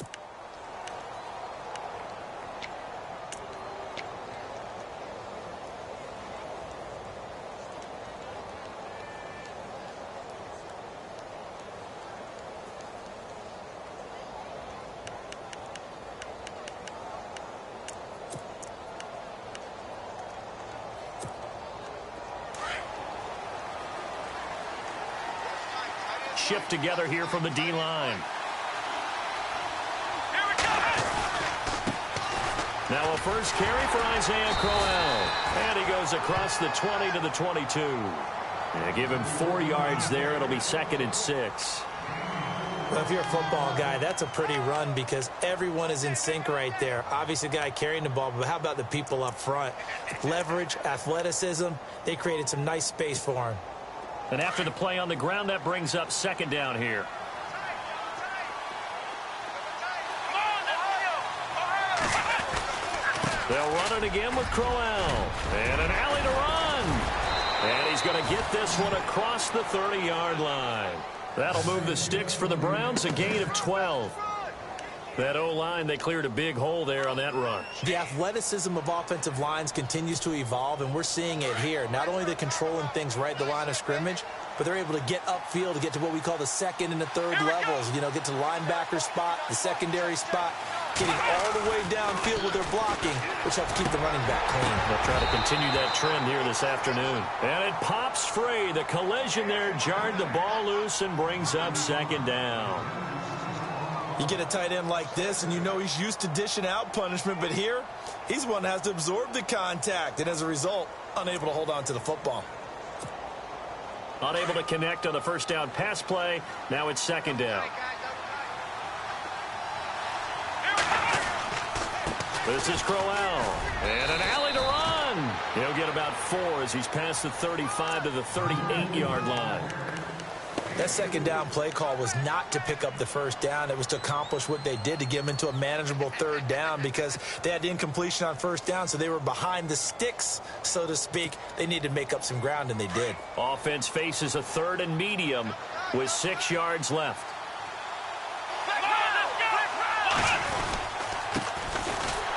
S4: Shift together here from the D-line. Now a first carry for Isaiah Crowell. And he goes across the 20 to the 22. And give him 4 yards there. It'll be 2nd and 6.
S5: Well, if you're a football guy, that's a pretty run because everyone is in sync right there. Obviously, the guy carrying the ball, but how about the people up front? Leverage, athleticism, they created some nice space for him.
S4: And after the play on the ground, that brings up 2nd down here. They'll run it again with Crowell. And an alley to run. And he's going to get this one across the 30-yard line. That'll move the sticks for the Browns, a gain of 12. That O-line, they cleared a big hole there on that run.
S5: The athleticism of offensive lines continues to evolve, and we're seeing it here. Not only they're controlling things right at the line of scrimmage, but they're able to get upfield to get to what we call the 2nd and the 3rd levels. You know, get to the linebacker spot, the secondary spot, getting all the way downfield with their blocking, which helps keep the running back clean.
S4: They'll try to continue that trend here this afternoon. And it pops free. The collision there jarred the ball loose and brings up 2nd down.
S5: You get a tight end like this, and you know he's used to dishing out punishment, but here, he's one that has to absorb the contact, and as a result, unable to hold on to the football.
S4: Unable to connect on the first down pass play. Now it's second down. This is Crowell. And an alley to run. He'll get about 4 as he's past the 35 to the 38-yard line.
S5: That second down play call was not to pick up the first down. It was to accomplish what they did, to get them into a manageable third down, because they had incompletion on first down, so they were behind the sticks, so to speak. They needed to make up some ground, and they did.
S4: Offense faces a 3rd and medium with 6 yards left.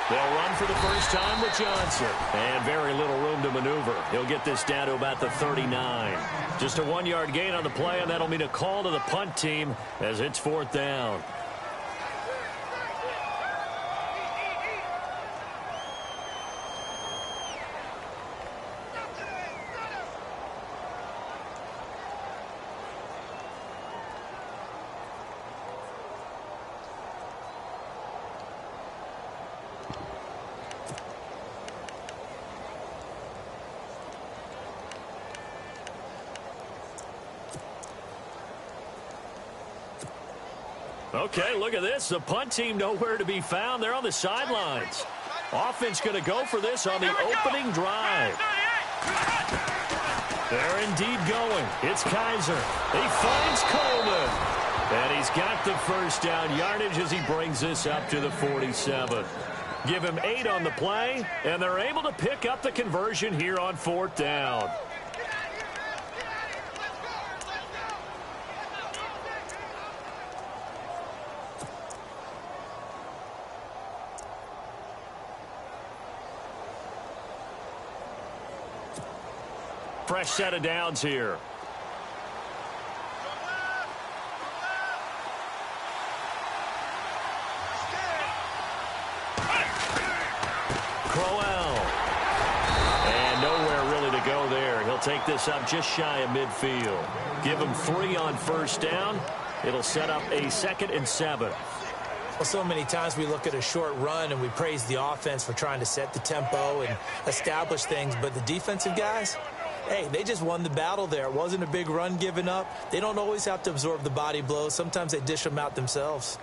S4: They'll run for the first time with Johnson. And very little room to maneuver. He'll get this down to about the 39. Just a 1-yard gain on the play, and that'll mean a call to the punt team as it's 4th down. Okay, look at this. The punt team nowhere to be found. They're on the sidelines. Offense going to go for this on the opening drive. They're indeed going. It's Kaiser. He finds Coleman. And he's got the first down yardage as he brings this up to the 47. Give him 8 on the play, and they're able to pick up the conversion here on 4th down. Fresh set of downs here. Crowell. And nowhere really to go there. He'll take this up just shy of midfield. Give him 3 on first down. It'll set up a 2nd and 7.
S5: Well, so many times we look at a short run and we praise the offense for trying to set the tempo and establish things, but the defensive guys, hey, they just won the battle there. It wasn't a big run given up. They don't always have to absorb the body blows. Sometimes they dish them out themselves.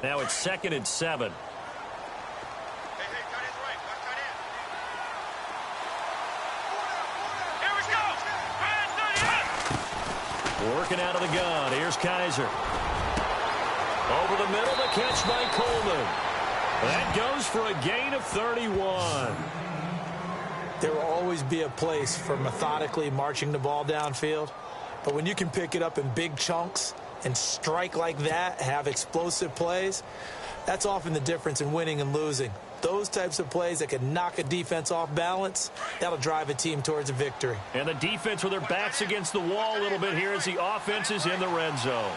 S4: Now it's 2nd and 7. Working out of the gun. Here's Kaiser. Over the middle, the catch by Coleman. That goes for a gain of 31.
S5: There will always be a place for methodically marching the ball downfield. But when you can pick it up in big chunks and strike like that, have explosive plays, that's often the difference in winning and losing. Those types of plays that can knock a defense off balance, that'll drive a team towards a victory.
S4: And the defense with their backs against the wall a little bit here as the offense is in the red zone.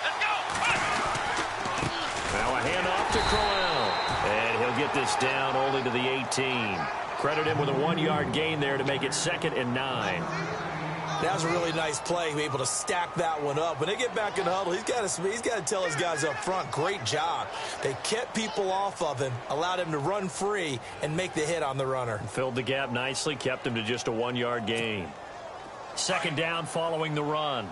S1: Let's go!
S4: Now a handoff to Crowell. And he'll get this down only to the 18. Credit him with a 1-yard gain there to make it 2nd and 9.
S5: That was a really nice play, able to stack that one up. When they get back in the huddle, he's got to tell his guys up front, great job. They kept people off of him, allowed him to run free and make the hit on the runner.
S4: Filled the gap nicely, kept him to just a 1-yard gain. 2nd down following the run.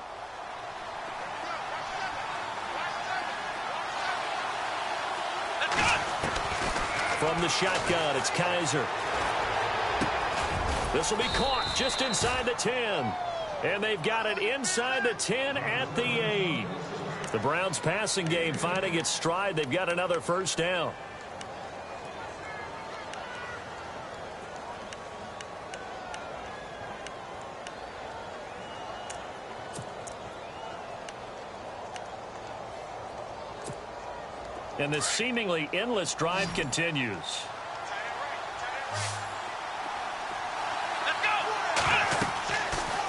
S4: From the shotgun, it's Kaiser. This will be caught just inside the 10. And they've got it inside the 10 at the 8. The Browns passing game finding its stride. They've got another first down. And this seemingly endless drive continues.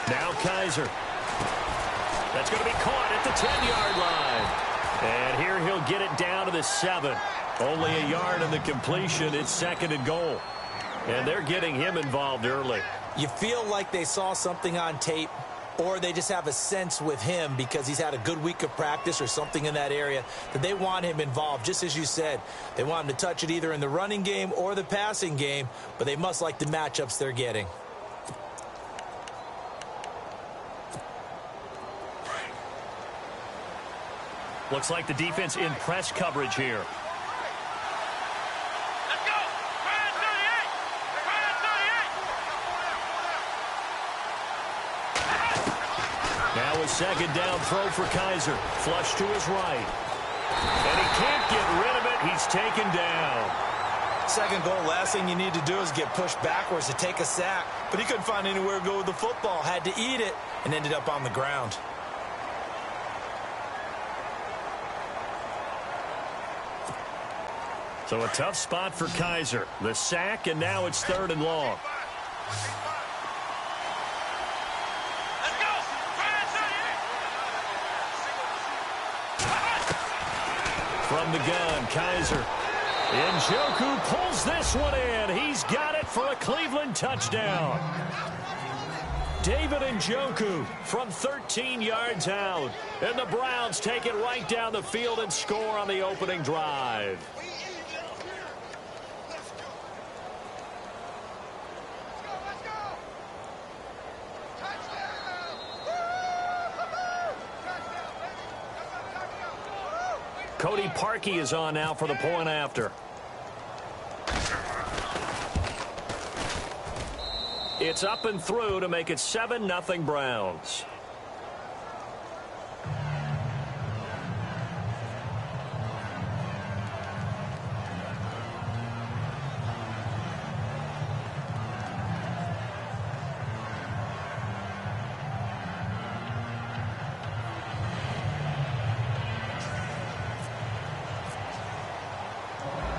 S4: Now Kaiser. That's going to be caught at the 10-yard line. And here he'll get it down to the 7. Only a yard in the completion. It's 2nd and goal. And they're getting him involved early.
S5: You feel like they saw something on tape, or they just have a sense with him because he's had a good week of practice or something in that area that they want him involved. Just as you said, they want him to touch it either in the running game or the passing game, but they must like the matchups they're getting.
S4: Looks like the defense in press coverage here. Now a second down throw for Kaiser. Flush to his right. And he can't get rid of it. He's taken down.
S5: Second goal, last thing you need to do is get pushed backwards to take a sack. But he couldn't find anywhere to go with the football. Had to eat it and ended up on the ground.
S4: So a tough spot for Kaiser. The sack, and now it's 3rd and long. From the gun, Kaiser. Njoku pulls this one in. He's got it for a Cleveland touchdown. David Njoku from 13 yards out. And the Browns take it right down the field and score on the opening drive. Cody Parkey is on now for the point after. It's up and through to make it 7-0 Browns.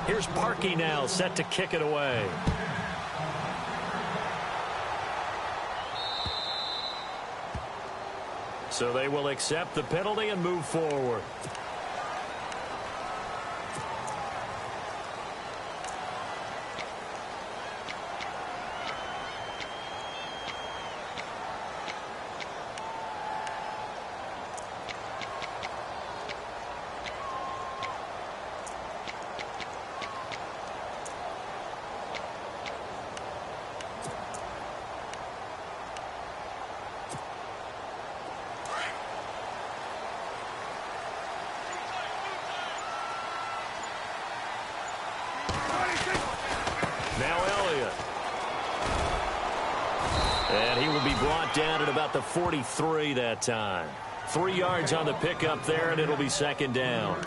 S4: Here's Parkey now, set to kick it away. So they will accept the penalty and move forward. And he will be brought down at about the 43 that time. 3 yards on the pickup there, and it'll be 2nd down.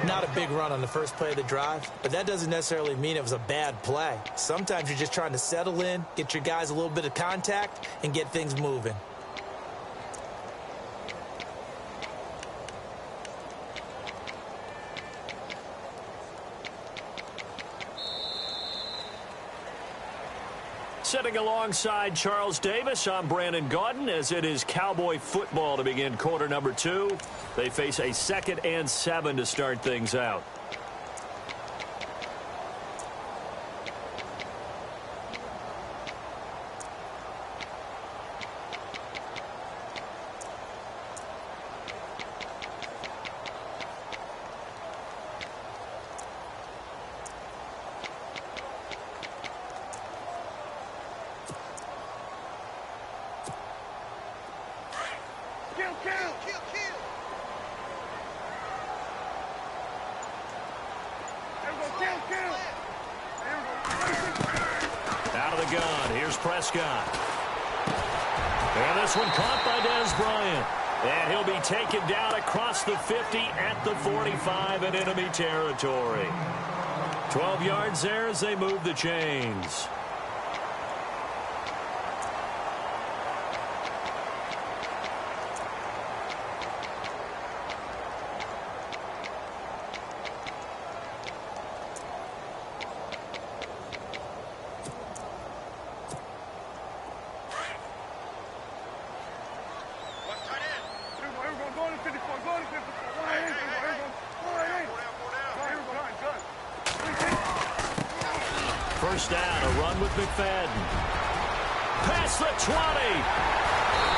S5: Not a big run on the first play of the drive, but that doesn't necessarily mean it was a bad play. Sometimes you're just trying to settle in, get your guys a little bit of contact, and get things moving.
S4: Sitting alongside Charles Davis, I'm Brandon Gaudin, as it is Cowboy football to begin quarter number 2. They face a 2nd and 7 to start things out. Out of the gun, here's Prescott. And this one caught by Dez Bryant. And he'll be taken down across the 50 at the 45 in enemy territory. 12 yards there as they move the chains. First down, a run with McFadden. past the 20.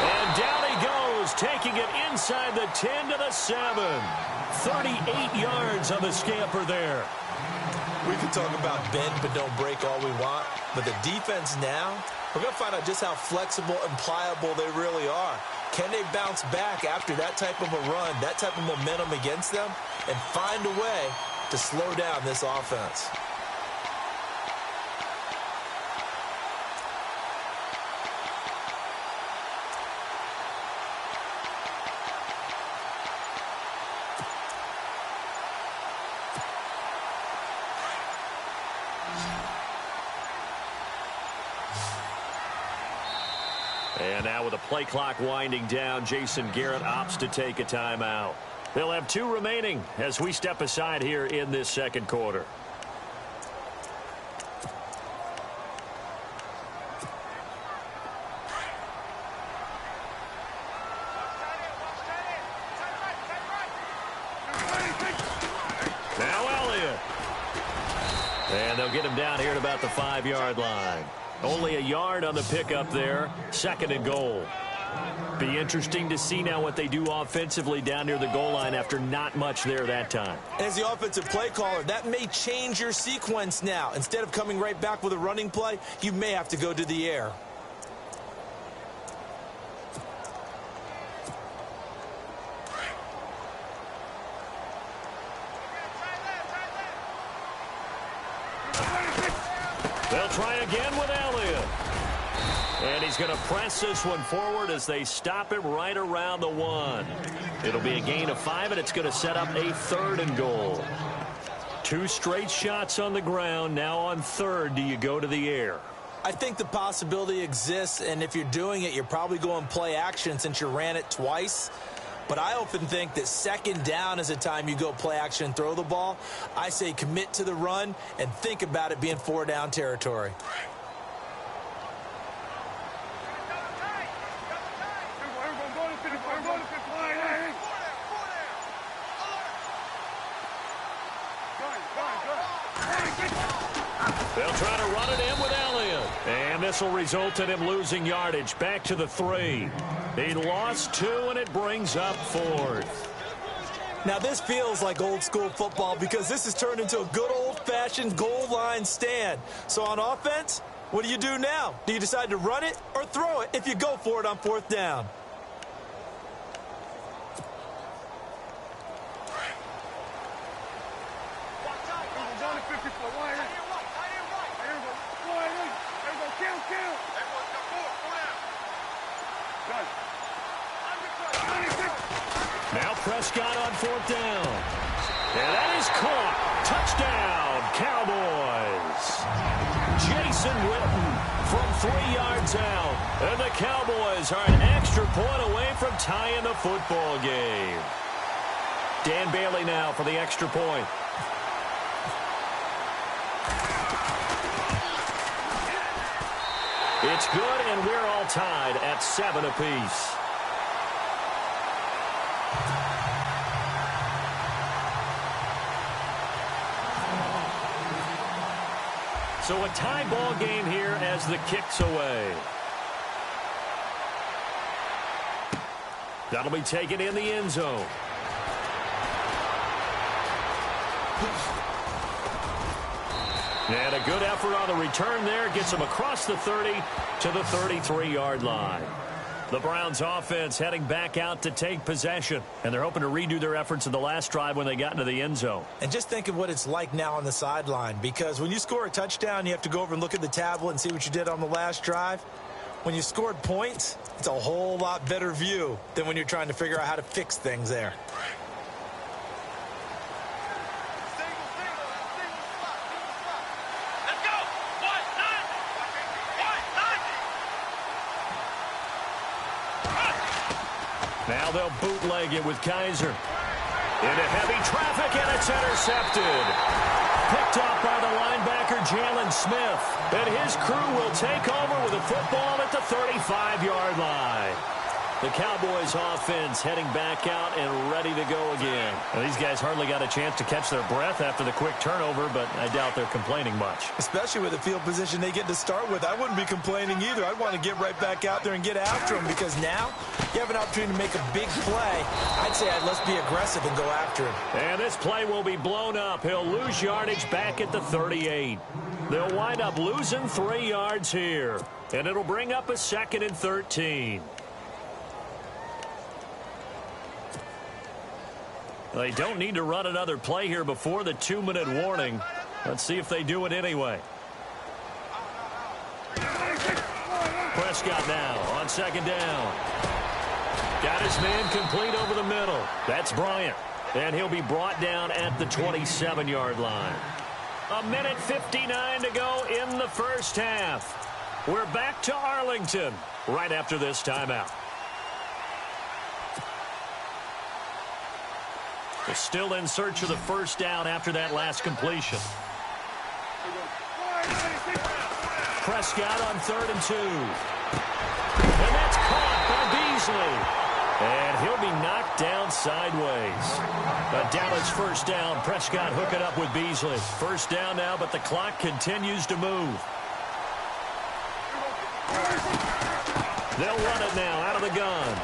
S4: And down he goes, taking it inside the 10 to the 7. 38 yards on the scamper there.
S5: We can talk about bend but don't break all we want, but the defense now, we're going to find out just how flexible and pliable they really are. Can they bounce back after that type of a run, that type of momentum against them, and find a way to slow down this offense?
S4: And now with the play clock winding down, Jason Garrett opts to take a timeout. They'll have 2 remaining as we step aside here in this second quarter. Now Elliott. And they'll get him down here at about the 5-yard line. Only a yard on the pickup there. 2nd and goal. Be interesting to see now what they do offensively down near the goal line after not much there that time.
S5: As the offensive play caller, that may change your sequence now. Instead of coming right back with a running play, you may have to go to the air.
S4: They'll try again with Elliott. And he's going to press this one forward as they stop him right around the 1. It'll be a gain of 5, and it's going to set up a 3rd and goal. 2 straight shots on the ground. Now on 3rd, do you go to the air?
S5: I think the possibility exists, and if you're doing it, you're probably going play action since you ran it twice. But I often think that 2nd down is a time you go play action and throw the ball. I say commit to the run and think about it being 4-down territory.
S4: They'll try to run it in with Elliott. And this will result in him losing yardage back to the 3. He lost 2, and it brings up 4th.
S5: Now, this feels like old-school football because this has turned into a good old-fashioned goal line stand. So on offense, what do you do now? Do you decide to run it or throw it if you go for it on 4th down?
S4: Now Prescott on 4th down. And that is caught. Touchdown, Cowboys. Jason Witten from 3 yards out. And the Cowboys are an extra point away from tying the football game. Dan Bailey now for the extra point. It's good, and we're all tied at 7 apiece. So a tie ball game here as the kick's away. That'll be taken in the end zone. And a good effort on the return there. Gets him across the 30 to the 33-yard line. The Browns offense heading back out to take possession. And they're hoping to redo their efforts in the last drive when they got into the end zone.
S5: And just think of what it's like now on the sideline. Because when you score a touchdown, you have to go over and look at the tablet and see what you did on the last drive. When you scored points, it's a whole lot better view than when you're trying to figure out how to fix things there.
S4: Now they'll bootleg it with Kaiser. Into heavy traffic, and it's intercepted. Picked off by the linebacker, Jalen Smith. And his crew will take over with a football at the 35-yard line. The Cowboys offense heading back out and ready to go again. Well, these guys hardly got a chance to catch their breath after the quick turnover, but I doubt they're complaining much.
S5: Especially with the field position they get to start with. I wouldn't be complaining either. I'd want to get right back out there and get after them, because now you have an opportunity to make a big play. I'd say let's be aggressive and go after him.
S4: And this play will be blown up. He'll lose yardage back at the 38. They'll wind up losing 3 yards here, and it'll bring up a 2nd and 13. They don't need to run another play here before the 2-minute warning. Let's see if they do it anyway. Prescott now on 2nd down. Got his man complete over the middle. That's Bryant. And he'll be brought down at the 27-yard line. 1:59 to go in the first half. We're back to Arlington right after this timeout. They're still in search of the first down after that last completion. Prescott on 3rd and 2. And that's caught by Beasley. And he'll be knocked down sideways. A Dallas first down. Prescott hooking up with Beasley. First down now, but the clock continues to move. They'll run it now out of the gun.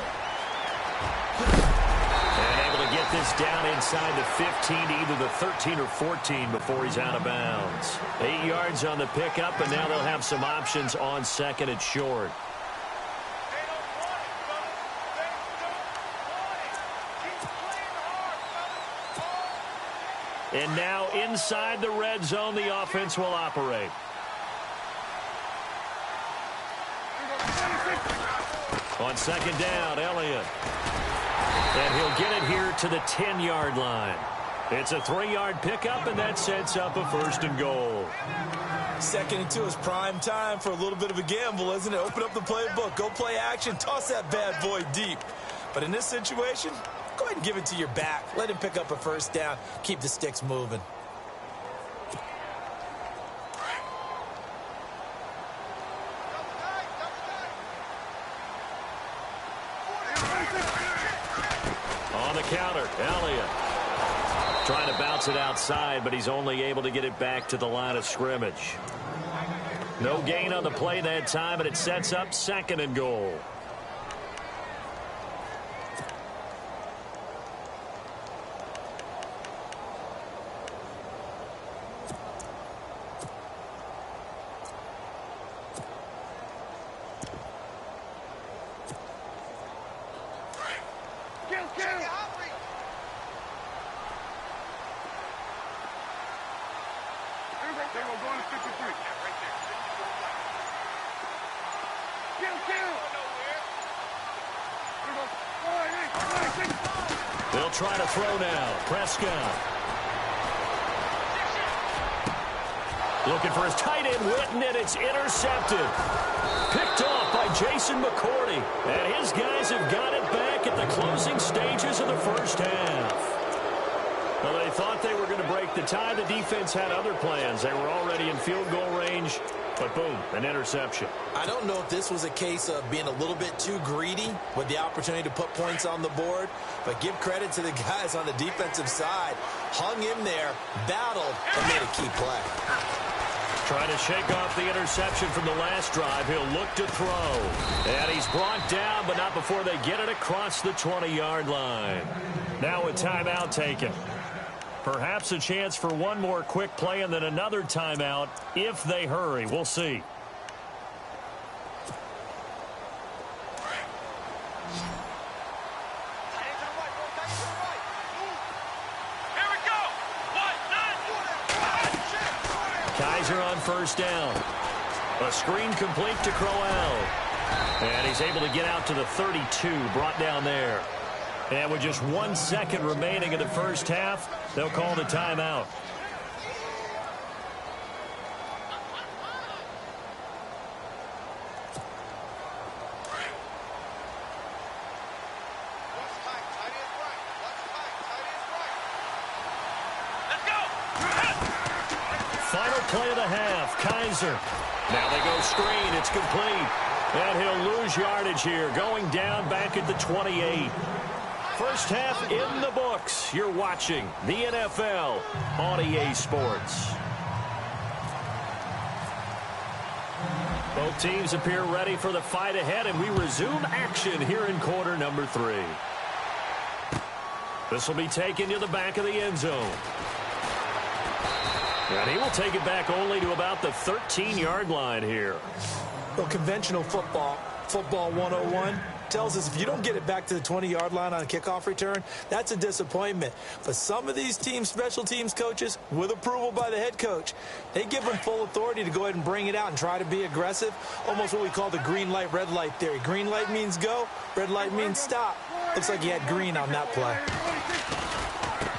S4: Get this down inside the 15 to either the 13 or 14 before he's out of bounds. 8 yards on the pickup, and now they'll have some options on 2nd and short. And now inside the red zone, the offense will operate. On 2nd down, Elliott. And he'll get it here to the 10-yard line. It's a 3-yard pickup, and that sets up a 1st and goal.
S5: 2nd and 2 is prime time for a little bit of a gamble, isn't it? Open up the playbook, go play action, toss that bad boy deep. But in this situation, go ahead and give it to your back. Let him pick up a 1st down. Keep the sticks moving.
S4: Counter, Elliott trying to bounce it outside, but he's only able to get it back to the line of scrimmage. No gain on the play that time, and it sets up 2nd and goal. They'll try to throw now. Prescott. Looking for his tight end, Witten, and it's intercepted. Picked off by Jason McCourty. And his guys have got it back at the closing stages of the first half. Well, they thought they were going to break the tie. The defense had other plans. They were already in field goal range. But boom, an interception.
S5: I don't know if this was a case of being a little bit too greedy with the opportunity to put points on the board, but give credit to the guys on the defensive side. Hung in there, battled, and made a key play.
S4: Trying to shake off the interception from the last drive. He'll look to throw. And he's brought down, but not before they get it across the 20-yard line. Now a timeout taken. Perhaps a chance for one more quick play and then another timeout if they hurry. We'll see. Kaiser on first down. A screen complete to Crowell. And he's able to get out to the 32, brought down there. And with just 1 second remaining in the first half, they'll call the timeout. Final play of the half, Kaiser. Now they go screen, it's complete. And he'll lose yardage here, going down back at the 28. First half in the books. You're watching the NFL on EA Sports. Both teams appear ready for the fight ahead, and we resume action here in quarter number 3. This will be taken to the back of the end zone. And he will take it back only to about the 13-yard line here.
S5: Well, conventional football 101, tells us if you don't get it back to the 20-yard line on a kickoff return, that's a disappointment. But some of these teams, special teams coaches, with approval by the head coach, they give them full authority to go ahead and bring it out and try to be aggressive, almost what we call the green light, red light theory. Green light means go, red light means stop. Looks like he had green on that play.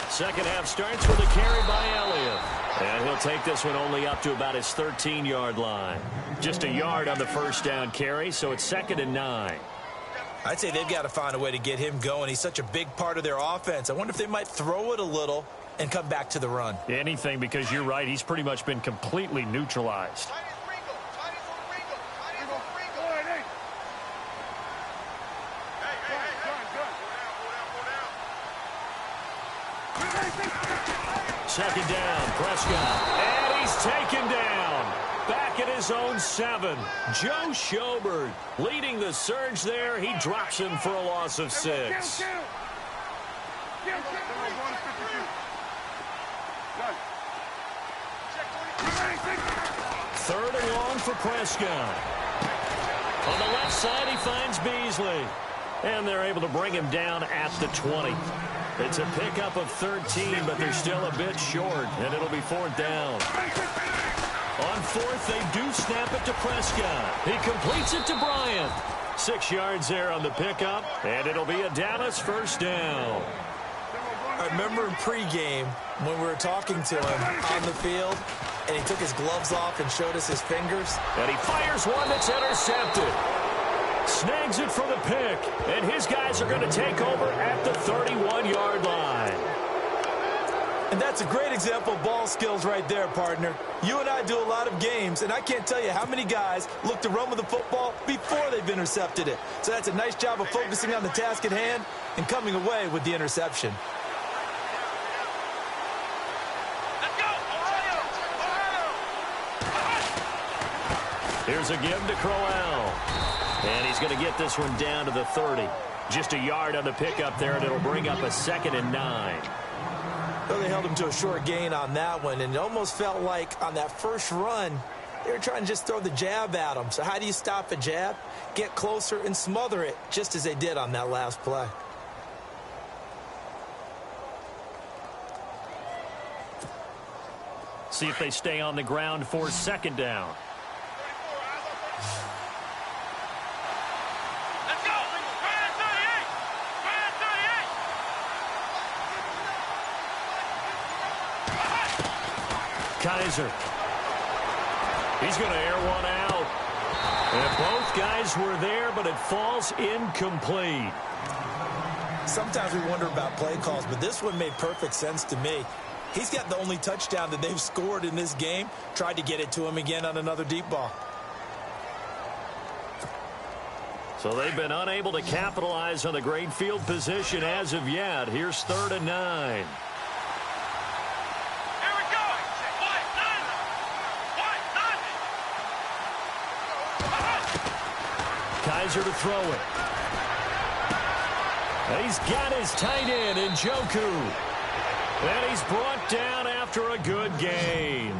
S4: Second half starts with a carry by Elliott. And he'll take this one only up to about his 13-yard line. Just a yard on the first down carry, so it's 2nd and 9.
S5: I'd say they've got to find a way to get him going. He's such a big part of their offense. I wonder if they might throw it a little and come back to the run.
S4: Anything, because you're right. He's pretty much been completely neutralized. Second down, Prescott. And he's taken down. Back at his own 7. Joe Schobert leading the surge there. He drops him for a loss of 6. Third and long for Prescott. On the left side, he finds Beasley. And they're able to bring him down at the 20. It's a pickup of 13, but they're still a bit short, and it'll be 4th down. On 4th, they do snap it to Prescott. He completes it to Bryant. 6 yards there on the pickup, and it'll be a Dallas first down.
S5: I remember in pregame when we were talking to him on the field, and he took his gloves off and showed us his fingers.
S4: And he fires one that's intercepted. Snags it for the pick, and his guys are going to take over at the 31-yard line.
S5: And that's a great example of ball skills right there, partner. You and I do a lot of games, and I can't tell you how many guys look to run with the football before they've intercepted it. So that's a nice job of focusing on the task at hand and coming away with the interception.
S4: Here's a give to Crowell. And he's going to get this one down to the 30. Just a yard on the pickup there, and it'll bring up a 2nd and 9.
S5: Well, they held him to a short gain on that one, and it almost felt like on that first run, they were trying to just throw the jab at him. So how do you stop a jab? Get closer and smother it, just as they did on that last play.
S4: See if they stay on the ground for 2nd down. Kaiser. He's going to air one out. And both guys were there, but it falls incomplete.
S5: Sometimes we wonder about play calls, but this one made perfect sense to me. He's got the only touchdown that they've scored in this game. Tried to get it to him again on another deep ball.
S4: So they've been unable to capitalize on the great field position as of yet. Here's 3rd and 9. Kaiser to throw it. He's got his tight end in Njoku. And he's brought down after a good gain.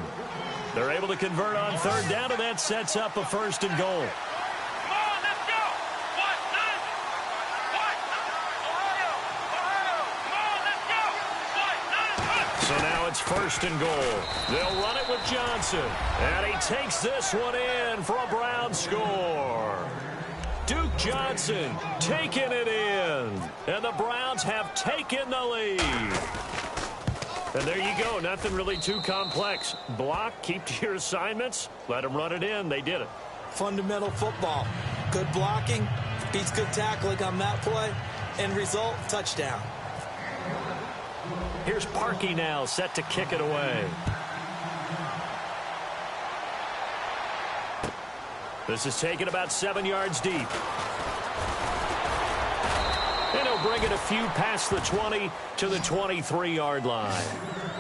S4: They're able to convert on 3rd down, and that sets up a 1st and goal. So now it's 1st and goal. They'll run it with Johnson. And he takes this one in for a Brown score. Duke Johnson taking it in. And the Browns have taken the lead. And there you go. Nothing really too complex. Block, keep to your assignments, let them run it in. They did it.
S5: Fundamental football. Good blocking, beats good tackling on that play. End result, touchdown.
S4: Here's Parkey now, set to kick it away. This is taken about 7 yards deep. And he'll bring it a few past the 20 to the 23-yard line.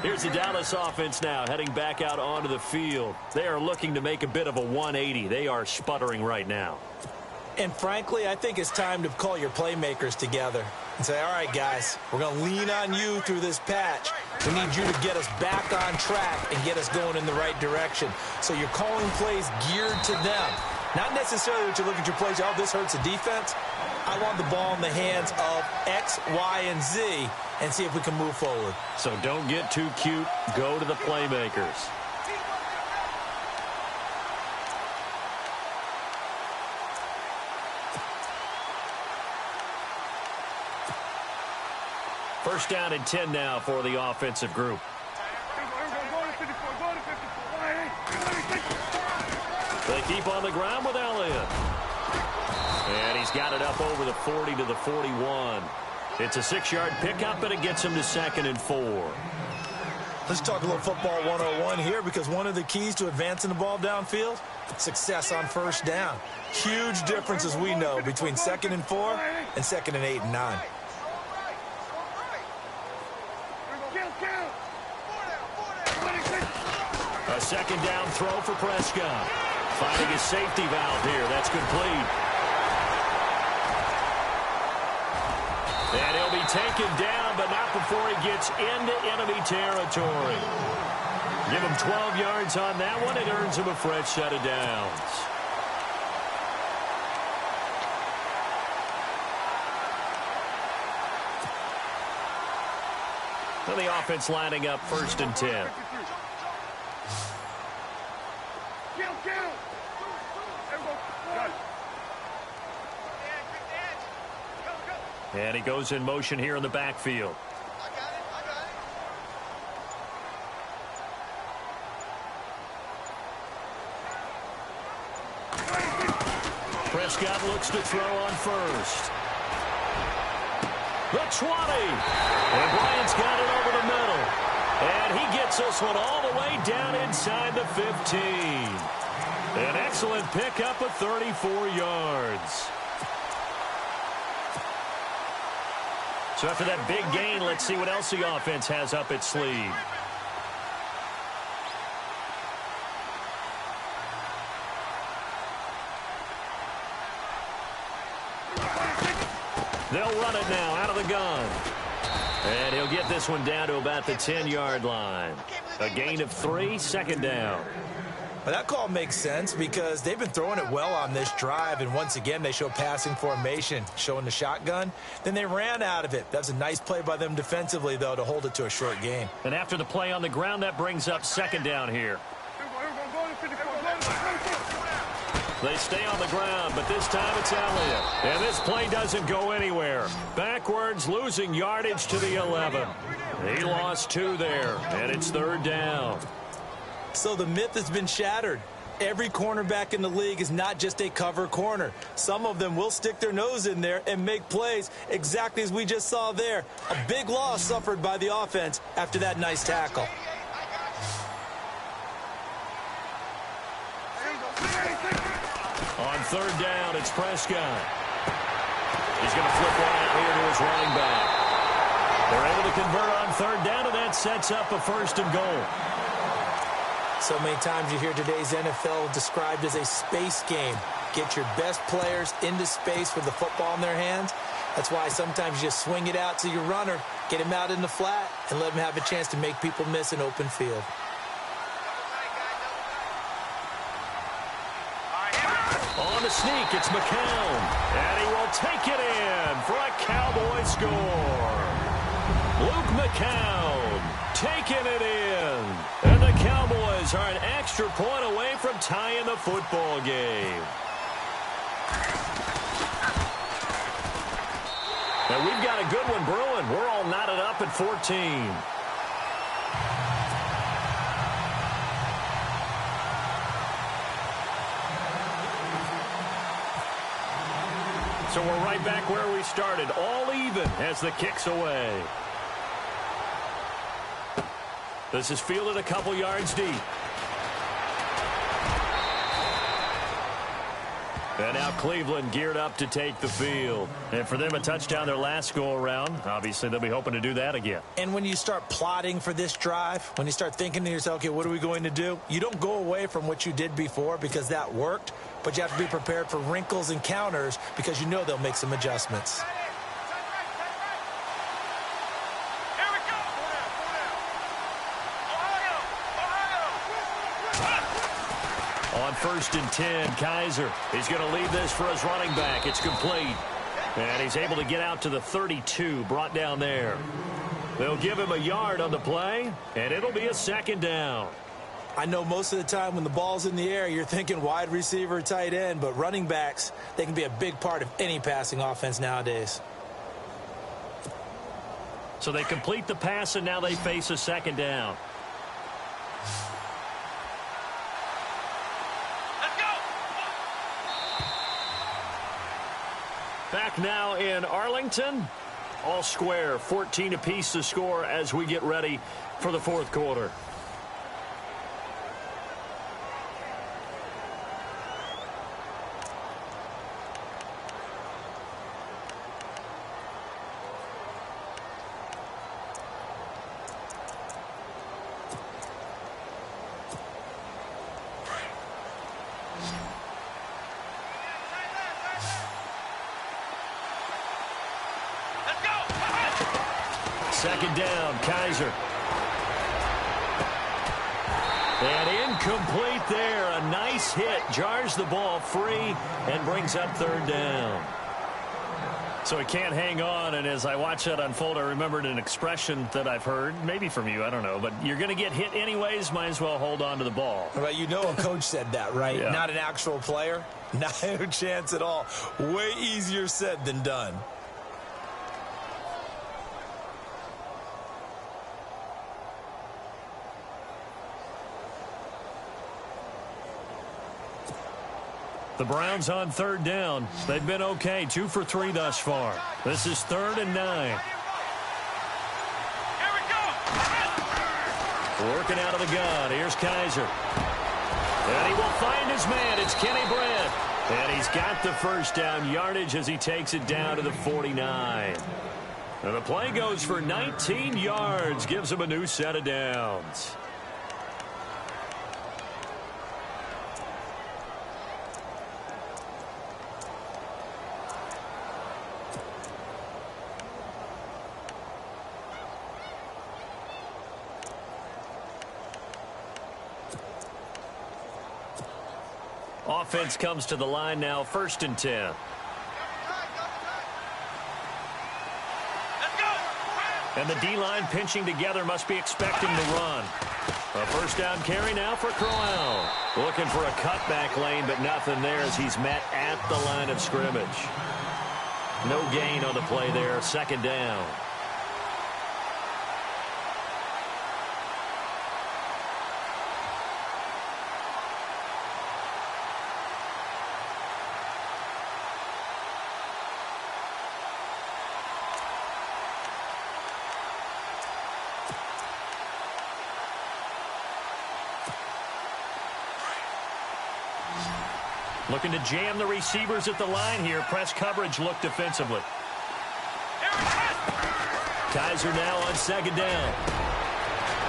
S4: Here's the Dallas offense now heading back out onto the field. They are looking to make a bit of a 180. They are sputtering right now.
S5: And frankly, I think it's time to call your playmakers together and say, all right, guys, we're going to lean on you through this patch. We need you to get us back on track and get us going in the right direction. So you're calling plays geared to them. Not necessarily that you look at your plays, oh, this hurts the defense. I want the ball in the hands of X, Y, and Z and see if we can move forward.
S4: So don't get too cute. Go to the playmakers. First down and 10 now for the offensive group. They keep on the ground with Elliott. And he's got it up over the 40 to the 41. It's a 6-yard pickup, and it gets him to 2nd and 4.
S5: Let's talk a little football 101 here, because one of the keys to advancing the ball downfield, success on first down. Huge difference, as we know, between 2nd and 4 and 2nd and 8 and 9.
S4: A second down throw for Prescott. Finding his safety valve here. That's complete. And he'll be taken down, but not before he gets into enemy territory. Give him 12 yards on that one. It earns him a fresh set of downs. So the offense lining up 1st and 10. And he goes in motion here in the backfield. Prescott looks to throw on first. The 20. And Bryant's got it over the middle. And he gets this one all the way down inside the 15. An excellent pickup of 34 yards. So after that big gain, let's see what else the offense has up its sleeve. They'll run it now out of the gun. And he'll get this one down to about the 10-yard line. A gain of 3, 2nd down.
S5: Well, that call makes sense because they've been throwing it well on this drive, and once again they show passing formation, showing the shotgun. Then they ran out of it. That's a nice play by them defensively, though, to hold it to a short gain.
S4: And after the play on the ground, that brings up 2nd down here. They stay on the ground, but this time it's Elliott. And this play doesn't go anywhere. Backwards, losing yardage to the 11. He lost 2 there, and it's 3rd down.
S5: So the myth has been shattered. Every cornerback in the league is not just a cover corner. Some of them will stick their nose in there and make plays exactly as we just saw there. A big loss suffered by the offense after that nice tackle.
S4: On 3rd down, it's Prescott. He's going to flip one out here to his running back. They're able to convert on 3rd down, and that sets up a 1st and goal.
S5: So many times you hear today's NFL described as a space game. Get your best players into space with the football in their hands. That's why sometimes you just swing it out to your runner, get him out in the flat, and let him have a chance to make people miss an open field.
S4: On the sneak, it's McCown. And he will take it in for a Cowboy score. Luke McCown taking it in. And the Cowboys are an extra point away from tying the football game. And we've got a good one brewing. We're all knotted up at 14. So we're right back where we started, all even as the kick's away. This is fielded a couple yards deep. And now Cleveland geared up to take the field. And for them, a touchdown their last go-around. Obviously, they'll be hoping to do that again.
S5: And when you start plotting for this drive, when you start thinking to yourself, okay, what are we going to do? You don't go away from what you did before because that worked, but you have to be prepared for wrinkles and counters because you know they'll make some adjustments.
S4: On 1st and 10, Kaiser is going to lead this for his running back. It's complete. And he's able to get out to the 32, brought down there. They'll give him a yard on the play, and it'll be a 2nd down.
S5: I know most of the time when the ball's in the air, you're thinking wide receiver, tight end, but running backs, they can be a big part of any passing offense nowadays.
S4: So they complete the pass, and now they face a 2nd down. Back now in Arlington. All square, 14 apiece to score as we get ready for the 4th quarter. Second down, Kaiser. And incomplete there. A nice hit. Jars the ball free and brings up 3rd down. So he can't hang on, and as I watch that unfold, I remembered an expression that I've heard, maybe from you, I don't know, but you're going to get hit anyways, might as well hold on to the ball.
S5: Well, you know a coach said that, right?
S4: Yeah.
S5: Not an actual player. Not a chance at all. Way easier said than done.
S4: The Browns on 3rd down. They've been okay, 2 for 3 thus far. This is 3rd and 9. Working out of the gun. Here's Kaiser. And he will find his man. It's Kenny Brent. And he's got the 1st down yardage as he takes it down to the 49. And the play goes for 19 yards. Gives him a new set of downs. Offense comes to the line now, 1st and 10. And the D-line pinching together, must be expecting the run. A 1st down carry now for Crowell. Looking for a cutback lane, but nothing there as he's met at the line of scrimmage. No gain on the play there, 2nd down. Looking to jam the receivers at the line here. Press coverage look defensively. Kaiser now on 2nd down.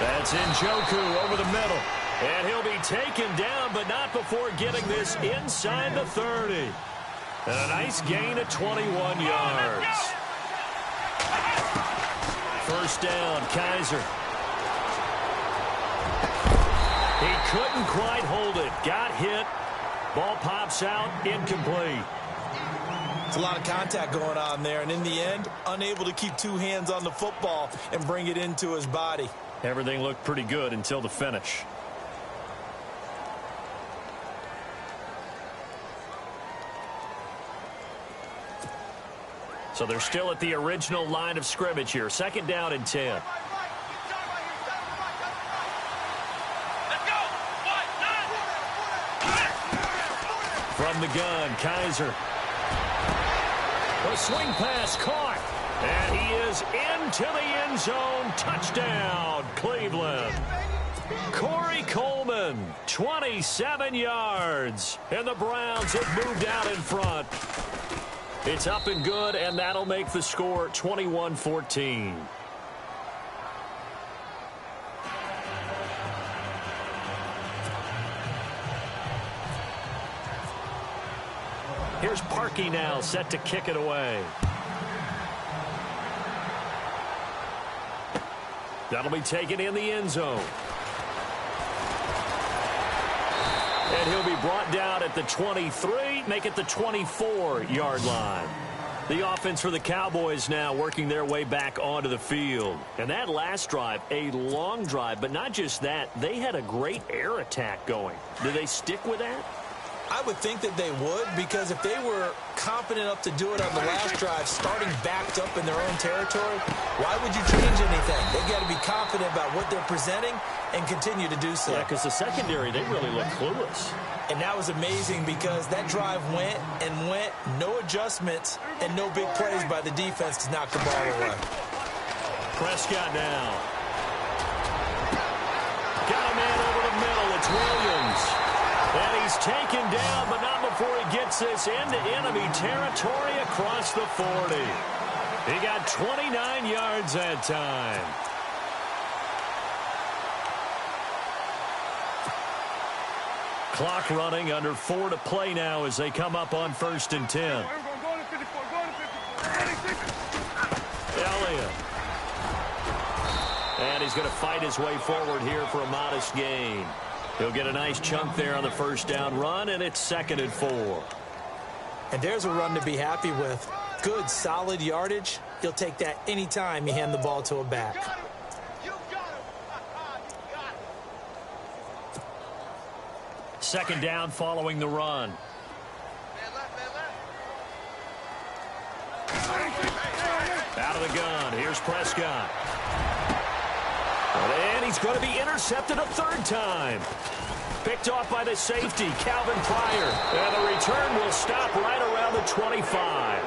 S4: That's Njoku over the middle. And he'll be taken down, but not before getting this inside the 30. And a nice gain of 21 yards. 1st down, Kaiser. He couldn't quite hold it. Got hit. Ball pops out, incomplete.
S5: It's a lot of contact going on there, and in the end, unable to keep 2 hands on the football and bring it into his body.
S4: Everything looked pretty good until the finish. So they're still at the original line of scrimmage here. 2nd down and 10. From the gun, Kaiser. A swing pass caught. And he is into the end zone. Touchdown, Cleveland. Corey Coleman, 27 yards. And the Browns have moved out in front. It's up and good, and that'll make the score 21-14. Here's Parkey now, set to kick it away. That'll be taken in the end zone. And he'll be brought down at the 23, make it the 24-yard line. The offense for the Cowboys now working their way back onto the field. And that last drive, a long drive, but not just that, they had a great air attack going. Do they stick with that?
S5: I would think that they would, because if they were confident enough to do it on the last drive, starting backed up in their own territory, why would you change anything? They've got to be confident about what they're presenting and continue to do so.
S4: Yeah, because the secondary, they really look clueless.
S5: And that was amazing because that drive went and went, no adjustments and no big plays by the defense to knock the ball away.
S4: Prescott now. Got a man over the middle. It's Williams. And he's taken down, but not before he gets this into enemy territory across the 40. He got 29 yards that time. Clock running, under 4 to play now as they come up on 1st and 10. Elliott. And he's going to fight his way forward here for a modest gain. He'll get a nice chunk there on the first down run, and it's 2nd and 4.
S5: And there's a run to be happy with. Good, solid yardage. You'll take that any time you hand the ball to a back.
S4: Second down following the run. Out of the gun. Here's Prescott. And he's going to be intercepted a 3rd time. Picked off by the safety, Calvin Pryor. And the return will stop right around the 25.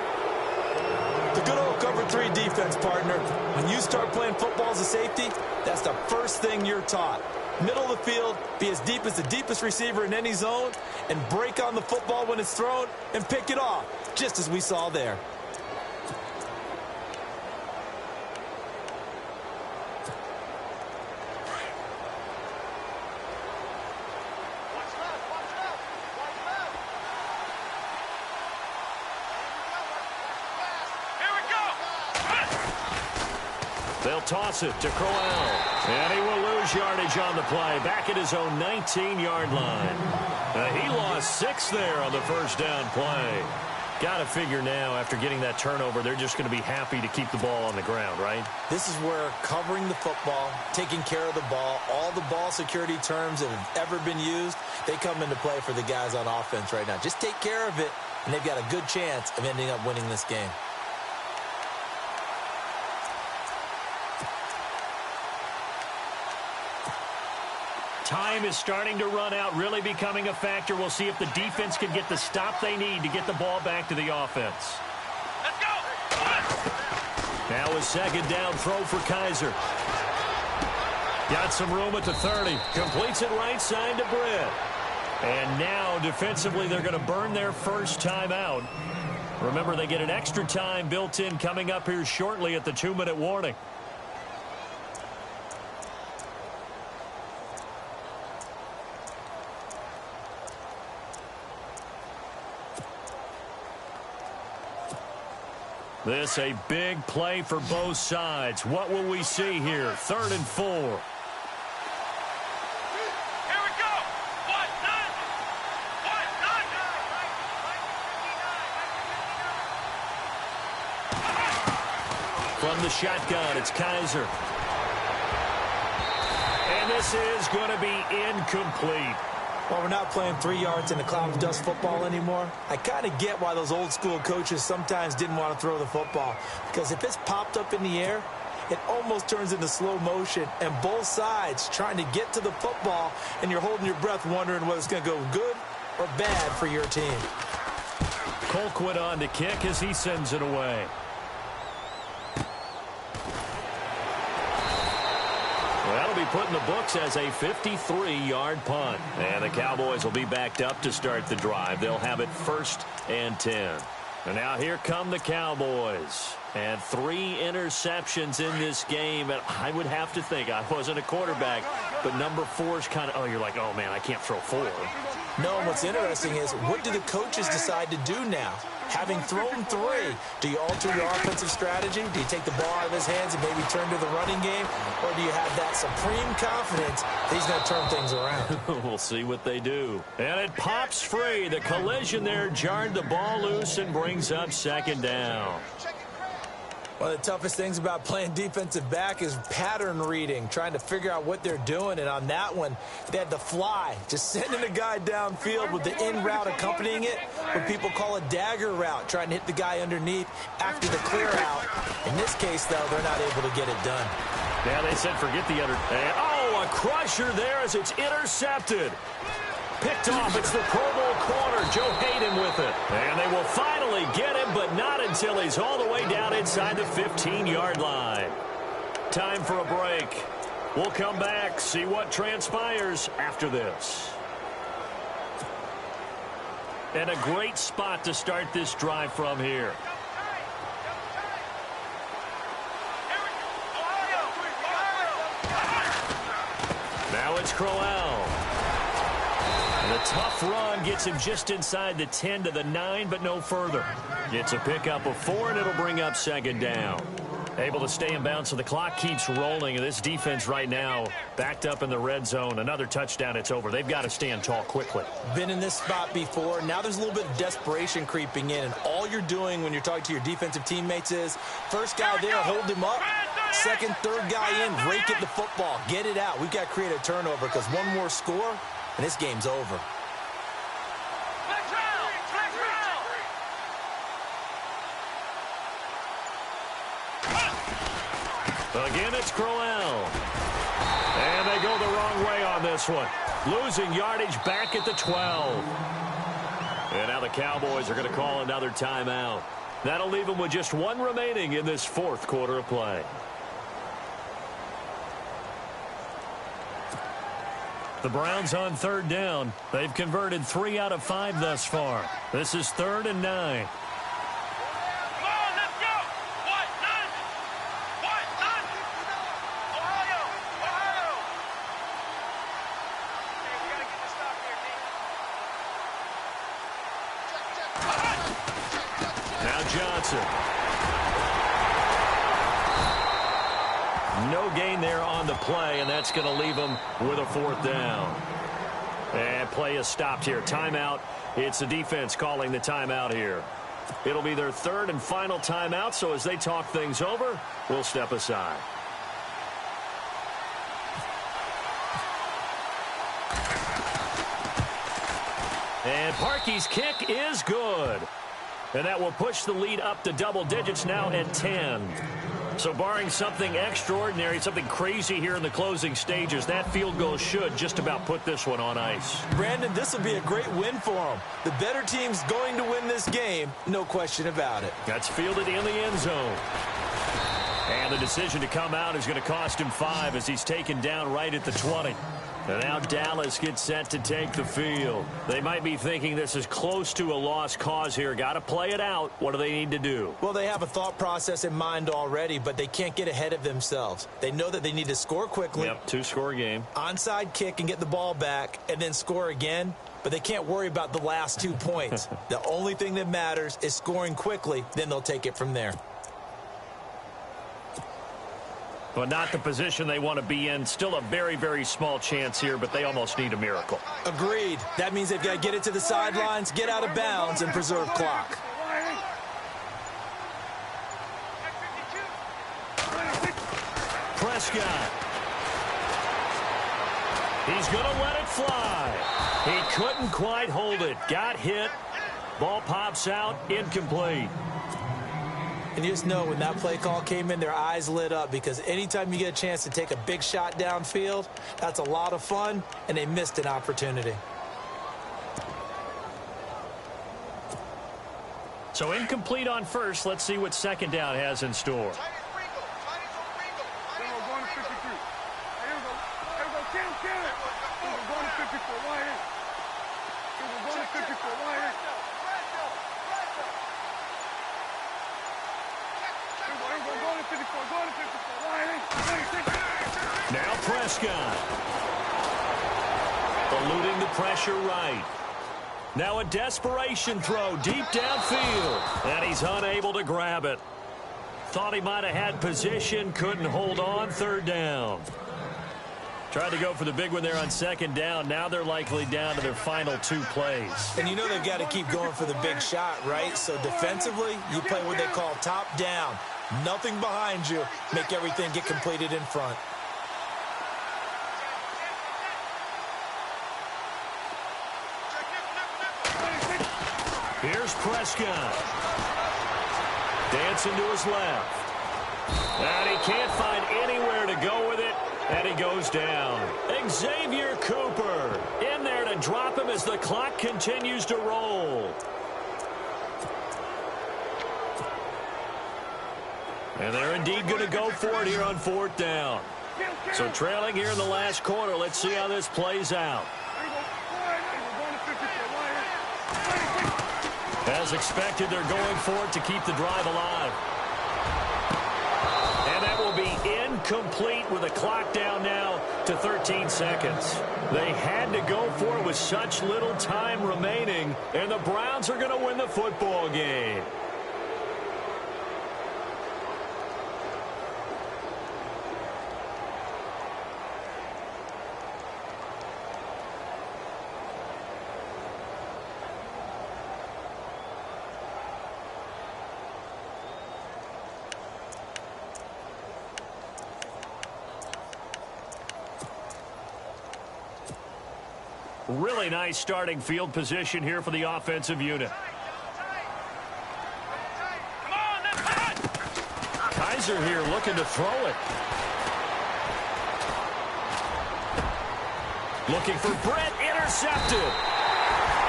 S5: The good old cover 3 defense, partner. When you start playing football as a safety, that's the first thing you're taught. Middle of the field, be as deep as the deepest receiver in any zone, and break on the football when it's thrown and pick it off, just as we saw there.
S4: They'll toss it to Crowell. And he will lose yardage on the play. Back at his own 19-yard line. He lost 6 there on the first down play. Got to figure now, after getting that turnover, they're just going to be happy to keep the ball on the ground, right?
S5: This is where covering the football, taking care of the ball, all the ball security terms that have ever been used, they come into play for the guys on offense right now. Just take care of it, and they've got a good chance of ending up winning this game.
S4: Time is starting to run out, really becoming a factor. We'll see if the defense can get the stop they need to get the ball back to the offense.
S1: Let's go!
S4: Now a 2nd down throw for Kaiser. Got some room at the 30. Completes it right side to Britt. And now defensively they're going to burn their first timeout. Remember, they get an extra time built in coming up here shortly at the 2-minute warning. This a big play for both sides. What will we see here? 3rd and 4.
S1: Here we go! What? None! What? None!
S4: From the shotgun, it's Kaiser. And this is going to be incomplete.
S5: Well, we're not playing 3 yards in a cloud of dust football anymore. I kind of get why those old school coaches sometimes didn't want to throw the football. Because if it's popped up in the air, it almost turns into slow motion. And both sides trying to get to the football, and you're holding your breath wondering whether it's going to go good or bad for your team.
S4: Colquitt on to kick as he sends it away. That'll be put in the books as a 53-yard punt. And the Cowboys will be backed up to start the drive. They'll have it 1st and 10. And now here come the Cowboys. And 3 interceptions in this game. And I would have to think, I wasn't a quarterback, but number 4 is kind of, oh, you're like, oh, man, I can't throw 4.
S5: No, what's interesting is, what do the coaches decide to do now? Having thrown 3, do you alter your offensive strategy? Do you take the ball out of his hands and maybe turn to the running game? Or do you have that supreme confidence that he's going to turn things around?
S4: We'll see what they do. And it pops free. The collision there jarred the ball loose and brings up 2nd down.
S5: One of the toughest things about playing defensive back is pattern reading, trying to figure out what they're doing. And on that one, they had the fly, just sending a guy downfield with the in route accompanying it, what people call a dagger route, trying to hit the guy underneath after the clear out. In this case, though, they're not able to get it done.
S4: Yeah, they said forget the under. Oh, a crusher there as it's intercepted. Picked off. It's the Pro Bowl corner, Joe Hayden, with it. And they will finally get him, but not until he's all the way down inside the 15-yard line. Time for a break. We'll come back, see what transpires after this. And a great spot to start this drive from here. Now it's Crowell. And a tough run gets him just inside the 10 to the 9, but no further. Gets a pickup of 4, and it'll bring up 2nd down. Able to stay in bounds, so the clock keeps rolling. And this defense right now backed up in the red zone. Another touchdown, it's over. They've got to stand tall quickly.
S5: Been in this spot before. Now there's a little bit of desperation creeping in. And all you're doing when you're talking to your defensive teammates is, first guy there, hold him up. Second, third guy in, rake at the football. Get it out. We've got to create a turnover because one more score, and this game's over.
S4: Again, it's Crowell. And they go the wrong way on this one. Losing yardage back at the 12. And now the Cowboys are going to call another timeout. That'll leave them with just 1 remaining in this 4th quarter of play. The Browns on 3rd down. They've converted 3 out of 5 thus far. This is 3rd and 9. No gain there on the play, and that's going to leave them with a 4th down. And play is stopped here. Timeout. It's the defense calling the timeout here. It'll be their 3rd and final timeout, so as they talk things over, we'll step aside. And Parkey's kick is good. And that will push the lead up to double digits now at 10. So barring something extraordinary, something crazy here in the closing stages, that field goal should just about put this one on ice.
S5: Brandon, this will be a great win for them. The better team's going to win this game, no question about it.
S4: That's fielded in the end zone. And the decision to come out is going to cost him 5 as he's taken down right at the 20. And now Dallas gets set to take the field. They might be thinking this is close to a lost cause here. Got to play it out. What do they need to do?
S5: Well, they have a thought process in mind already, but they can't get ahead of themselves. They know that they need to score quickly.
S4: Yep, 2-score game.
S5: Onside kick and get the ball back and then score again. But they can't worry about the last 2 points. The only thing that matters is scoring quickly. Then they'll take it from there.
S4: But not the position they want to be in. Still a very, very small chance here, but they almost need a miracle.
S5: Agreed. That means they've got to get it to the sidelines, get out of bounds, and preserve clock.
S4: Prescott. He's going to let it fly. He couldn't quite hold it. Got hit. Ball pops out. Incomplete.
S5: And you just know when that play call came in, their eyes lit up because anytime you get a chance to take a big shot downfield, that's a lot of fun, and they missed an opportunity.
S4: So incomplete on first. Let's see what 2nd down has in store. Now Prescott. Eluding the pressure right. Now a desperation throw deep downfield. And he's unable to grab it. Thought he might have had position, couldn't hold on. Third down. Tried to go for the big one there on second down. Now they're likely down to their final 2 plays.
S5: And you know they've got to keep going for the big shot, right? So defensively, you play what they call top down. Nothing behind you. Make everything get completed in front.
S4: Here's Prescott. Dancing to his left. And he can't find anywhere to go with it. And he goes down. Xavier Cooper in there to drop him as the clock continues to roll. And they're indeed going to go for it here on 4th down. So trailing here in the last quarter. Let's see how this plays out. As expected, they're going for it to keep the drive alive. And that will be incomplete with the clock down now to 13 seconds. They had to go for it with such little time remaining, and the Browns are going to win the football game. Really nice starting field position here for the offensive unit. Kaiser here looking to throw it. Looking for Brett, intercepted.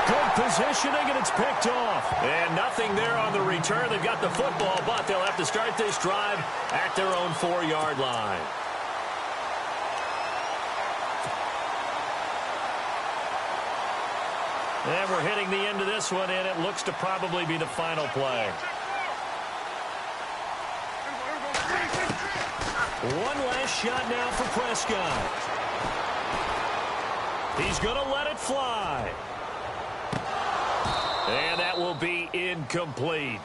S4: Good positioning, and it's picked off. And nothing there on the return. They've got the football, but they'll have to start this drive at their own 4-yard line. And we're hitting the end of this one, and it looks to probably be the final play. One last shot now for Prescott. He's going to let it fly. And that will be incomplete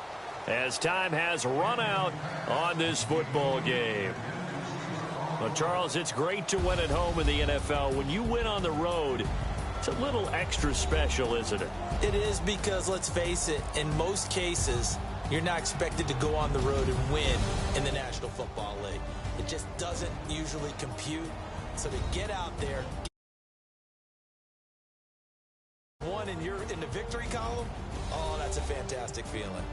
S4: as time has run out on this football game. Well, Charles, it's great to win at home in the NFL. When you win on the road, it's a little extra special, isn't it?
S5: It is, because, let's face it, in most cases, you're not expected to go on the road and win in the National Football League. It just doesn't usually compute. So to get out there, one in the victory column, oh, that's a fantastic feeling.